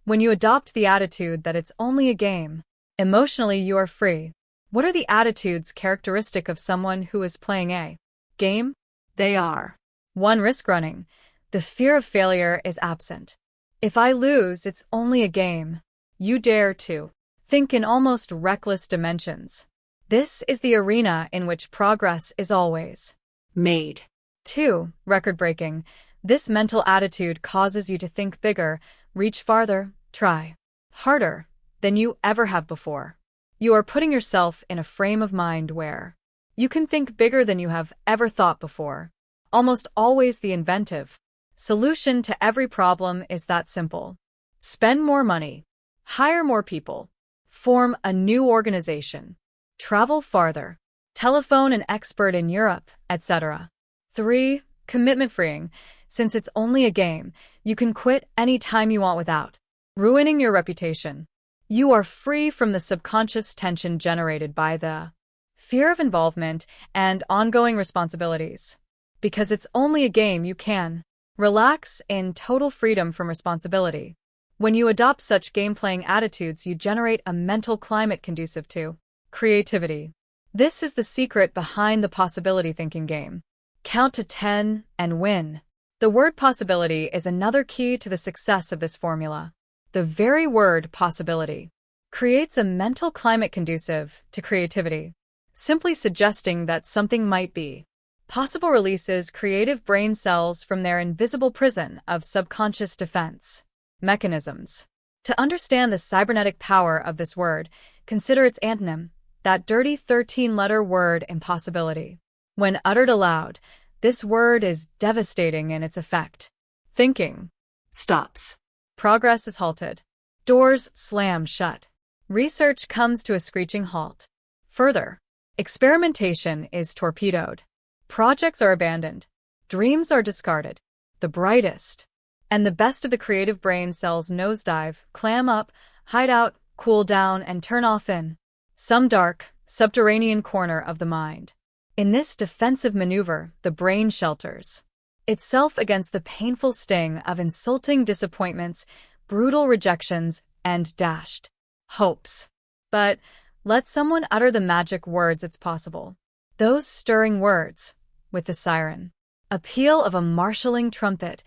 When you adopt the attitude that it's only a game, emotionally you are free. What are the attitudes characteristic of someone who is playing a game? they are 1. Risk running. The fear of failure is absent. If I lose, it's only a game. You dare to think in almost reckless dimensions. This is the arena in which progress is always made. 2. Record breaking. This mental attitude causes you to think bigger, reach farther, try harder than you ever have before. You are putting yourself in a frame of mind where you can think bigger than you have ever thought before. Almost always the inventive solution to every problem is that simple. Spend more money, hire more people, form a new organization, travel farther, telephone an expert in Europe, etc. 3. Commitment freeing. Since it's only a game, you can quit any time you want without ruining your reputation. You are free from the subconscious tension generated by the fear of involvement and ongoing responsibilities. Because it's only a game, you can relax in total freedom from responsibility. When you adopt such game-playing attitudes, you generate a mental climate conducive to creativity. This is the secret behind the possibility thinking game. Count to 10 and win. The word possibility is another key to the success of this formula. The very word possibility creates a mental climate conducive to creativity. Simply suggesting that something might be possible releases creative brain cells from their invisible prison of subconscious defense mechanisms. To understand the cybernetic power of this word, consider its antonym, that dirty 13-letter word impossibility. When uttered aloud, this word is devastating in its effect. Thinking stops. Progress is halted. Doors slam shut. Research comes to a screeching halt. Further, experimentation is torpedoed. Projects are abandoned. Dreams are discarded. The brightest and the best of the creative brain cells nosedive, clam up, hide out, cool down, and turn off in some dark, subterranean corner of the mind. In this defensive maneuver, the brain shelters itself against the painful sting of insulting disappointments, brutal rejections, and dashed hopes. But let someone utter the magic words, it's possible. Those stirring words, with the siren appeal of a marshalling trumpet,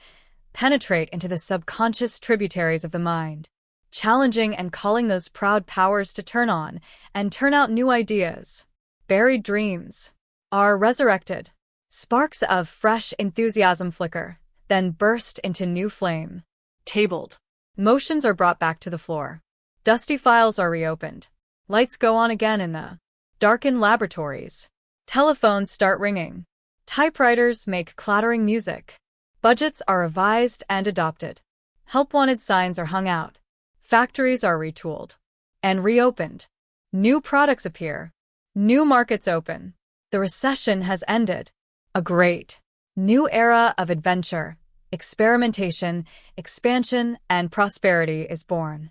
penetrate into the subconscious tributaries of the mind, challenging and calling those proud powers to turn on and turn out new ideas. Buried dreams are resurrected. Sparks of fresh enthusiasm flicker, then burst into new flame. Tabled. Motions are brought back to the floor. Dusty files are reopened. Lights go on again in the darkened laboratories. Telephones start ringing. Typewriters make clattering music. Budgets are revised and adopted. Help-wanted signs are hung out. Factories are retooled and reopened. New products appear. New markets open. The recession has ended. A great new era of adventure experimentation, expansion, and prosperity is born.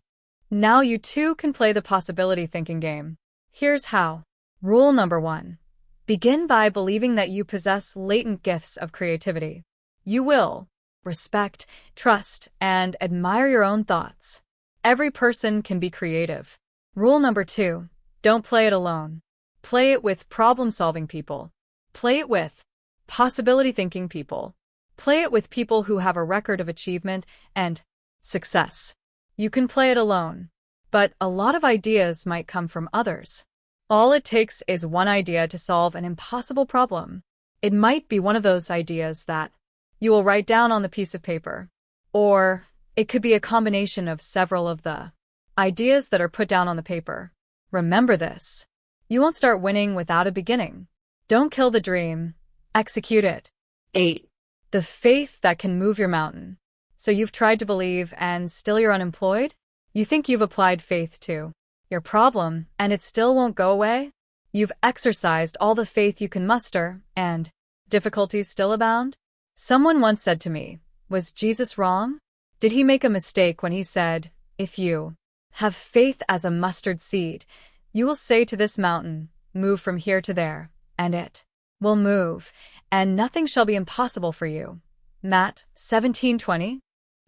Now you too can play the possibility thinking game. Here's how. Rule number 1. Begin by believing that you possess latent gifts of creativity. You will respect, trust, and admire your own thoughts. Every person can be creative. Rule number 2. Don't play it alone. Play it with problem-solving people. Play it with possibility-thinking people. Play it with people who have a record of achievement and success. You can play it alone, but a lot of ideas might come from others. All it takes is one idea to solve an impossible problem. It might be one of those ideas that you will write down on the piece of paper, or it could be a combination of several of the ideas that are put down on the paper. Remember this. You won't start winning without a beginning. Don't kill the dream. Execute it. 8. The faith that can move your mountain. So you've tried to believe and still you're unemployed? You think you've applied faith to your problem and it still won't go away? You've exercised all the faith you can muster and difficulties still abound? Someone once said to me, was Jesus wrong? Did he make a mistake when he said, if you have faith as a mustard seed, you will say to this mountain, move from here to there, and it will move, and nothing shall be impossible for you. Matt 17:20.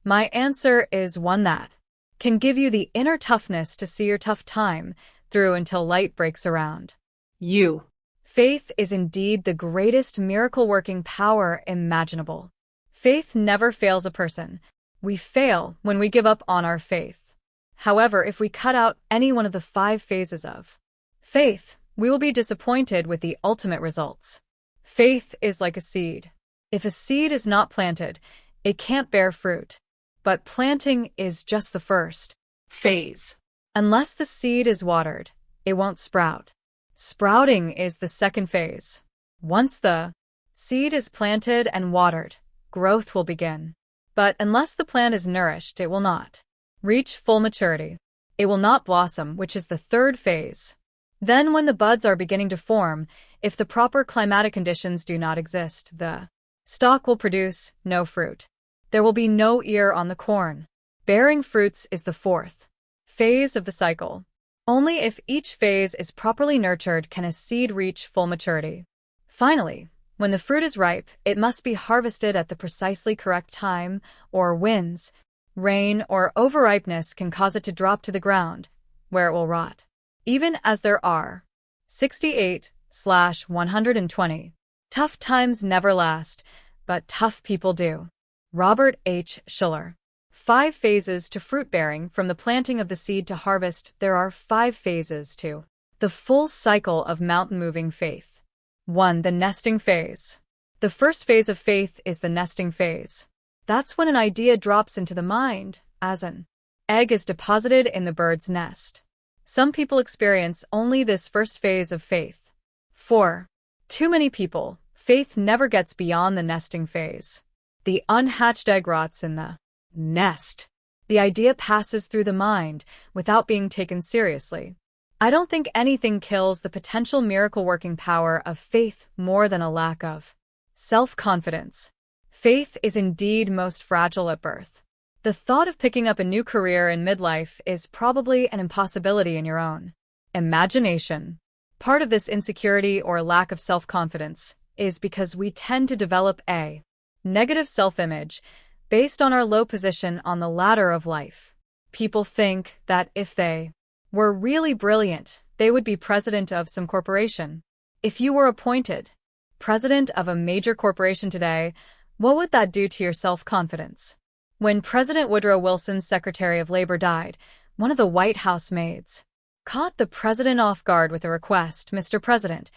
My answer is one that can give you the inner toughness to see your tough time through until light breaks around. You. Faith is indeed the greatest miracle-working power imaginable. Faith never fails a person. We fail when we give up on our faith. However, if we cut out any one of the 5 phases of faith, we will be disappointed with the ultimate results. Faith is like a seed. If a seed is not planted, it can't bear fruit. But planting is just the first phase. Unless the seed is watered, it won't sprout. Sprouting is the second phase. Once the seed is planted and watered, growth will begin. But unless the plant is nourished, it will not reach full maturity. It will not blossom, which is the third phase. Then when the buds are beginning to form, if the proper climatic conditions do not exist, the stalk will produce no fruit. There will be no ear on the corn. Bearing fruits is the fourth phase of the cycle. Only if each phase is properly nurtured can a seed reach full maturity. Finally, when the fruit is ripe, it must be harvested at the precisely correct time, or winds, rain, or overripeness can cause it to drop to the ground, where it will rot. Even as there are 68/120. Tough times never last, but tough people do. Robert H. Schuller. 5 phases to fruit bearing. From the planting of the seed to harvest, there are 5 phases to the full cycle of mountain-moving faith. 1. The nesting phase. The first phase of faith is the nesting phase. That's when an idea drops into the mind, as an egg is deposited in the bird's nest. Some people experience only this first phase of faith. 4. Too many people, faith never gets beyond the nesting phase. The unhatched egg rots in the nest. The idea passes through the mind without being taken seriously. I don't think anything kills the potential miracle-working power of faith more than a lack of self-confidence. Faith is indeed most fragile at birth. The thought of picking up a new career in midlife is probably an impossibility in your own imagination. Part of this insecurity or lack of self-confidence is because we tend to develop a negative self-image based on our low position on the ladder of life. People think that if they were really brilliant, they would be president of some corporation. If you were appointed president of a major corporation today, what would that do to your self-confidence? When President Woodrow Wilson's Secretary of Labor died, one of the White House maids caught the president off guard with a request. Mr. President,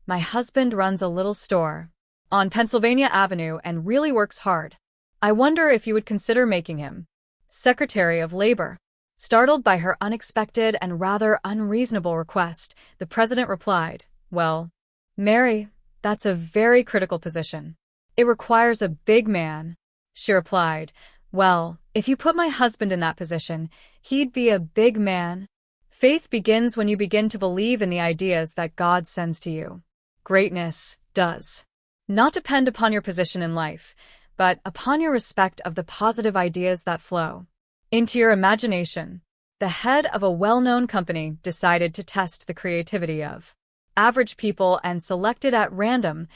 my husband runs a little store on Pennsylvania Avenue and really works hard. I wonder if you would consider making him Secretary of Labor. Startled by her unexpected and rather unreasonable request, the president replied, well, Mary, that's a very critical position. It requires a big man. She replied, well, if you put my husband in that position, he'd be a big man. Faith begins when you begin to believe in the ideas that God sends to you. Greatness does not depend upon your position in life, but upon your respect of the positive ideas that flow into your imagination. The head of a well-known company decided to test the creativity of average people and selected at random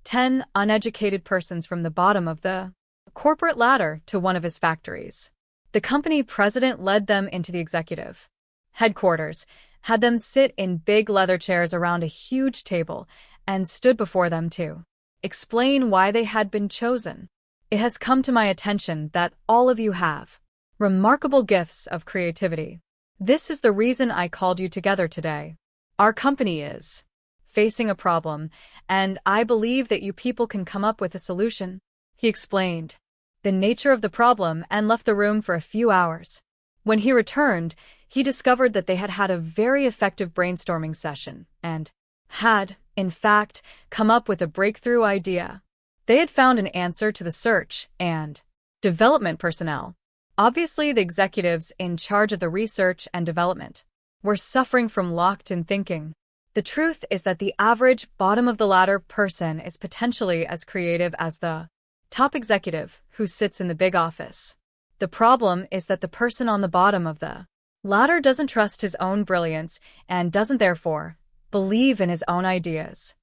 10 uneducated persons from the bottom of the corporate ladder to one of his factories. The company president led them into the executive headquarters, had them sit in big leather chairs around a huge table, and stood before them to explain why they had been chosen. It has come to my attention that all of you have remarkable gifts of creativity. This is the reason I called you together today. Our company is facing a problem, and I believe that you people can come up with a solution. He explained the nature of the problem and left the room for a few hours. When he returned, he discovered that they had had a very effective brainstorming session and had, in fact, come up with a breakthrough idea. They had found an answer to the search and development personnel. Obviously, the executives in charge of the research and development were suffering from locked-in thinking. The truth is that the average bottom-of-the-ladder person is potentially as creative as the top executive who sits in the big office. The problem is that the person on the bottom of the ladder doesn't trust his own brilliance and doesn't therefore believe in his own ideas.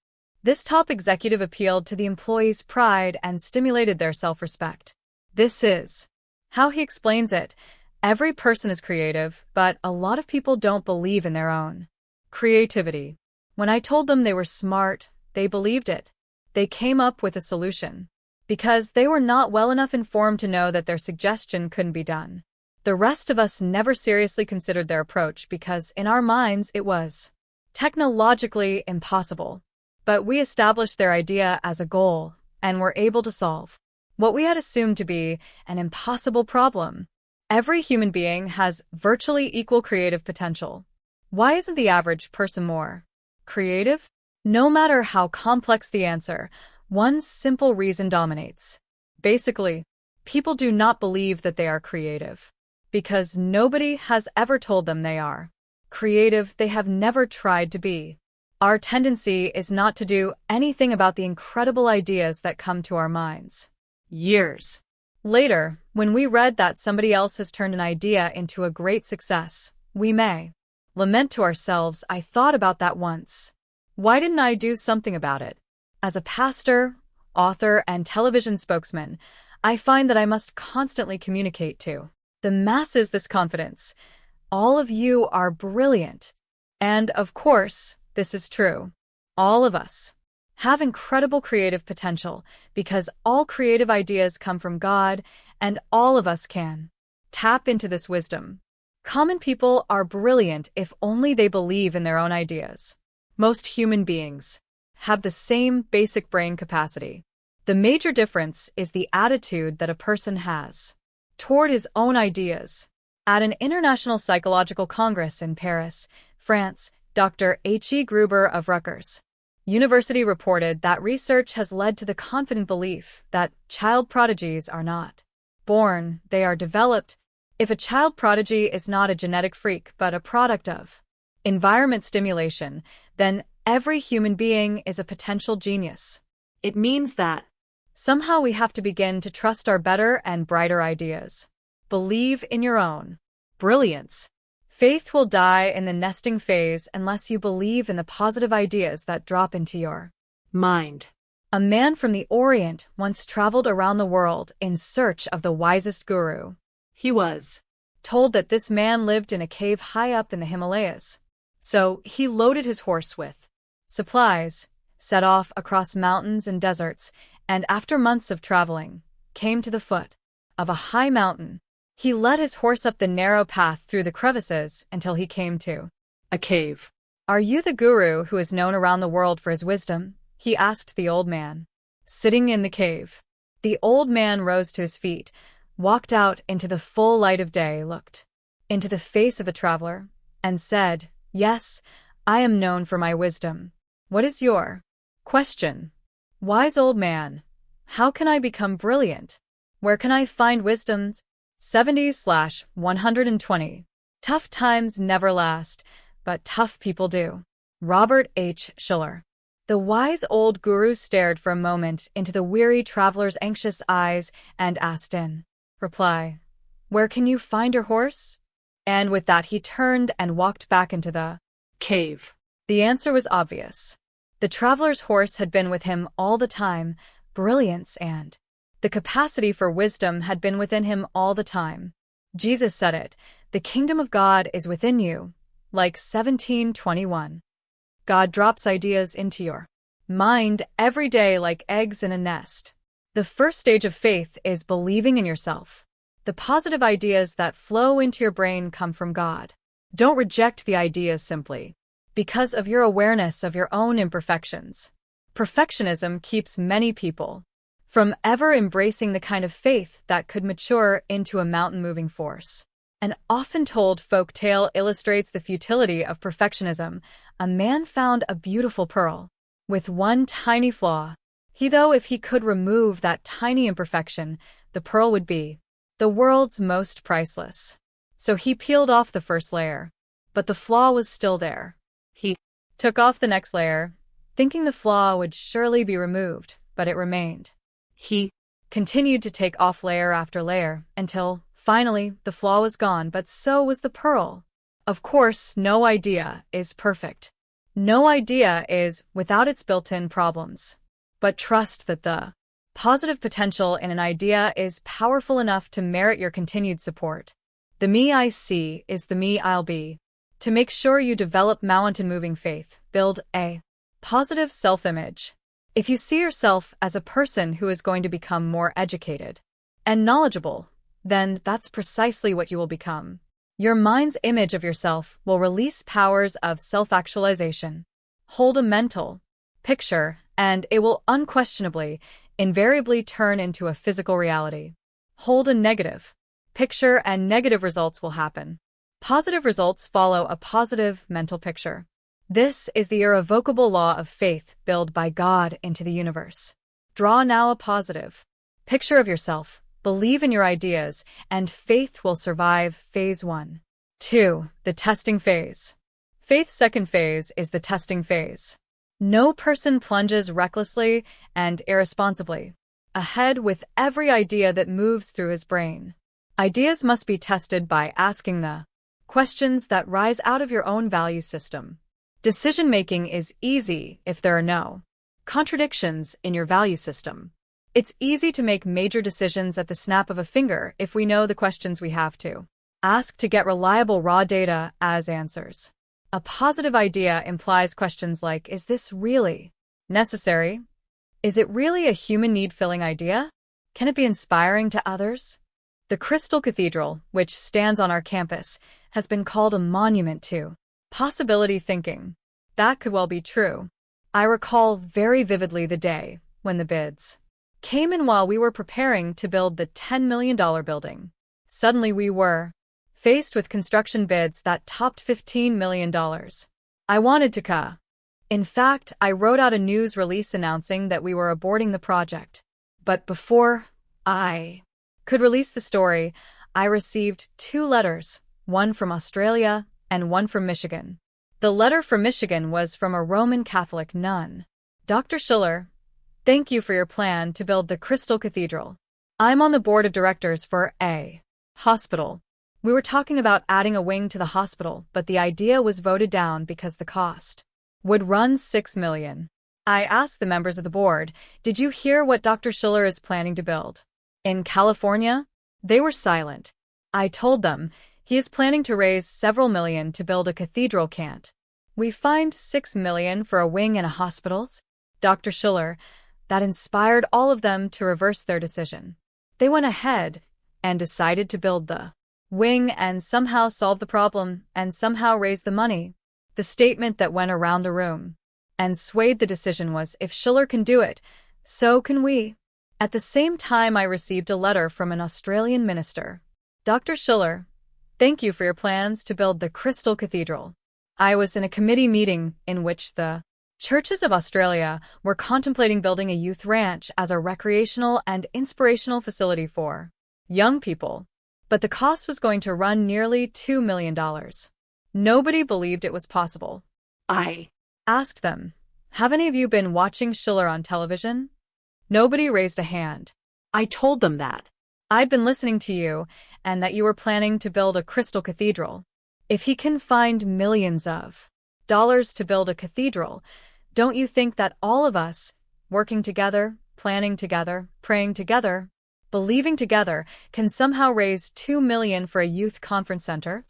This top executive appealed to the employees' pride and stimulated their self-respect. This is how he explains it. Every person is creative, but a lot of people don't believe in their own creativity. When I told them they were smart, they believed it. They came up with a solution because they were not well enough informed to know that their suggestion couldn't be done. The rest of us never seriously considered their approach because in our minds it was technologically impossible. But we established their idea as a goal and were able to solve what we had assumed to be an impossible problem. Every human being has virtually equal creative potential. Why isn't the average person more creative? No matter how complex the answer, one simple reason dominates. Basically, people do not believe that they are creative because nobody has ever told them they are creative. They have never tried to be. Our tendency is not to do anything about the incredible ideas that come to our minds. Years later, when we read that somebody else has turned an idea into a great success, we may lament to ourselves, I thought about that once. Why didn't I do something about it? As a pastor, author, and television spokesman, I find that I must constantly communicate to the masses this confidence. All of you are brilliant. And, of course, this is true. All of us have incredible creative potential because all creative ideas come from God, and all of us can tap into this wisdom. Common people are brilliant if only they believe in their own ideas. Most human beings have the same basic brain capacity. The major difference is the attitude that a person has toward his own ideas. At an international psychological congress in Paris, France, Dr. H.E. Gruber of Rutgers University reported that research has led to the confident belief that child prodigies are not born, they are developed. If a child prodigy is not a genetic freak but a product of environment stimulation, then every human being is a potential genius. It means that somehow we have to begin to trust our better and brighter ideas. Believe in your own brilliance. Faith will die in the nesting phase unless you believe in the positive ideas that drop into your mind. A man from the Orient once traveled around the world in search of the wisest guru. He was told that this man lived in a cave high up in the Himalayas. So he loaded his horse with supplies, set off across mountains and deserts, and after months of traveling, came to the foot of a high mountain. He led his horse up the narrow path through the crevices until he came to a cave. Are you the guru who is known around the world for his wisdom? He asked the old man, sitting in the cave. The old man rose to his feet, walked out into the full light of day, looked into the face of the traveler, and said, Yes, I am known for my wisdom. What is your question? Wise old man, how can I become brilliant? Where can I find wisdoms? 70/120. Tough times never last, but tough people do. Robert H. Schuller. The wise old guru stared for a moment into the weary traveler's anxious eyes and asked in reply, "Where can you find your horse?" And with that he turned and walked back into the Cave. The answer was obvious. The traveler's horse had been with him all the time. Brilliance and the capacity for wisdom had been within him all the time. Jesus said it, "The kingdom of God is within you," like 17:21. God drops ideas into your mind every day like eggs in a nest. The first stage of faith is believing in yourself. The positive ideas that flow into your brain come from God. Don't reject the ideas simply because of your awareness of your own imperfections. Perfectionism keeps many people from ever embracing the kind of faith that could mature into a mountain-moving force. An often-told folk tale illustrates the futility of perfectionism. A man found a beautiful pearl with one tiny flaw. If he could remove that tiny imperfection, the pearl would be the world's most priceless. So he peeled off the first layer, but the flaw was still there. He took off the next layer, thinking the flaw would surely be removed, but it remained. He continued to take off layer after layer until, finally, the flaw was gone, but so was the pearl. Of course, no idea is perfect. No idea is without its built-in problems. But trust that the positive potential in an idea is powerful enough to merit your continued support. The me I see is the me I'll be. To make sure you develop mountain-moving faith, build a positive self-image. If you see yourself as a person who is going to become more educated and knowledgeable, then that's precisely what you will become. Your mind's image of yourself will release powers of self-actualization. Hold a mental picture, and it will unquestionably, invariably turn into a physical reality. Hold a negative picture, and negative results will happen. Positive results follow a positive mental picture. This is the irrevocable law of faith built by God into the universe. Draw now a positive picture of yourself, believe in your ideas, and faith will survive. Phase 1. 2. The testing phase. Faith's second phase is the testing phase. No person plunges recklessly and irresponsibly ahead with every idea that moves through his brain. Ideas must be tested by asking the questions that rise out of your own value system. Decision-making is easy if there are no contradictions in your value system. It's easy to make major decisions at the snap of a finger if we know the questions we have to ask to get reliable raw data as answers. A positive idea implies questions like, is this really necessary? Is it really a human need-filling idea? Can it be inspiring to others? The Crystal Cathedral, which stands on our campus, has been called a monument to possibility thinking. That could well be true. I recall very vividly the day when the bids came in while we were preparing to build the $10 million building. Suddenly we were faced with construction bids that topped $15 million. I wanted to In fact, I wrote out a news release announcing that we were aborting the project. But before I could release the story, I received 2 letters, one from Australia and one from Michigan. The letter from Michigan was from a Roman Catholic nun. Dr. Schuller, thank you for your plan to build the Crystal Cathedral. I'm on the board of directors for a hospital. We were talking about adding a wing to the hospital, but the idea was voted down because the cost would run $6 million. I asked the members of the board, did you hear what Dr. Schuller is planning to build in California? They were silent. I told them, he is planning to raise several million to build a cathedral. Can't we find $6 million for a wing in a hospital? Dr. Schuller, that inspired all of them to reverse their decision. They went ahead and decided to build the wing and somehow solve the problem and somehow raise the money. The statement that went around the room and swayed the decision was, if Schuller can do it, so can we. At the same time, I received a letter from an Australian minister. Dr. Schuller, thank you for your plans to build the Crystal Cathedral. I was in a committee meeting in which the churches of Australia were contemplating building a youth ranch as a recreational and inspirational facility for young people, but the cost was going to run nearly $2 million. Nobody believed it was possible. I asked them, Have any of you been watching Schuller on television? Nobody raised a hand. I told them that. I'd been listening to you, and that you were planning to build a crystal cathedral. If he can find millions of dollars to build a cathedral, don't you think that all of us, working together, planning together, praying together, believing together, can somehow raise $2 million for a youth conference center?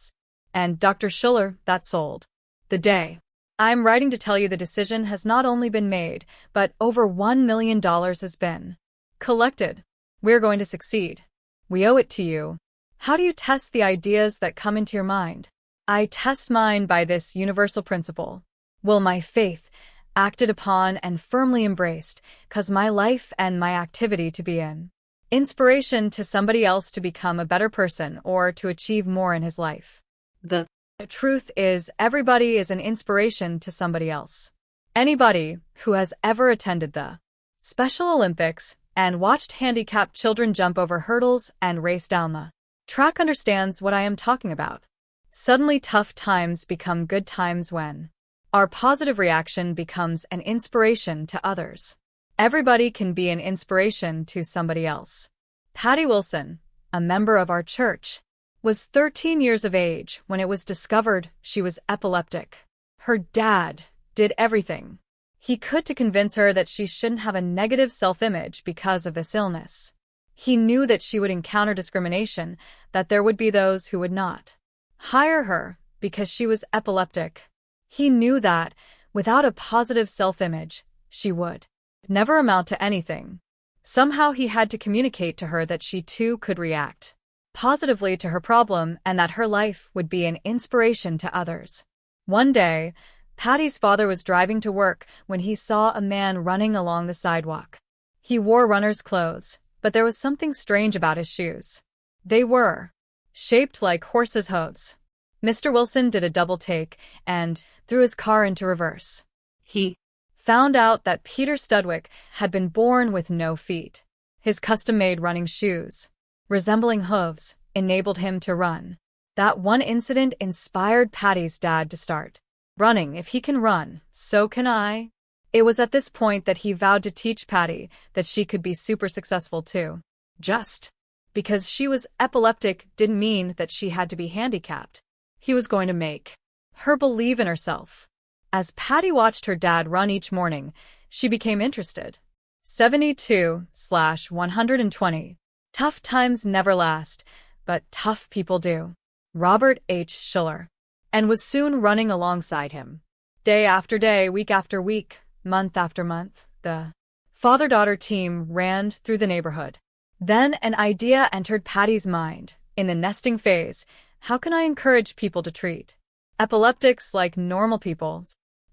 And Dr. Schuller, that sold the day. I'm writing to tell you the decision has not only been made, but over $1 million has been collected. We're going to succeed. We owe it to you. How do you test the ideas that come into your mind? I test mine by this universal principle. Will my faith, acted upon and firmly embraced, cause my life and my activity to be an inspiration to somebody else to become a better person or to achieve more in his life? The truth is, everybody is an inspiration to somebody else. Anybody who has ever attended the Special Olympics and watched handicapped children jump over hurdles and race down the track understands what I am talking about. Suddenly, tough times become good times when our positive reaction becomes an inspiration to others. Everybody can be an inspiration to somebody else. Patty Wilson, a member of our church, was 13 years of age when it was discovered she was epileptic. Her dad did everything he could to convince her that she shouldn't have a negative self-image because of this illness. He knew that she would encounter discrimination, that there would be those who would not hire her because she was epileptic. He knew that, without a positive self-image, she would never amount to anything. Somehow he had to communicate to her that she too could react positively to her problem and that her life would be an inspiration to others. One day, Patty's father was driving to work when he saw a man running along the sidewalk. He wore runner's clothes, but there was something strange about his shoes. They were shaped like horses' hooves. Mr. Wilson did a double take and threw his car into reverse. He found out that Peter Studwick had been born with no feet. His custom-made running shoes, resembling hooves, enabled him to run. That one incident inspired Patty's dad to start running. If he can run, so can I. It was at this point that he vowed to teach Patty that she could be super successful too. Just because she was epileptic didn't mean that she had to be handicapped. He was going to make her believe in herself. As Patty watched her dad run each morning, she became interested. 72/120. Tough times never last, but tough people do. Robert H. Schuller. And was soon running alongside him. Day after day, week after week, month after month, the father-daughter team ran through the neighborhood. Then an idea entered Patty's mind. In the nesting phase, how can I encourage people to treat epileptics like normal people?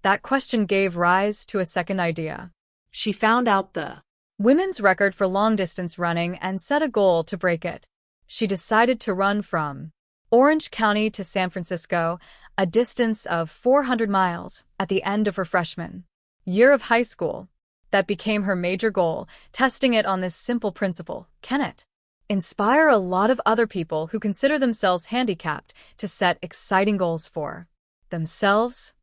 That question gave rise to a second idea. She found out the women's record for long-distance running and set a goal to break it. She decided to run from Orange County to San Francisco, a distance of 400 miles, at the end of her freshman year of high school. That became her major goal, testing it on this simple principle. Can it inspire a lot of other people who consider themselves handicapped to set exciting goals for themselves?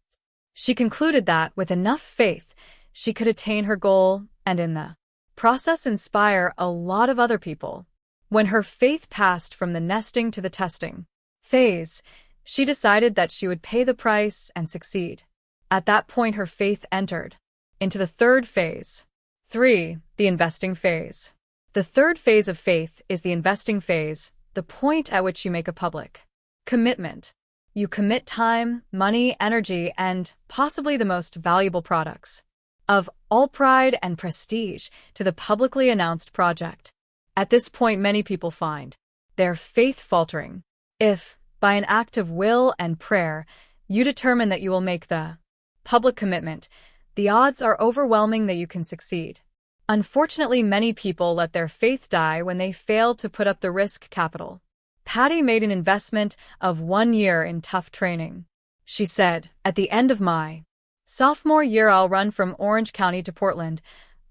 She concluded that, with enough faith, she could attain her goal and in the process inspire a lot of other people. When her faith passed from the nesting to the testing phase, she decided that she would pay the price and succeed. At that point, her faith entered into the third phase. 3. The investing phase. The third phase of faith is the investing phase, the point at which you make a public commitment. You commit time, money, energy, and possibly the most valuable products of all, pride and prestige, to the publicly announced project. At this point, many people find their faith faltering. If, by an act of will and prayer, you determine that you will make the public commitment, the odds are overwhelming that you can succeed. Unfortunately, many people let their faith die when they fail to put up the risk capital. Patty made an investment of 1 year in tough training. She said, "At the end of my sophomore year, I'll run from Orange County to Portland,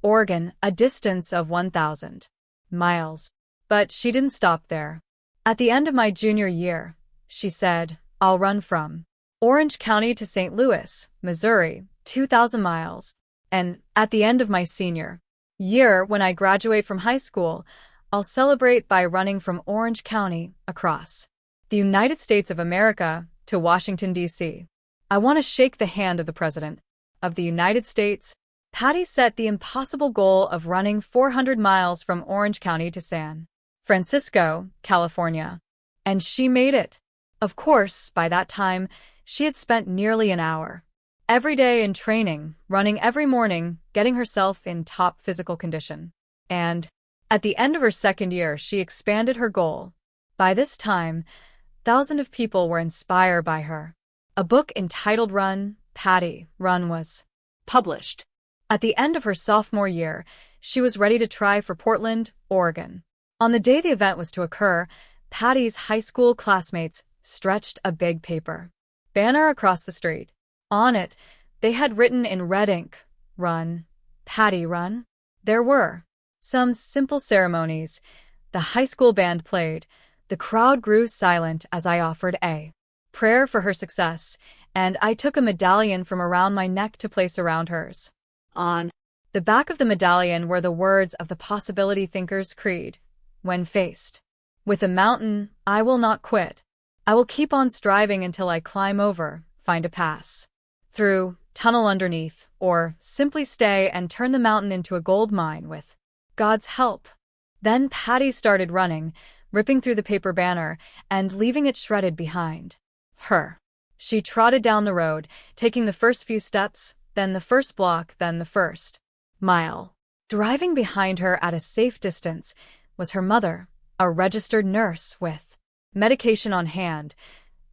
Oregon, a distance of 1,000 miles. But she didn't stop there. At the end of my junior year, she said, I'll run from Orange County to St. Louis, Missouri, 2,000 miles. And at the end of my senior year, when I graduate from high school, I'll celebrate by running from Orange County across the United States of America to Washington, D.C. I want to shake the hand of the President of the United States. Patty set the impossible goal of running 400 miles from Orange County to San Francisco, California. And she made it. Of course, by that time, she had spent nearly an hour every day in training, running every morning, getting herself in top physical condition. And at the end of her second year, she expanded her goal. By this time, thousands of people were inspired by her. A book entitled Run, Patty, Run was Published. At the end of her sophomore year, she was ready to try for Portland, Oregon. On the day the event was to occur, Patty's high school classmates stretched a big paper banner across the street. On it, they had written in red ink, "Run, Patty, run." There were some simple ceremonies. The high school band played. The crowd grew silent as I offered a prayer for her success, and I took a medallion from around my neck to place around hers. On the back of the medallion were the words of the Possibility Thinkers' Creed. When faced with a mountain, I will not quit. I will keep on striving until I climb over, find a pass through, tunnel underneath, or simply stay and turn the mountain into a gold mine with God's help. Then Patty started running, ripping through the paper banner and leaving it shredded behind her. She trotted down the road, taking the first few steps, then the first block, then the first mile. Driving behind her at a safe distance was her mother, a registered nurse with medication on hand,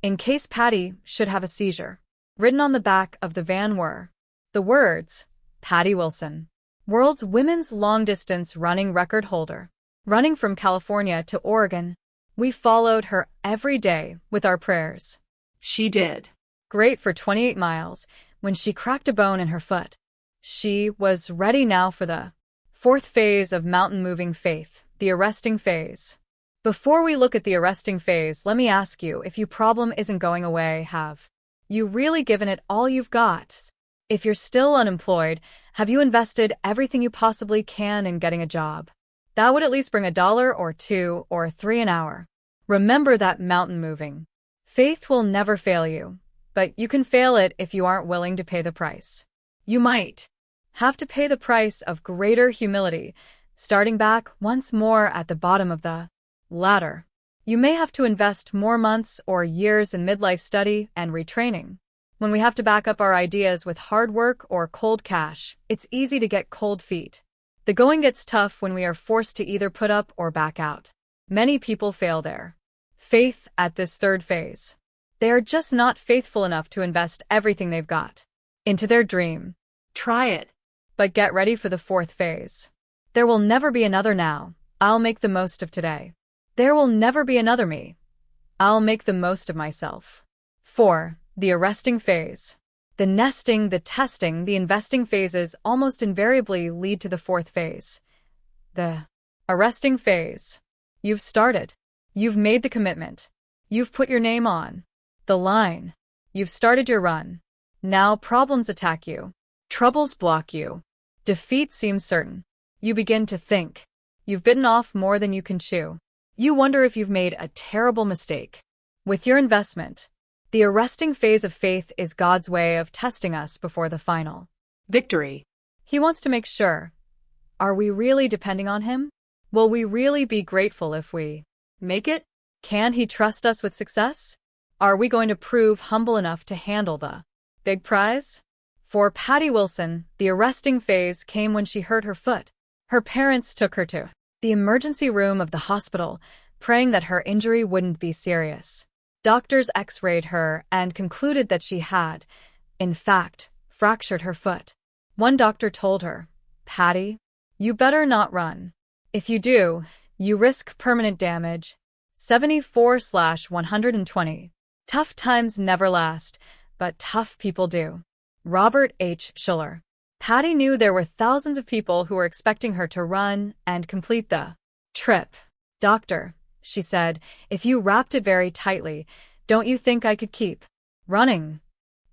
in case Patty should have a seizure. Written on the back of the van were the words, Patty Wilson, world's women's long-distance running record holder, running from California to Oregon. We followed her every day with our prayers. She did great for 28 miles when she cracked a bone in her foot. She was ready now for the fourth phase of mountain-moving faith, the arresting phase. Before we look at the arresting phase, let me ask you, if your problem isn't going away, have you really given it all you've got? If you're still unemployed, have you invested everything you possibly can in getting a job? That would at least bring $1 or $2 or $3 an hour. Remember that mountain-moving faith will never fail you, but you can fail it if you aren't willing to pay the price. You might have to pay the price of greater humility, starting back once more at the bottom of the ladder. You may have to invest more months or years in midlife study and retraining. When we have to back up our ideas with hard work or cold cash, it's easy to get cold feet. The going gets tough when we are forced to either put up or back out. Many people fail their faith at this third phase. They are just not faithful enough to invest everything they've got into their dream. Try it. But get ready for the fourth phase. There will never be another now. I'll make the most of today. There will never be another me. I'll make the most of myself. 4. The arresting phase. The nesting, the testing, the investing phases almost invariably lead to the fourth phase. The arresting phase. You've started. You've made the commitment. You've put your name on the line. You've started your run. Now problems attack you. Troubles block you. Defeat seems certain. You begin to think. You've bitten off more than you can chew. You wonder if you've made a terrible mistake with your investment. The arresting phase of faith is God's way of testing us before the final victory. He wants to make sure. Are we really depending on Him? Will we really be grateful if we make it? Can He trust us with success? Are we going to prove humble enough to handle the big prize? For Patty Wilson, the arresting phase came when she hurt her foot. Her parents took her to the emergency room of the hospital, praying that her injury wouldn't be serious. Doctors x-rayed her and concluded that she had, in fact, fractured her foot. One doctor told her, "Patty, you better not run. If you do, you risk permanent damage." 74/120. Tough times never last, but tough people do. Robert H. Schuller. Patty knew there were thousands of people who were expecting her to run and complete the trip. "Doctor," she said, "if you wrapped it very tightly, don't you think I could keep running?"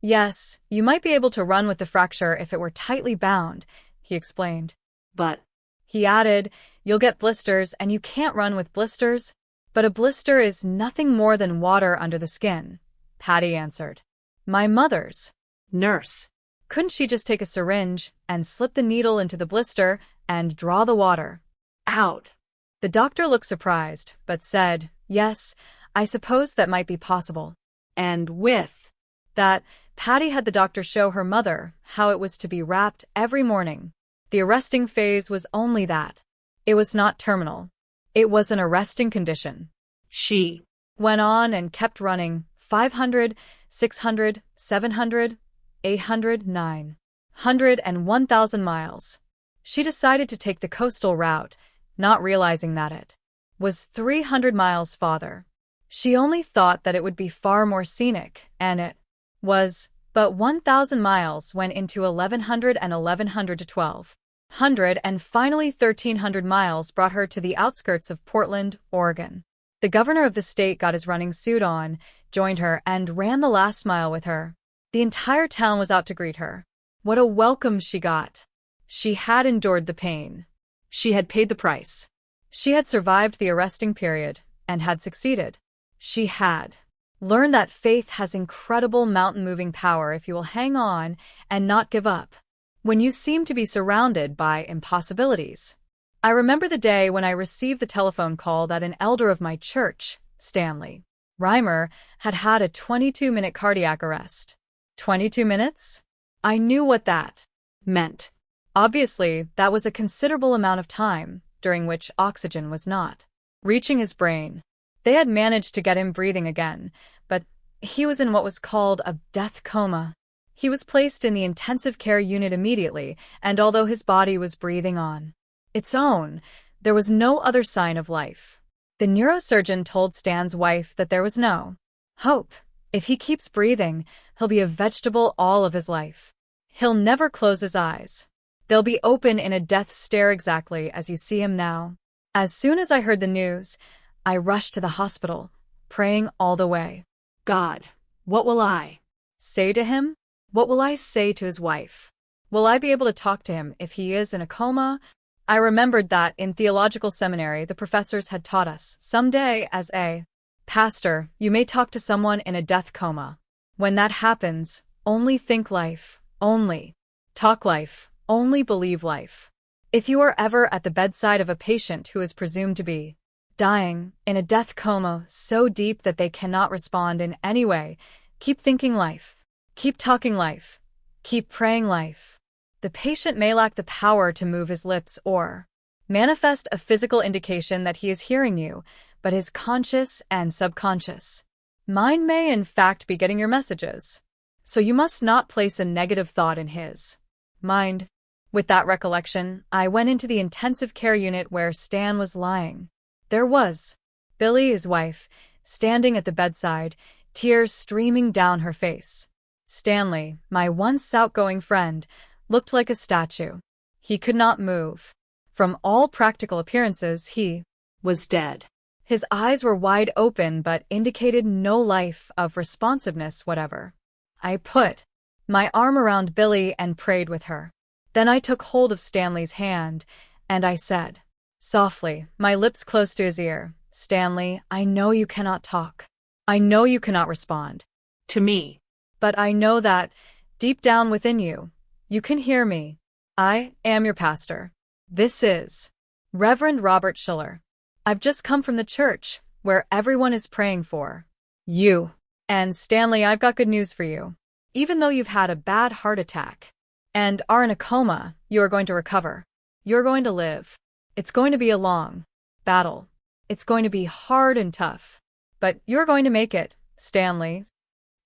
Yes, you might be able to run with the fracture if it were tightly bound, he explained. But He added, you'll get blisters and you can't run with blisters. But a blister is nothing more than water under the skin, Patty answered. My mother's. nurse, Couldn't she just take a syringe and slip the needle into the blister and draw the water out. The doctor looked surprised, but said, yes, I suppose that might be possible. And with That, Patty had the doctor show her mother how it was to be wrapped every morning. The arresting phase was only that. It was not terminal. It was an arresting condition. she Went on and kept running 500, 600, 700, 800, 900, and 1,000 miles. She decided to take the coastal route, not realizing that it was 300 miles farther. She only thought that it would be far more scenic, and it was, but 1,000 miles went into 1,100 and 1,100 to 1,200, and finally 1,300 miles brought her to the outskirts of Portland, Oregon. The governor of the state got his running suit on, joined her, and ran the last mile with her. The entire town was out to greet her. What a welcome she got! She had endured the pain. she had paid the price. She had survived the arresting period and had succeeded. She had learned that faith has incredible mountain-moving power if you will hang on and not give up when you seem to be surrounded by impossibilities. I remember the day when I received the telephone call that an elder of my church, Stanley Reimer, had had a 22-minute cardiac arrest. 22 minutes? I knew what that Meant Obviously, that was a considerable amount of time during which oxygen was not reaching his brain. They had managed to get him breathing again, but he was in what was called a death coma. He was placed in the intensive care unit immediately, and although his body was breathing on its own, there was no other sign of life. The neurosurgeon told Stan's wife that there was no hope. If he keeps breathing, he'll be a vegetable all of his life. He'll never close his eyes. They'll be open in a death stare exactly as you see him now. As soon as I heard the news, I rushed to the hospital, praying all the way. God, what will I Say to him? What will I say to his wife? Will I be able to talk to him if he is in a coma? I remembered that in theological seminary the professors had taught us, someday as a pastor, you may talk to someone in a death coma. When that happens, only think life, only talk life, only believe life. If you are ever at the bedside of a patient who is presumed to be dying, in a death coma so deep that they cannot respond in any way, keep thinking life. Keep talking life. Keep praying life. The patient may lack the power to move his lips or manifest a physical indication that he is hearing you, but his conscious and subconscious mind may in fact be getting your messages. So you must not place a negative thought in his mind. With that recollection, I went into the intensive care unit where Stan was lying. There was Billy, his wife, standing at the bedside, tears streaming down her face. Stanley, my once outgoing friend, looked like a statue. He could not move. From all practical appearances, he was dead. His eyes were wide open but indicated no life of responsiveness whatever. I put my arm around Billy and prayed with her. Then I took hold of Stanley's hand, and I said, softly, my lips close to his ear, Stanley, I know you cannot talk. I know you cannot respond To me. But I know that, deep down within you, you can hear me. I am your pastor. This is Reverend Robert Schuller. I've just come from the church, where everyone is praying for you. And Stanley, I've got good news for you. Even though you've had a bad heart attack and are in a coma, you are going to recover. You're going to live. It's going to be a long battle. It's going to be hard and tough. But you're going to make it, Stanley.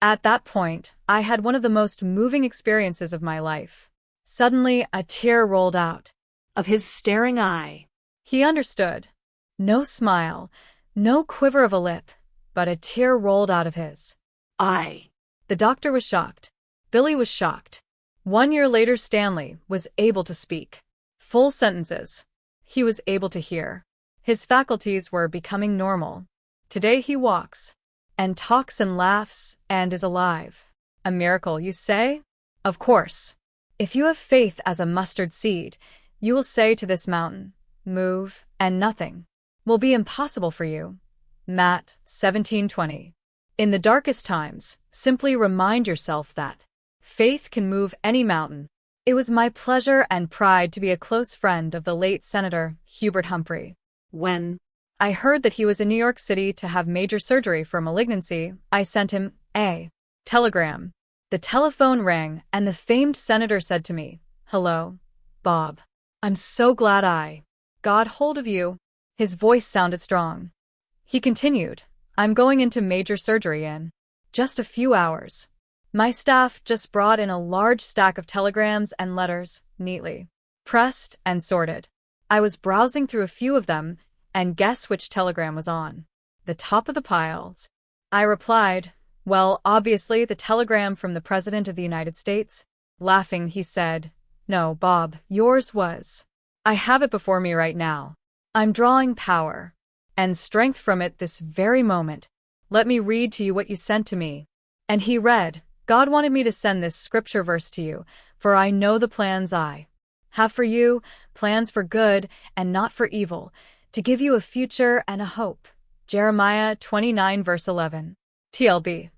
At that point, I had one of the most moving experiences of my life. Suddenly, a tear rolled out Of his staring eye. He understood. No smile, no quiver of a lip, but a tear rolled out of his eye. The doctor was shocked. Billy was shocked. 1 year later, Stanley was able to speak full sentences. He was able to hear. His faculties were becoming normal. Today he walks and talks and laughs and is alive. A miracle, you say? Of course. If you have faith as a mustard seed, you will say to this mountain, move, and nothing will be impossible for you. Matt 17:20. In the darkest times, simply remind yourself that faith can move any mountain. It was my pleasure and pride to be a close friend of the late Senator Hubert Humphrey. When I heard that he was in New York City to have major surgery for malignancy, I sent him a telegram. The telephone rang, and the famed senator said to me, "Hello, Bob. I'm so glad I got hold of you." His voice sounded strong. He continued, "I'm going into major surgery in just a few hours." My staff just brought in a large stack of telegrams and letters, neatly pressed and sorted. I was browsing through a few of them, and guess which telegram was on the top of the piles? I replied, "Well, obviously the telegram from the President of the United States." Laughing, he said, "No, Bob, yours was. I have it before me right now. I'm drawing power and strength from it this very moment. Let me read to you what you sent to me." And he read, "God wanted me to send this scripture verse to you, for I know the plans I have for you, plans for good and not for evil, to give you a future and a hope." Jeremiah 29 verse 11. TLB.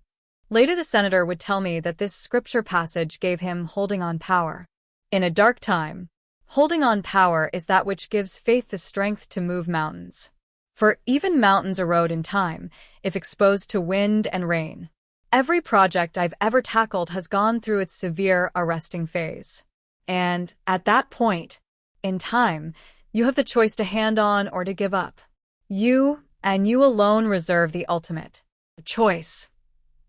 Later the senator would tell me that this scripture passage gave him holding on power. In a dark time, holding on power is that which gives faith the strength to move mountains. For even mountains erode in time, if exposed to wind and rain. Every project I've ever tackled has gone through its severe arresting phase. And, at that point, in time, you have the choice to hand on or to give up. You, and you alone, reserve the ultimate choice.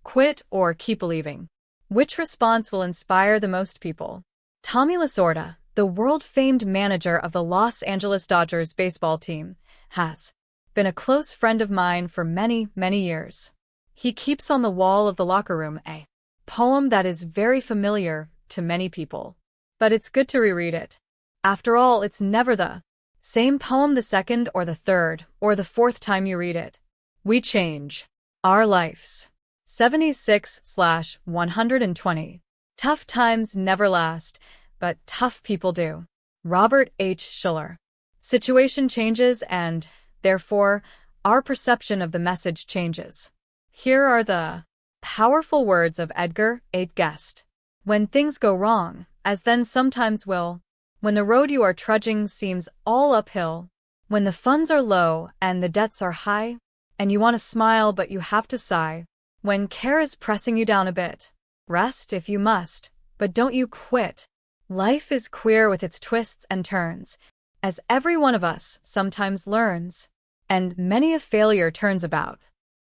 Quit or keep believing. Which response will inspire the most people? Tommy Lasorda, the world-famed manager of the Los Angeles Dodgers baseball team, has been a close friend of mine for many, many years. He keeps on the wall of the locker room a poem that is very familiar to many people. But it's good to reread it. After all, it's never the same poem the second or the third or the fourth time you read it. We change our lives. 76/120. Tough times never last, but tough people do. Robert H. Schuller. Situation changes and, therefore, our perception of the message changes. Here are the powerful words of Edgar A. Guest. When things go wrong, as then sometimes will, when the road you are trudging seems all uphill, when the funds are low and the debts are high, and you want to smile but you have to sigh, when care is pressing you down a bit, rest if you must, but don't you quit. Life is queer with its twists and turns, as every one of us sometimes learns, and many a failure turns about.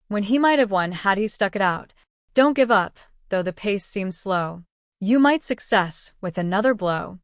When he might have won had he stuck it out. Don't give up, though the pace seems slow. You might success with another blow.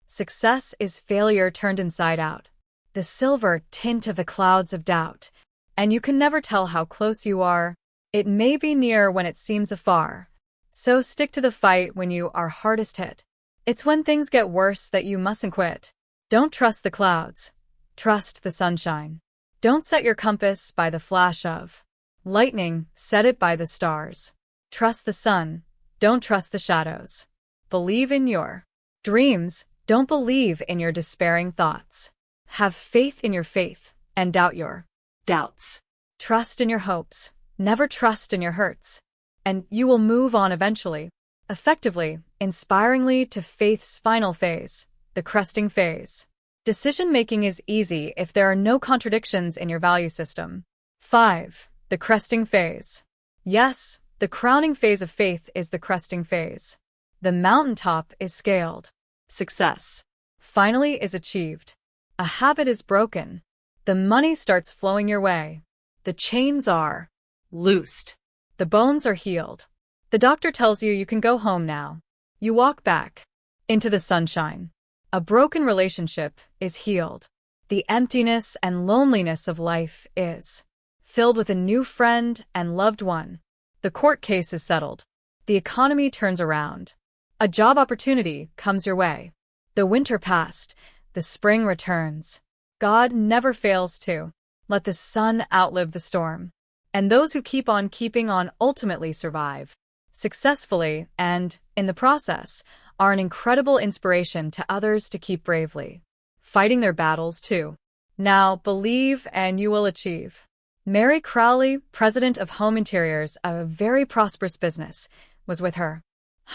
Success is failure turned inside out, the silver tint of the clouds of doubt, and you can never tell how close you are. It may be near when it seems afar. So stick to the fight when you are hardest hit. It's when things get worse that you mustn't quit. Don't trust the clouds. Trust the sunshine. Don't set your compass by the flash of lightning, set it by the stars. Trust the sun. Don't trust the shadows. Believe in your dreams. Don't believe in your despairing thoughts. Have faith in your faith and doubt your doubts. Trust in your hopes. Never trust in your hurts. And you will move on eventually, effectively, inspiringly to faith's final phase, the cresting phase. Decision-making is easy if there are no contradictions in your value system. 5. The cresting phase. Yes, the crowning phase of faith is the cresting phase. The mountaintop is scaled. Success finally is achieved. A habit is broken. The money starts flowing your way. The chains are loosed. The bones are healed. The doctor tells you can go home now. You walk back into the sunshine. A broken relationship is healed. The emptiness and loneliness of life is filled with a new friend and loved one. The court case is settled. The economy turns around. A job opportunity comes your way. The winter passed. The spring returns. God never fails to let the sun outlive the storm. And those who keep on keeping on ultimately survive. successfully, and, in the process, are an incredible inspiration to others to keep bravely fighting their battles too. Now, believe and you will achieve. Mary Crowley, president of Home Interiors, a very prosperous business, was with her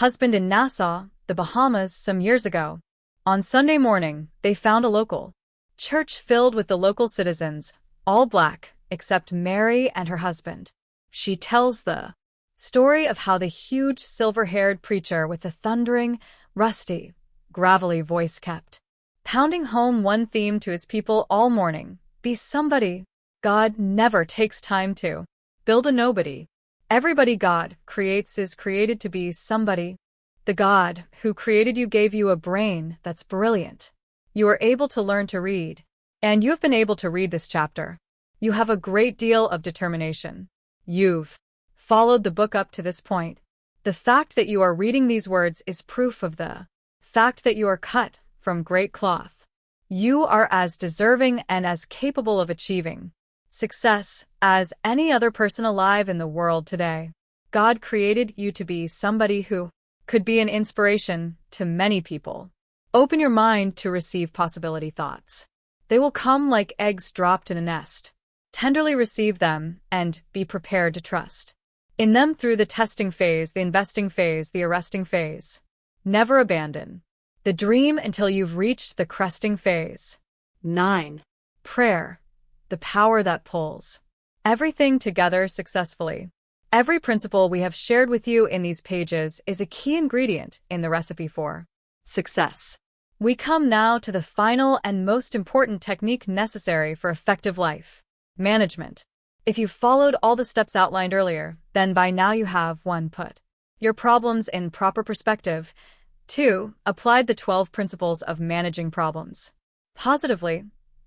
husband in Nassau, the Bahamas, some years ago. On Sunday morning, they found a local church filled with the local citizens, all black, except Mary and her husband. She tells the story of how the huge silver-haired preacher with the thundering, rusty, gravelly voice kept pounding home one theme to his people all morning: be somebody. God never takes time to build a nobody. Everybody God creates is created to be somebody. The God who created you gave you a brain that's brilliant. You are able to learn to read. And you have been able to read this chapter. You have a great deal of determination. You've followed the book up to this point. The fact that you are reading these words is proof of the fact that you are cut from great cloth. You are as deserving and as capable of achieving success as any other person alive in the world today. God created you to be somebody who could be an inspiration to many people. Open your mind to receive possibility thoughts. They will come like eggs dropped in a nest. Tenderly receive them and be prepared to trust in them through the testing phase, the investing phase, the arresting phase. Never abandon the dream until you've reached the cresting phase. 9. Prayer, the power that pulls everything together successfully. Every principle we have shared with you in these pages is a key ingredient in the recipe for success. We come now to the final and most important technique necessary for effective life management. If you followed all the steps outlined earlier, then by now you have 1. Put your problems in proper perspective. 2. Applied the 12 principles of managing problems positively.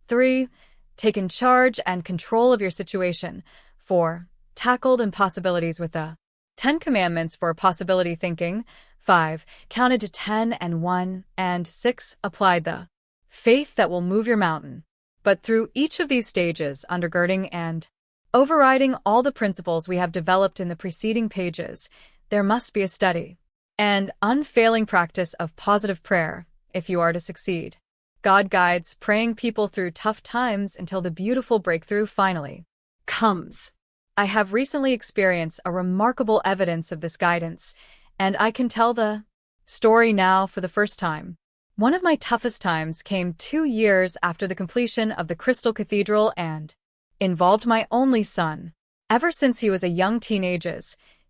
3. Taken charge and control of your situation. 4. Tackled impossibilities with the 10 commandments for possibility thinking. 5. Counted to 10 and 1. And 6. Applied the faith that will move your mountain. But through each of these stages, undergirding and overriding all the principles we have developed in the preceding pages, there must be a steady and unfailing practice of positive prayer if you are to succeed. God guides praying people through tough times until the beautiful breakthrough finally comes. I have recently experienced a remarkable evidence of this guidance, and I can tell the story now for the first time. One of my toughest times came 2 years after the completion of the Crystal Cathedral and involved my only son. Ever since he was a young teenager,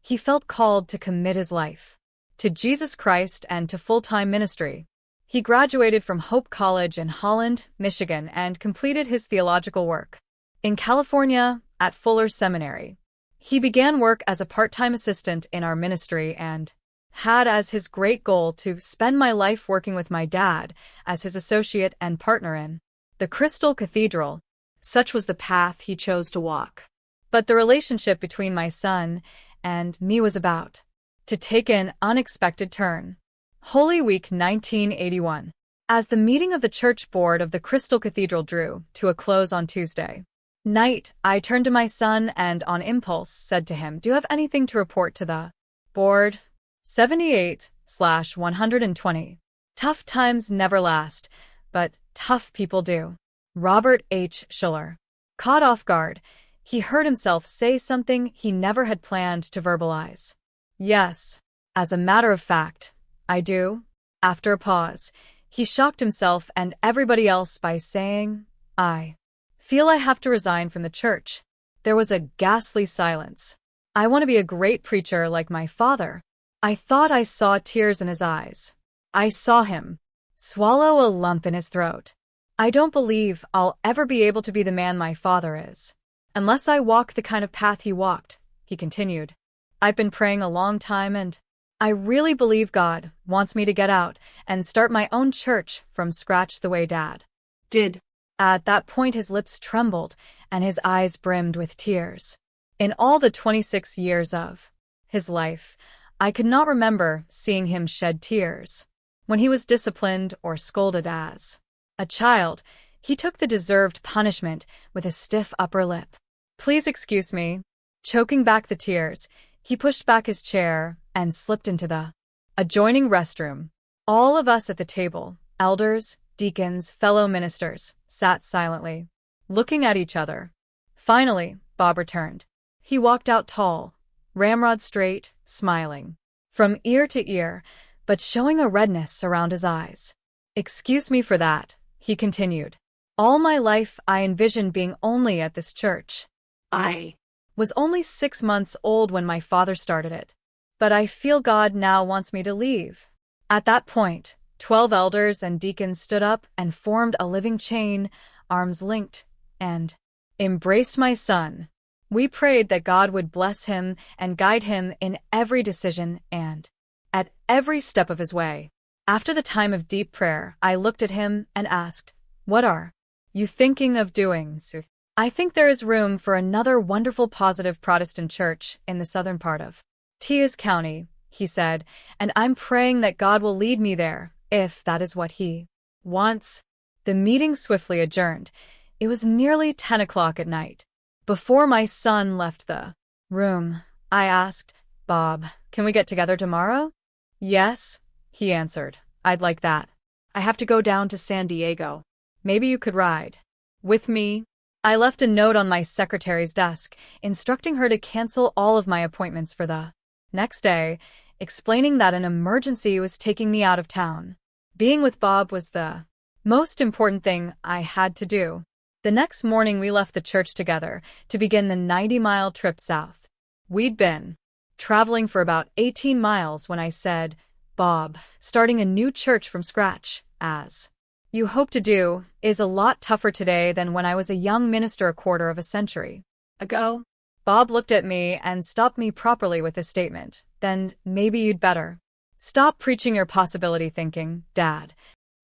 he felt called to commit his life to Jesus Christ and to full-time ministry. He graduated from Hope College in Holland, Michigan, and completed his theological work in California at Fuller Seminary. He began work as a part-time assistant in our ministry and had as his great goal to spend my life working with my dad as his associate and partner in the Crystal Cathedral. Such was the path he chose to walk. But the relationship between my son and me was about to take an unexpected turn. Holy Week 1981. As the meeting of the church board of the Crystal Cathedral drew to a close on Tuesday night, I turned to my son and, on impulse, said to him, "Do you have anything to report to the board?" 78/120. Tough times never last, but tough people do. Robert H. Schuller. Caught off guard, he heard himself say something he never had planned to verbalize. "Yes, as a matter of fact, I do." After a pause, he shocked himself and everybody else by saying, "I feel I have to resign from the church." There was a ghastly silence. "I want to be a great preacher like my father." I thought I saw tears in his eyes. I saw him swallow a lump in his throat. "I don't believe I'll ever be able to be the man my father is, unless I walk the kind of path he walked," he continued. "I've been praying a long time and I really believe God wants me to get out and start my own church from scratch the way Dad did." At that point his lips trembled and his eyes brimmed with tears. In all the 26 years of his life, I could not remember seeing him shed tears. When he was disciplined or scolded as a child, he took the deserved punishment with a stiff upper lip. "Please excuse me." Choking back the tears, he pushed back his chair and slipped into the adjoining restroom. All of us at the table, elders, deacons, fellow ministers, sat silently, looking at each other. Finally, Bob returned. He walked out tall, ramrod straight, smiling from ear to ear, but showing a redness around his eyes. "Excuse me for that," he continued. "All my life I envisioned being only at this church. I Was only 6 months old when my father started it. But I feel God now wants me to leave." At that point, 12 elders and deacons stood up and formed a living chain, arms linked, and embraced my son. We prayed that God would bless him and guide him in every decision and at every step of his way. After the time of deep prayer, I looked at him and asked, "What are you thinking of doing, sir?" "I think there is room for another wonderful positive Protestant church in the southern part of Tias County," he said, "and I'm praying that God will lead me there, if that is what he wants." The meeting swiftly adjourned. It was nearly 10 o'clock at night. Before my son left the room, I asked, "Bob, can we get together tomorrow?" "Yes," he answered. "I'd like that. I have to go down to San Diego. Maybe you could ride with me." I left a note on my secretary's desk, instructing her to cancel all of my appointments for the next day, explaining that an emergency was taking me out of town. Being with Bob was the most important thing I had to do. The next morning we left the church together to begin the 90-mile trip south. We'd been traveling for about 18 miles when I said, "Bob, starting a new church from scratch, as you hope to do, is a lot tougher today than when I was a young minister a quarter of a century ago." Bob looked at me and stopped me properly with this statement. "Then maybe you'd better stop preaching your possibility thinking, Dad."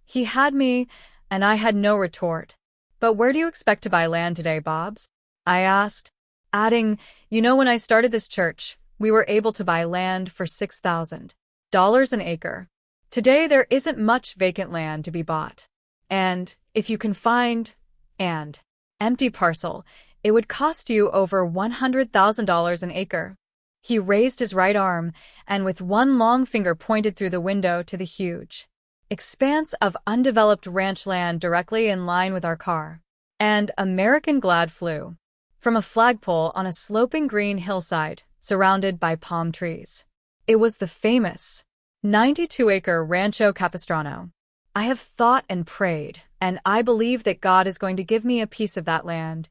He had me, and I had no retort. "But where do you expect to buy land today, Bobs?" I asked, adding, "When I started this church, we were able to buy land for $6,000 an acre. Today there isn't much vacant land to be bought. And if you can find an empty parcel, it would cost you over $100,000 an acre." He raised his right arm and with one long finger pointed through the window to the huge expanse of undeveloped ranch land directly in line with our car. And American Glad flew from a flagpole on a sloping green hillside surrounded by palm trees. It was the famous 92-acre Rancho Capistrano. "I have thought and prayed, and I believe that God is going to give me a piece of that land,"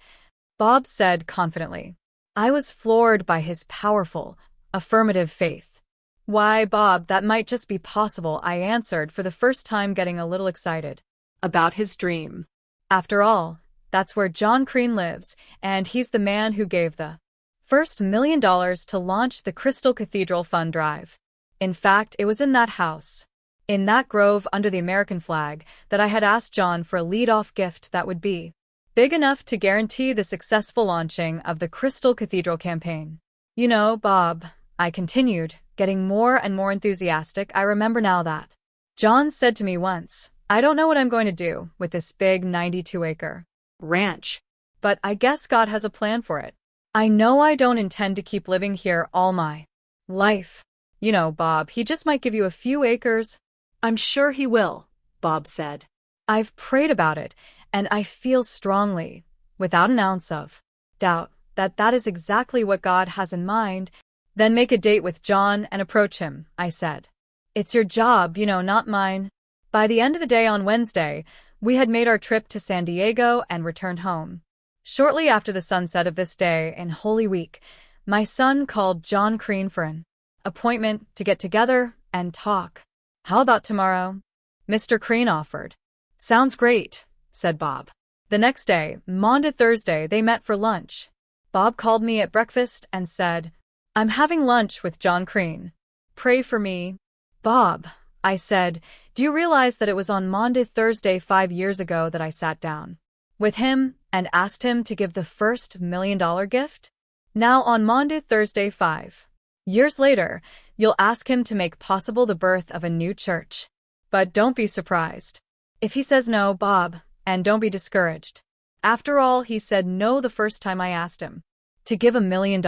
Bob said confidently. I was floored by his powerful, affirmative faith. "Why, Bob, that might just be possible," I answered, for the first time getting a little excited about his dream. "After all, that's where John Crean lives, and he's the man who gave the first $1 million to launch the Crystal Cathedral Fund Drive. In fact, it was in that house, in that grove under the American flag, that I had asked John for a lead-off gift that would be big enough to guarantee the successful launching of the Crystal Cathedral campaign. Bob," I continued, getting more and more enthusiastic, "I remember now that John said to me once, 'I don't know what I'm going to do with this big 92-acre ranch, but I guess God has a plan for it. I know I don't intend to keep living here all my life. Bob, he just might give you a few acres.'" "I'm sure he will," Bob said. "I've prayed about it, and I feel strongly, without an ounce of doubt, that is exactly what God has in mind." "Then make a date with John and approach him," I said. "It's your job, not mine." By the end of the day on Wednesday, we had made our trip to San Diego and returned home. Shortly after the sunset of this day in Holy Week, my son called John Crean for an appointment to get together and talk. "How about tomorrow?" Mr. Crean offered. "Sounds great," said Bob. The next day, Maundy Thursday, they met for lunch. Bob called me at breakfast and said, "I'm having lunch with John Crean. Pray for me." "Bob," I said, "do you realize that it was on Maundy Thursday 5 years ago that I sat down with him and asked him to give the first $1 million gift? Now on Maundy Thursday 5 years later, you'll ask him to make possible the birth of a new church. But don't be surprised if he says no, Bob, and don't be discouraged. After all, he said no the first time I asked him to give $1 million.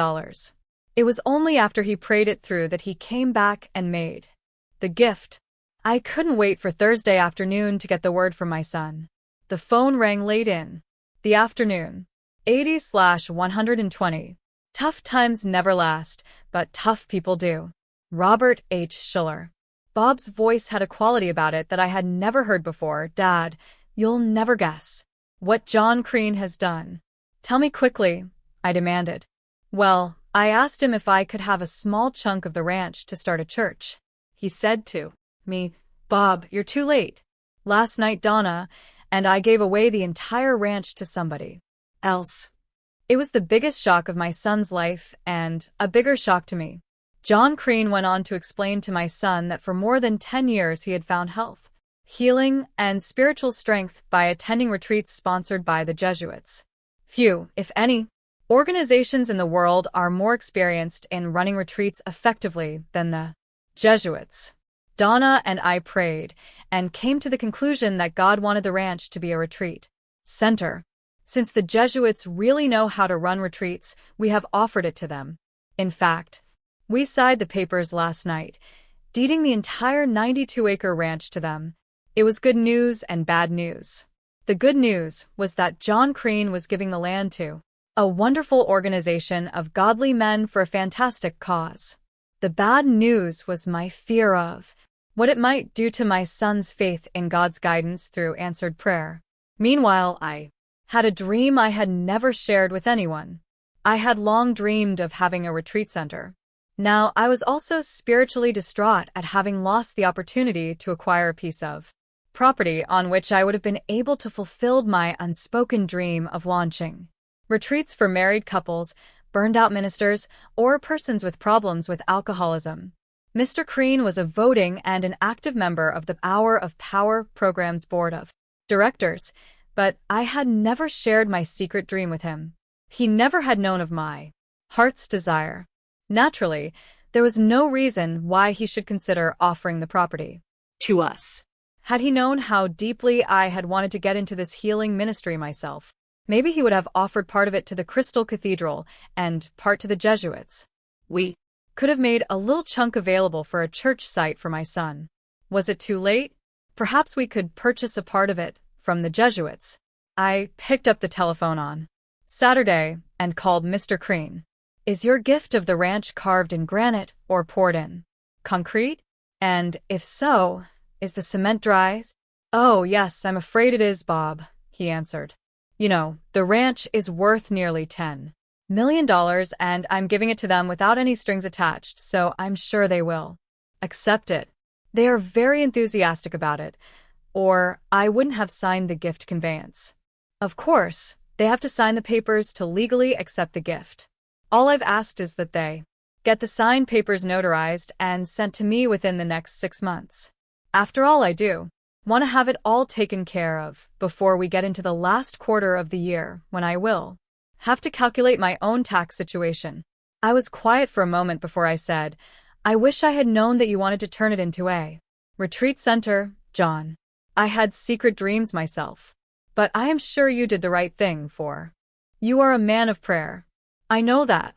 It was only after he prayed it through that he came back and made the gift. I couldn't wait for Thursday afternoon to get the word from my son. The phone rang late in the afternoon. 80/120. Tough times never last, but tough people do. Robert H. Schuller. Bob's voice had a quality about it that I had never heard before. Dad, you'll never guess what John Crean has done. Tell me quickly, I demanded. Well, I asked him if I could have a small chunk of the ranch to start a church. He said to me, Bob, you're too late. Last night Donna and I gave away the entire ranch to somebody else. It was the biggest shock of my son's life and a bigger shock to me. John Crean went on to explain to my son that for more than 10 years he had found health, healing, and spiritual strength by attending retreats sponsored by the Jesuits. Few, if any, organizations in the world are more experienced in running retreats effectively than the Jesuits. Donna and I prayed and came to the conclusion that God wanted the ranch to be a retreat center. Since the Jesuits really know how to run retreats, we have offered it to them. In fact, we signed the papers last night, deeding the entire 92-acre ranch to them. It was good news and bad news. The good news was that John Crean was giving the land to a wonderful organization of godly men for a fantastic cause. The bad news was my fear of what it might do to my son's faith in God's guidance through answered prayer. Meanwhile, I had a dream I had never shared with anyone. I had long dreamed of having a retreat center. Now, I was also spiritually distraught at having lost the opportunity to acquire a piece of property on which I would have been able to fulfill my unspoken dream of launching retreats for married couples, burned-out ministers, or persons with problems with alcoholism. Mr. Crean was a voting and an active member of the Hour of Power program's board of directors, but I had never shared my secret dream with him. He never had known of my heart's desire. Naturally, there was no reason why he should consider offering the property To us. had he known how deeply I had wanted to get into this healing ministry myself. Maybe he would have offered part of it to the Crystal Cathedral and part to the Jesuits. We Could have made a little chunk available for a church site for my son. Was it too late? Perhaps we could purchase a part of it from the Jesuits. I picked up the telephone on Saturday and called Mr. Crean. Is your gift of the ranch carved in granite or poured in concrete? And if so, is the cement dry? Oh, yes, I'm afraid it is, Bob, he answered. You know, the ranch is worth nearly $10 million and I'm giving it to them without any strings attached, so I'm sure they will accept it. They are very enthusiastic about it, or I wouldn't have signed the gift conveyance. Of course, they have to sign the papers to legally accept the gift. All I've asked is that they get the signed papers notarized and sent to me within the next 6 months. After all, I do want to have it all taken care of before we get into the last quarter of the year, when I will have to calculate my own tax situation. I was quiet for a moment before I said, I wish I had known that you wanted to turn it into a retreat center, John. I had secret dreams myself. But I am sure you did the right thing, for you are a man of prayer. I know that.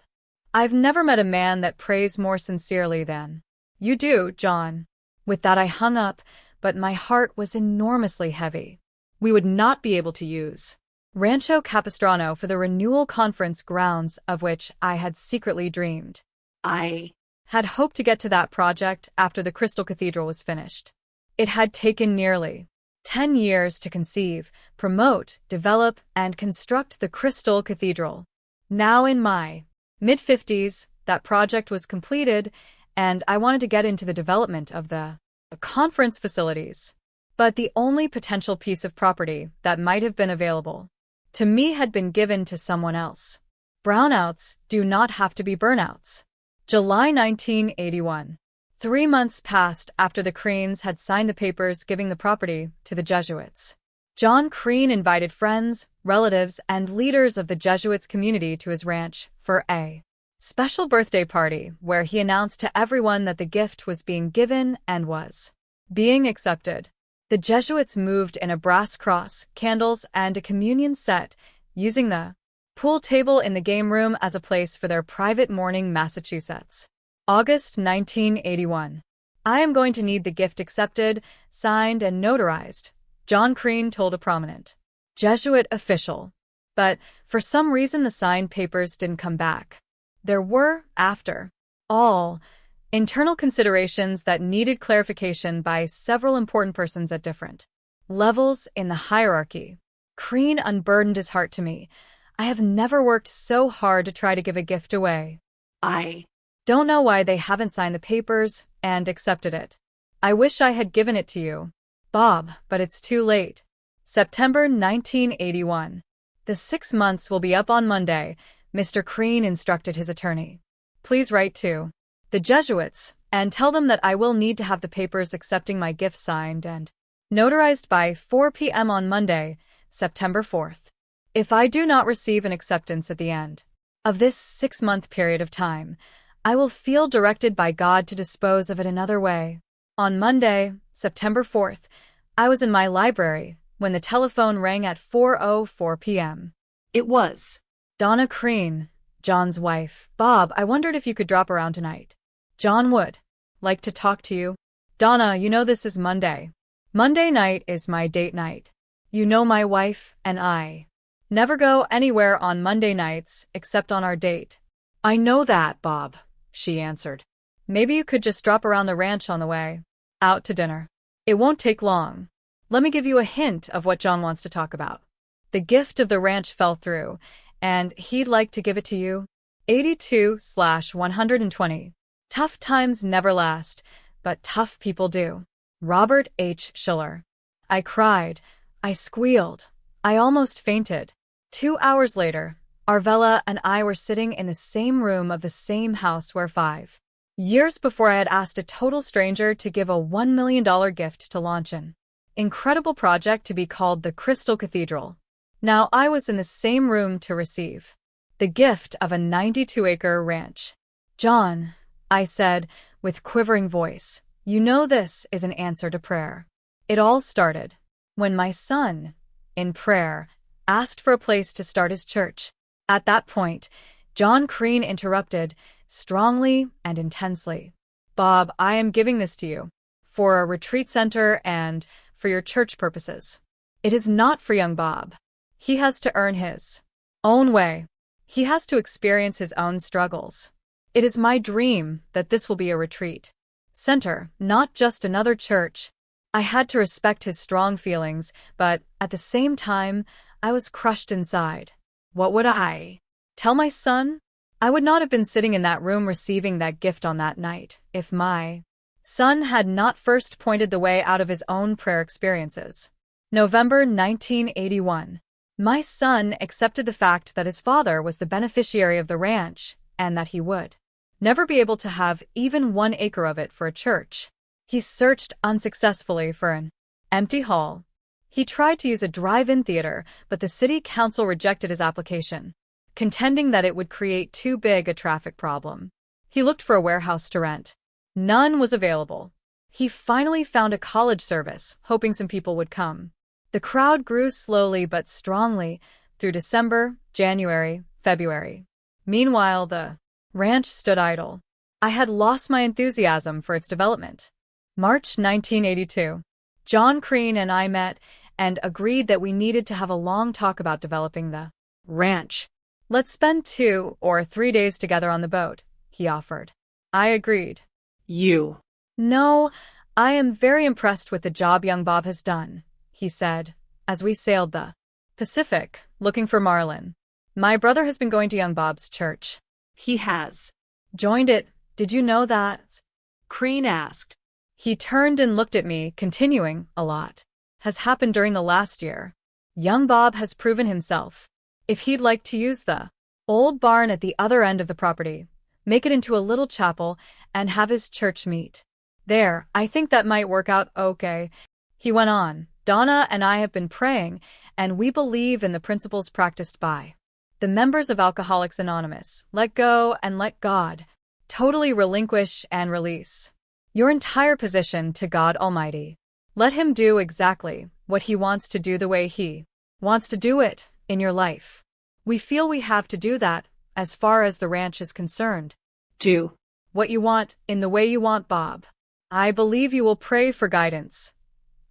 I've never met a man that prays more sincerely than you do, John. With that I hung up, but my heart was enormously heavy. We would not be able to use Rancho Capistrano for the renewal conference grounds of which I had secretly dreamed. I had hoped to get to that project after the Crystal Cathedral was finished. It had taken nearly 10 years to conceive, promote, develop, and construct the Crystal Cathedral. Now in my mid-50s, that project was completed, and I wanted to get into the development of the conference facilities. But the only potential piece of property that might have been available to me had been given to someone else. Brownouts do not have to be burnouts. July 1981. 3 months passed after the Creans had signed the papers giving the property to the Jesuits. John Crean invited friends, relatives, and leaders of the Jesuits community to his ranch for a special birthday party where he announced to everyone that the gift was being given and was being accepted. The Jesuits moved in a brass cross, candles, and a communion set, using the Pool table in the game room as a place for their private morning, Massachusetts. August 1981. I am going to need the gift accepted, signed, and notarized, John Crean told a prominent Jesuit official. But for some reason the signed papers didn't come back. There were, after all, internal considerations that needed clarification by several important persons at different levels in the hierarchy. Crean unburdened his heart to me. I have never worked so hard to try to give a gift away. I don't know why they haven't signed the papers and accepted it. I wish I had given it to you, Bob, but it's too late. September 1981. The 6 months will be up on Monday, Mr. Crean instructed his attorney. Please write to the Jesuits and tell them that I will need to have the papers accepting my gift signed and notarized by 4 p.m. on Monday, September 4th. If I do not receive an acceptance at the end of this 6-month period of time, I will feel directed by God to dispose of it another way. On Monday, September 4th, I was in my library when the telephone rang at 4:04 p.m. It was Donna Crean, John's wife. Bob, I wondered if you could drop around tonight. John would like to talk to you. Donna, you know this is Monday. Monday night is my date night. You know my wife and I never go anywhere on Monday nights except on our date. I know that, Bob, she answered. Maybe you could just drop around the ranch on the way out to dinner. It won't take long. Let me give you a hint of what John wants to talk about. The gift of the ranch fell through, and he'd like to give it to you. 82/120. Tough times never last, but tough people do. Robert H. Schuller. I cried. I squealed. I almost fainted. 2 hours later, Arvella and I were sitting in the same room of the same house where 5 years before I had asked a total stranger to give a $1 million gift to launch an incredible project to be called the Crystal Cathedral. Now I was in the same room to receive the gift of a 92-acre ranch. John, I said with quivering voice, you know this is an answer to prayer. It all started when my son, in prayer, asked for a place to start his church. At that point, John Crean interrupted, strongly and intensely. Bob, I am giving this to you for a retreat center and for your church purposes. It is not for young Bob. He has to earn his own way. He has to experience his own struggles. It is my dream that this will be a retreat center, not just another church. I had to respect his strong feelings, but at the same time, I was crushed inside. What would I tell my son? I would not have been sitting in that room receiving that gift on that night if my son had not first pointed the way out of his own prayer experiences. November 1981. My son accepted the fact that his father was the beneficiary of the ranch and that he would never be able to have even 1 acre of it for a church. He searched unsuccessfully for an empty hall. He tried to use a drive-in theater, but the city council rejected his application, contending that it would create too big a traffic problem. He looked for a warehouse to rent. None was available. He finally found a college service, hoping some people would come. The crowd grew slowly but strongly through December, January, February. Meanwhile, the ranch stood idle. I had lost my enthusiasm for its development. March 1982. John Crean and I met and agreed that we needed to have a long talk about developing the ranch. Let's spend 2 or 3 days together on the boat, he offered. I agreed. You. No, I am very impressed with the job young Bob has done, he said, as we sailed the Pacific, looking for marlin. My brother has been going to young Bob's church. He has joined it. Did you know that? Crean asked. He turned and looked at me, continuing, a lot has happened during the last year. Young Bob has proven himself. If he'd like to use the old barn at the other end of the property, make it into a little chapel, and have his church meet there, I think that might work out okay. He went on, Donna and I have been praying, and we believe in the principles practiced by the members of Alcoholics Anonymous. Let go and let God. Totally relinquish and release your entire position to God Almighty. Let Him do exactly what He wants to do the way He wants to do it in your life. We feel we have to do that, as far as the ranch is concerned. Do What you want, in the way you want, Bob. I believe you will pray for guidance.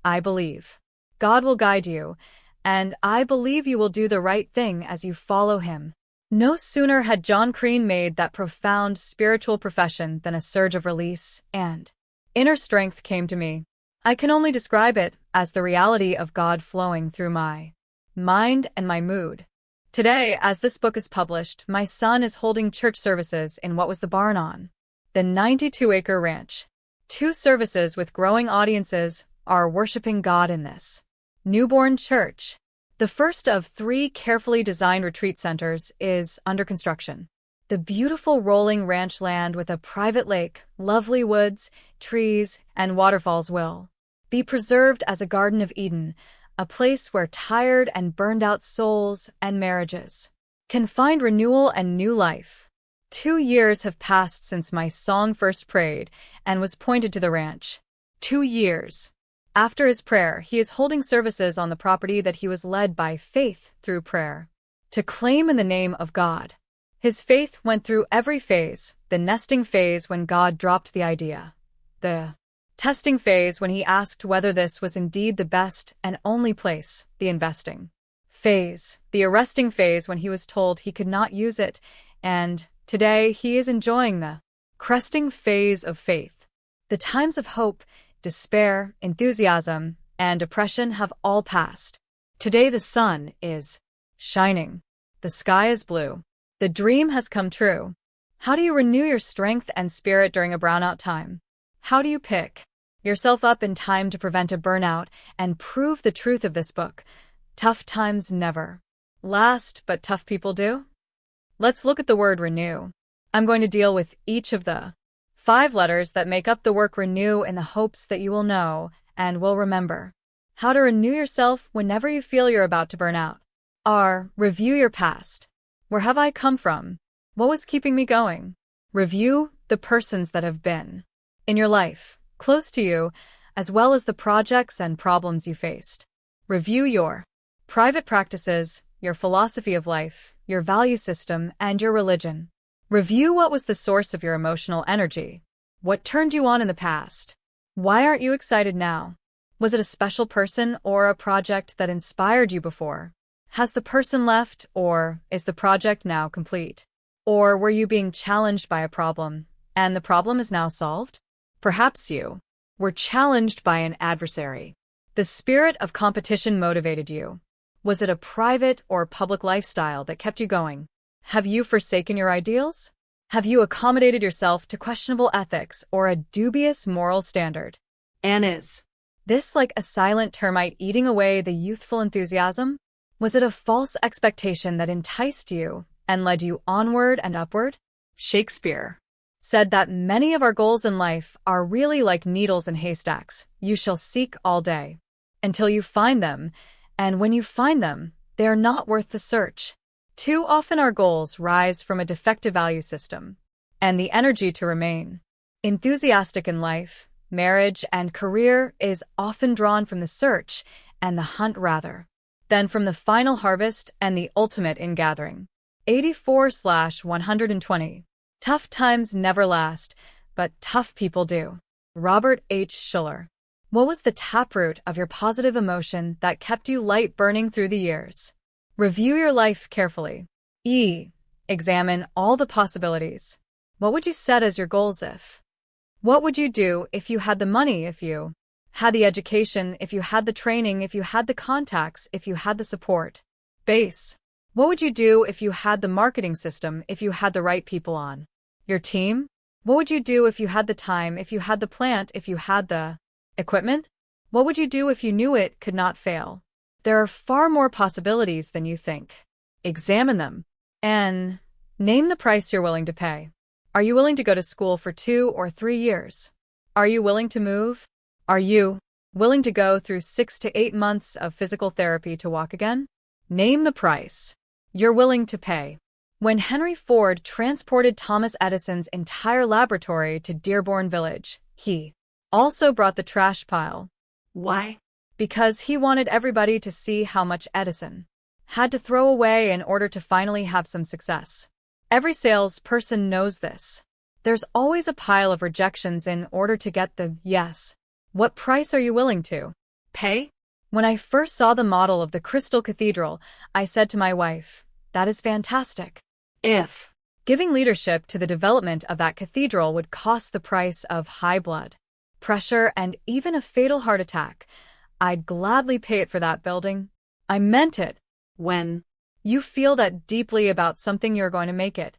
I believe God will guide you, and I believe you will do the right thing as you follow Him. No sooner had John Crean made that profound spiritual profession than a surge of release and inner strength came to me. I can only describe it as the reality of God flowing through my mind and my mood. Today, as this book is published, my son is holding church services in what was the barn on the 92-acre ranch. 2 services with growing audiences are worshiping God in this newborn church. The first of 3 carefully designed retreat centers is under construction. The beautiful rolling ranch land with a private lake, lovely woods, trees, and waterfalls will be preserved as a Garden of Eden, a place where tired and burned-out souls and marriages can find renewal and new life. 2 years have passed since my song first prayed and was pointed to the ranch. 2 years. After his prayer, he is holding services on the property that he was led by faith through prayer to claim in the name of God. His faith went through every phase: the nesting phase when God dropped the idea, the testing phase when he asked whether this was indeed the best and only place, the investing phase, the arresting phase when he was told he could not use it, and today he is enjoying the cresting phase of faith. The times of hope, despair, enthusiasm, and depression have all passed. Today the sun is shining. The sky is blue. The dream has come true. How do you renew your strength and spirit during a brownout time? How do you pick yourself up in time to prevent a burnout and prove the truth of this book? Tough times never last, but tough people do. Let's look at the word renew. I'm going to deal with each of the 5 letters that make up the word renew in the hopes that you will know and will remember how to renew yourself whenever you feel you're about to burn out. R. Review your past. Where have I come from? What was keeping me going? Review the persons that have been in your life, close to you, as well as the projects and problems you faced. Review your private practices, your philosophy of life, your value system, and your religion. Review what was the source of your emotional energy. What turned you on in the past? Why aren't you excited now? Was it a special person or a project that inspired you before? Has the person left, or is the project now complete? Or were you being challenged by a problem, and the problem is now solved? Perhaps you were challenged by an adversary. The spirit of competition motivated you. Was it a private or public lifestyle that kept you going? Have you forsaken your ideals? Have you accommodated yourself to questionable ethics or a dubious moral standard? and is This like a silent termite eating away the youthful enthusiasm? Was it a false expectation that enticed you and led you onward and upward? Shakespeare Said that many of our goals in life are really like needles in haystacks. You shall seek all day until you find them, and when you find them, they are not worth the search. Too often our goals rise from a defective value system and the energy to remain enthusiastic in life, marriage, and career is often drawn from the search and the hunt rather than from the final harvest and the ultimate ingathering. 84/120. Tough times never last, but tough people do. Robert H. Schuller. What was the taproot of your positive emotion that kept you light burning through the years? Review your life carefully. E. Examine all the possibilities. What would you set as your goals if? What would you do if you had the money, if you had the education, if you had the training, if you had the contacts, if you had the support base? What would you do if you had the marketing system, if you had the right people on your team? What would you do if you had the time, if you had the plant, if you had the equipment? What would you do if you knew it could not fail? There are far more possibilities than you think. Examine them and name the price you're willing to pay. Are you willing to go to school for 2 or 3 years? Are you willing to move? Are you willing to go through 6 to 8 months of physical therapy to walk again? Name the price you're willing to pay. When Henry Ford transported Thomas Edison's entire laboratory to Dearborn Village, he also brought the trash pile. Why? Because he wanted everybody to see how much Edison had to throw away in order to finally have some success. Every salesperson knows this. There's always a pile of rejections in order to get the yes. What price are you willing to Pay? When I first saw the model of the Crystal Cathedral, I said to my wife, "That is fantastic." If Giving leadership to the development of that cathedral would cost the price of high blood pressure and even a fatal heart attack, I'd gladly pay it for that building. I meant it. when You feel that deeply about something, you're going to make it.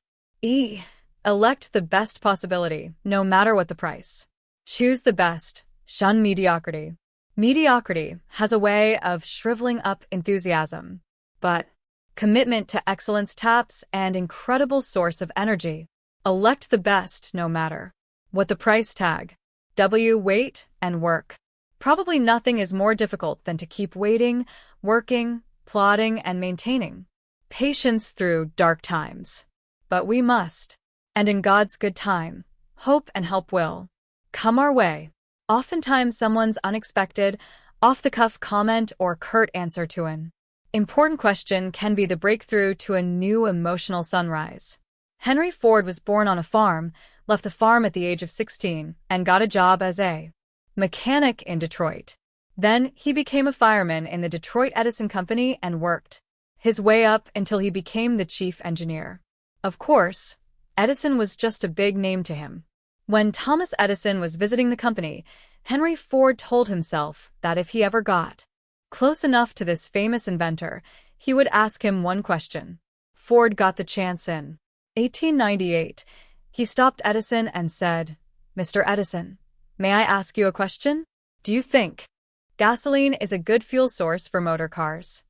Elect the best possibility, no matter what the price. Choose the best. Shun mediocrity. Mediocrity has a way of shriveling up enthusiasm, but commitment to excellence taps an incredible source of energy. Elect the best no matter what the price tag. Wait and work. Probably nothing is more difficult than to keep waiting, working, plotting, and maintaining patience through dark times. But we must. And in God's good time, hope and help will come our way. Oftentimes someone's unexpected, off-the-cuff comment or curt answer to an important question can be the breakthrough to a new emotional sunrise. Henry Ford was born on a farm, left the farm at the age of 16, and got a job as a mechanic in Detroit. Then he became a fireman in the Detroit Edison Company and worked his way up until he became the chief engineer. Of course, Edison was just a big name to him. When Thomas Edison was visiting the company, Henry Ford told himself that if he ever got close enough to this famous inventor, he would ask him one question. Ford got the chance in 1898. He stopped Edison and said, "Mr. Edison, may I ask you a question? Do you think gasoline is a good fuel source for motor cars?"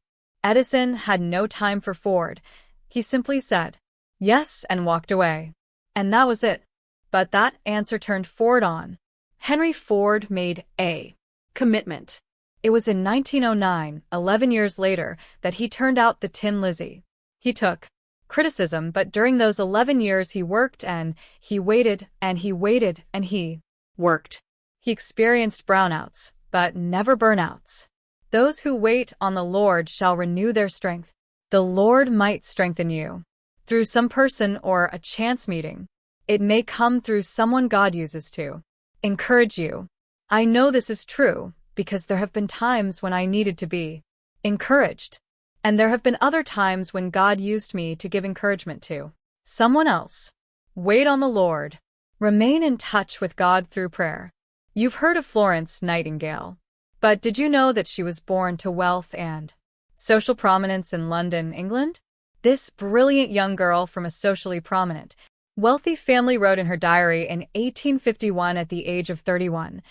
Edison had no time for Ford. He simply said, "Yes," and walked away. And that was it. But that answer turned Ford on. Henry Ford made a commitment. It was in 1909, 11 years later, that he turned out the Tin Lizzie. He took criticism, but during those 11 years he worked and he waited and he waited and he worked. He experienced brownouts, but never burnouts. Those who wait on the Lord shall renew their strength. The Lord might strengthen you through some person or a chance meeting. It may come through someone God uses to encourage you. I know this is true because there have been times when I needed to be encouraged. And there have been other times when God used me to give encouragement to someone else. Wait on the Lord. Remain in touch with God through prayer. You've heard of Florence Nightingale. But did you know that she was born to wealth and social prominence in London, England? This brilliant young girl from a socially prominent, wealthy family wrote in her diary in 1851 at the age of 31,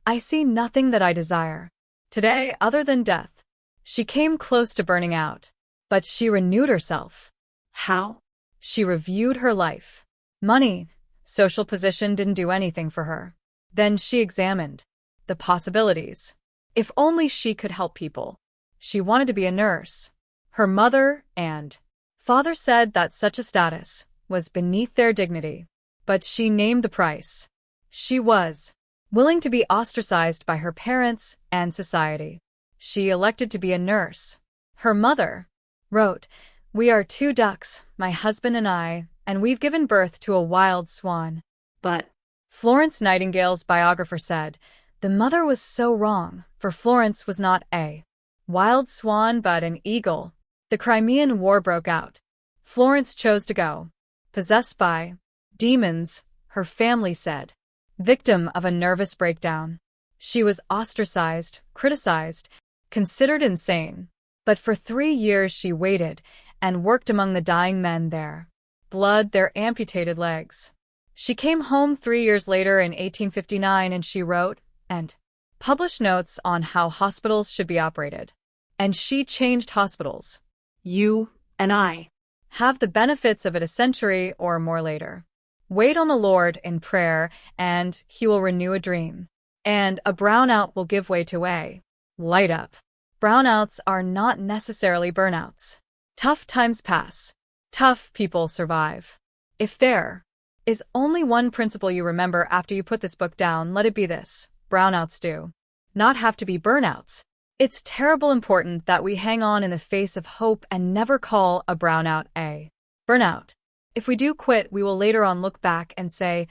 "I see nothing that I desire today other than death." She came close to burning out, but she renewed herself. How? She reviewed her life. Money, social position didn't do anything for her. Then she examined the possibilities. If only she could help people. She wanted to be a nurse. Her mother and father said that such a status was beneath their dignity. But she named the price. She was willing to be ostracized by her parents and society. She elected to be a nurse. Her mother wrote, "We are two ducks, my husband and we've given birth to a wild swan." But Florence Nightingale's biographer said, "The mother was so wrong, for Florence was not a wild swan but an eagle." The Crimean War broke out. Florence chose to go. Possessed by demons, her family said. Victim of a nervous breakdown. She was ostracized, criticized, considered insane. But for 3 years she waited and worked among the dying men there. Blood their amputated legs. She came home 3 years later in 1859 and she wrote and published notes on how hospitals should be operated. And she changed hospitals. you and I Have the benefits of it a century or more later. Wait on the Lord in prayer and He will renew a dream. And a brownout will give way to a light up. Brownouts are not necessarily burnouts. Tough times pass. Tough people survive. If there is only one principle you remember after you put this book down, let it be this. Brownouts do not have to be burnouts. It's terribly important that we hang on in the face of hope and never call a brownout a burnout. If we do quit, we will later on look back and say,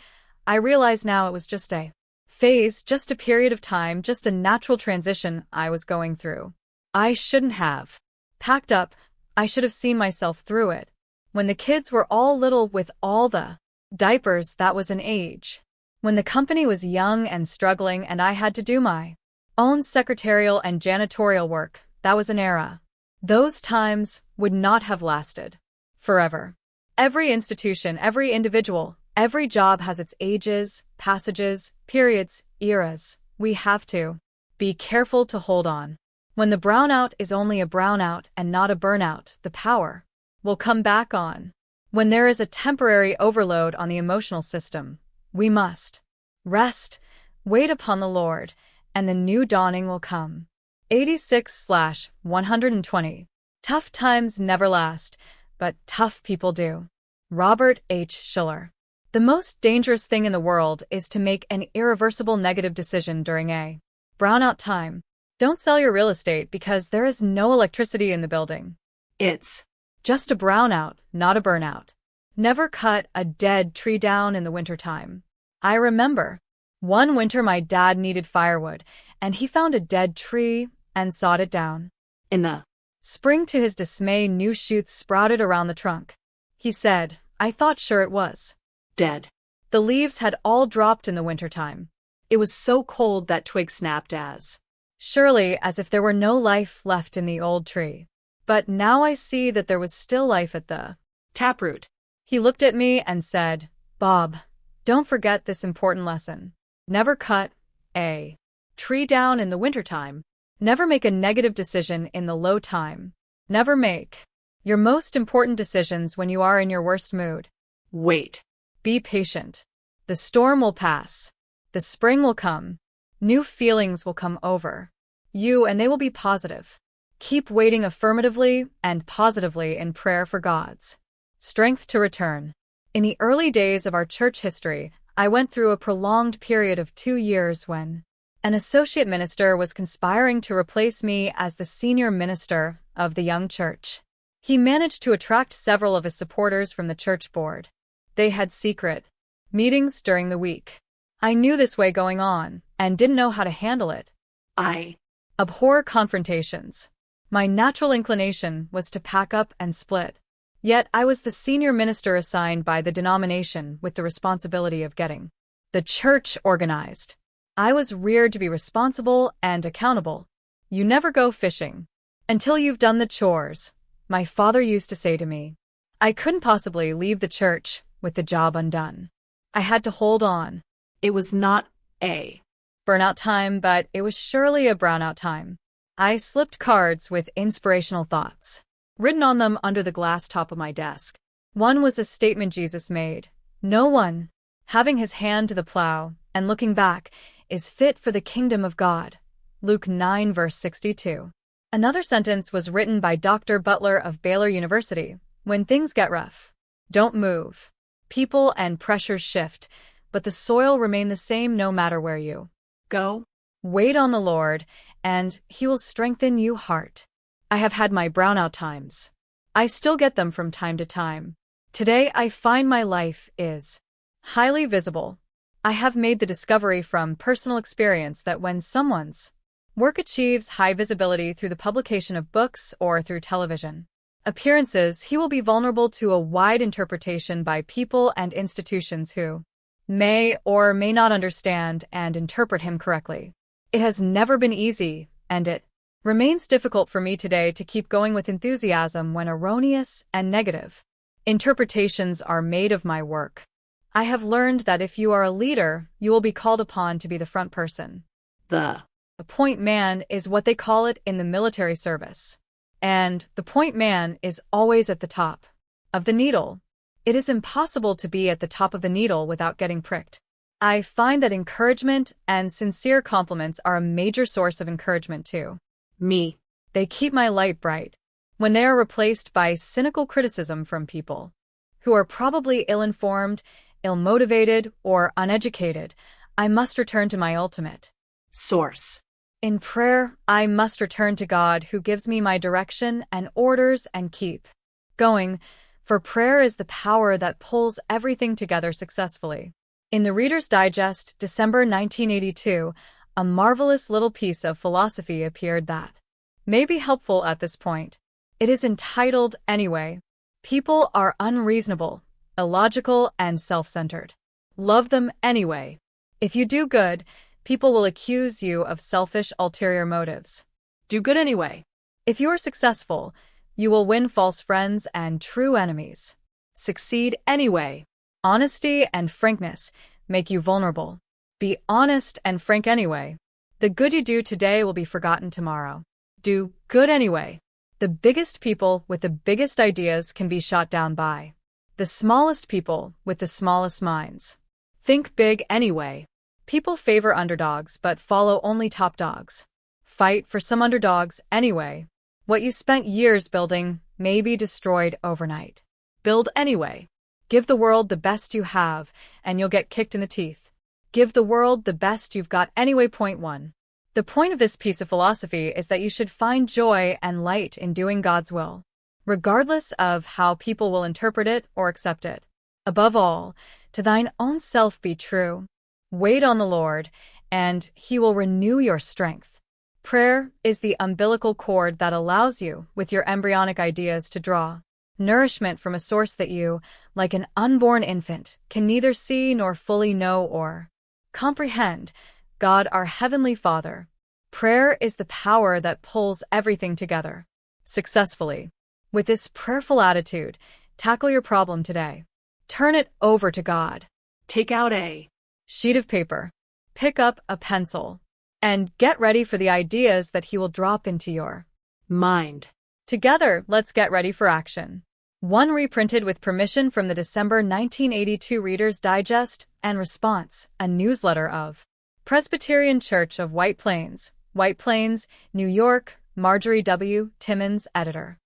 I realize now it was just a phase, just a period of time, just a natural transition I was going through. I shouldn't have packed up. I should have seen myself through it. When the kids were all little with all the diapers, that was an age. When the company was young and struggling and I had to do my own secretarial and janitorial work, that was an era. Those times would not have lasted forever. Every institution, every individual, every job has its ages, passages, periods, eras. We have to be careful to hold on. When the brownout is only a brownout and not a burnout, the power will come back on. When there is a temporary overload on the emotional system, we must rest, wait upon the Lord, and the new dawning will come. 86/120. Tough times never last, but tough people do. Robert H. Schuller. The most dangerous thing in the world is to make an irreversible negative decision during a brownout time. Don't sell your real estate because there is no electricity in the building. It's just a brownout, not a burnout. Never cut a dead tree down in the wintertime. I remember one winter my dad needed firewood, and he found a dead tree and sawed it down. In the spring, to his dismay, new shoots sprouted around the trunk. He said, I thought sure it was dead. The leaves had all dropped in the wintertime. It was so cold that twigs snapped as surely as if there were no life left in the old tree. But now I see that there was still life at the taproot. He looked at me and said, Bob, don't forget this important lesson. Never cut a tree down in the wintertime. Never make a negative decision in the low time. Never make your most important decisions when you are in your worst mood. Wait. Be patient. The storm will pass. The spring will come. New feelings will come over you, and they will be positive. Keep waiting affirmatively and positively in prayer for God's strength to return. In the early days of our church history, I went through a prolonged period of 2 years when an associate minister was conspiring to replace me as the senior minister of the young church. He managed to attract several of his supporters from the church board. They had secret meetings during the week. I knew this way going on and didn't know how to handle it. I abhor confrontations. My natural inclination was to pack up and split. Yet I was the senior minister assigned by the denomination with the responsibility of getting the church organized. I was reared to be responsible and accountable. You never go fishing until you've done the chores, my father used to say to me. I couldn't possibly leave the church with the job undone. I had to hold on. It was not a burnout time, but it was surely a brownout time. I slipped cards with inspirational thoughts written on them under the glass top of my desk. One was a statement Jesus made. No one, having his hand to the plow and looking back, is fit for the kingdom of God. Luke 9 verse 62. Another sentence was written by Dr. Butler of Baylor University. When things get rough, don't move. People and pressures shift, but the soil remain the same no matter where you go. Wait on the Lord, and He will strengthen you heart. I have had my brownout times. I still get them from time to time. Today I find my life is highly visible. I have made the discovery from personal experience that when someone's work achieves high visibility through the publication of books or through television appearances, he will be vulnerable to a wide interpretation by people and institutions who may or may not understand and interpret him correctly. It has never been easy, and it remains difficult for me today to keep going with enthusiasm when erroneous and negative interpretations are made of my work. I have learned that if you are a leader, you will be called upon to be the front person. The point man is what they call it in the military service. And the point man is always at the top of the needle. It is impossible to be at the top of the needle without getting pricked. I find that encouragement and sincere compliments are a major source of encouragement to me. They keep my light bright. When they are replaced by cynical criticism from people who are probably ill-informed, ill-motivated, or uneducated, I must return to my ultimate source. In prayer, I must return to God who gives me my direction and orders and keep going, for prayer is the power that pulls everything together successfully. In the Reader's Digest, December 1982, a marvelous little piece of philosophy appeared that may be helpful at this point. It is entitled, Anyway. People are unreasonable, illogical, and self-centered. Love them anyway. If you do good, people will accuse you of selfish ulterior motives. Do good anyway. If you are successful, you will win false friends and true enemies. Succeed anyway. Honesty and frankness make you vulnerable. Be honest and frank anyway. The good you do today will be forgotten tomorrow. Do good anyway. The biggest people with the biggest ideas can be shot down by the smallest people with the smallest minds. Think big anyway. People favor underdogs but follow only top dogs. Fight for some underdogs anyway. What you spent years building may be destroyed overnight. Build anyway. Give the world the best you have, and you'll get kicked in the teeth. Give the world the best you've got anyway. Point 1. The point of this piece of philosophy is that you should find joy and light in doing God's will, regardless of how people will interpret it or accept it. Above all, to thine own self be true. Wait on the Lord, and He will renew your strength. Prayer is the umbilical cord that allows you, with your embryonic ideas, to draw nourishment from a source that you, like an unborn infant, can neither see nor fully know or comprehend, God our Heavenly Father. Prayer is the power that pulls everything together successfully. With this prayerful attitude, tackle your problem today. Turn it over to God. Take out a sheet of paper, pick up a pencil, and get ready for the ideas that He will drop into your mind. Together, let's get ready for action. 1. Reprinted with permission from the December 1982 Reader's Digest and Response, a newsletter of Presbyterian Church of White Plains, New York, Marjorie W. Timmons, editor.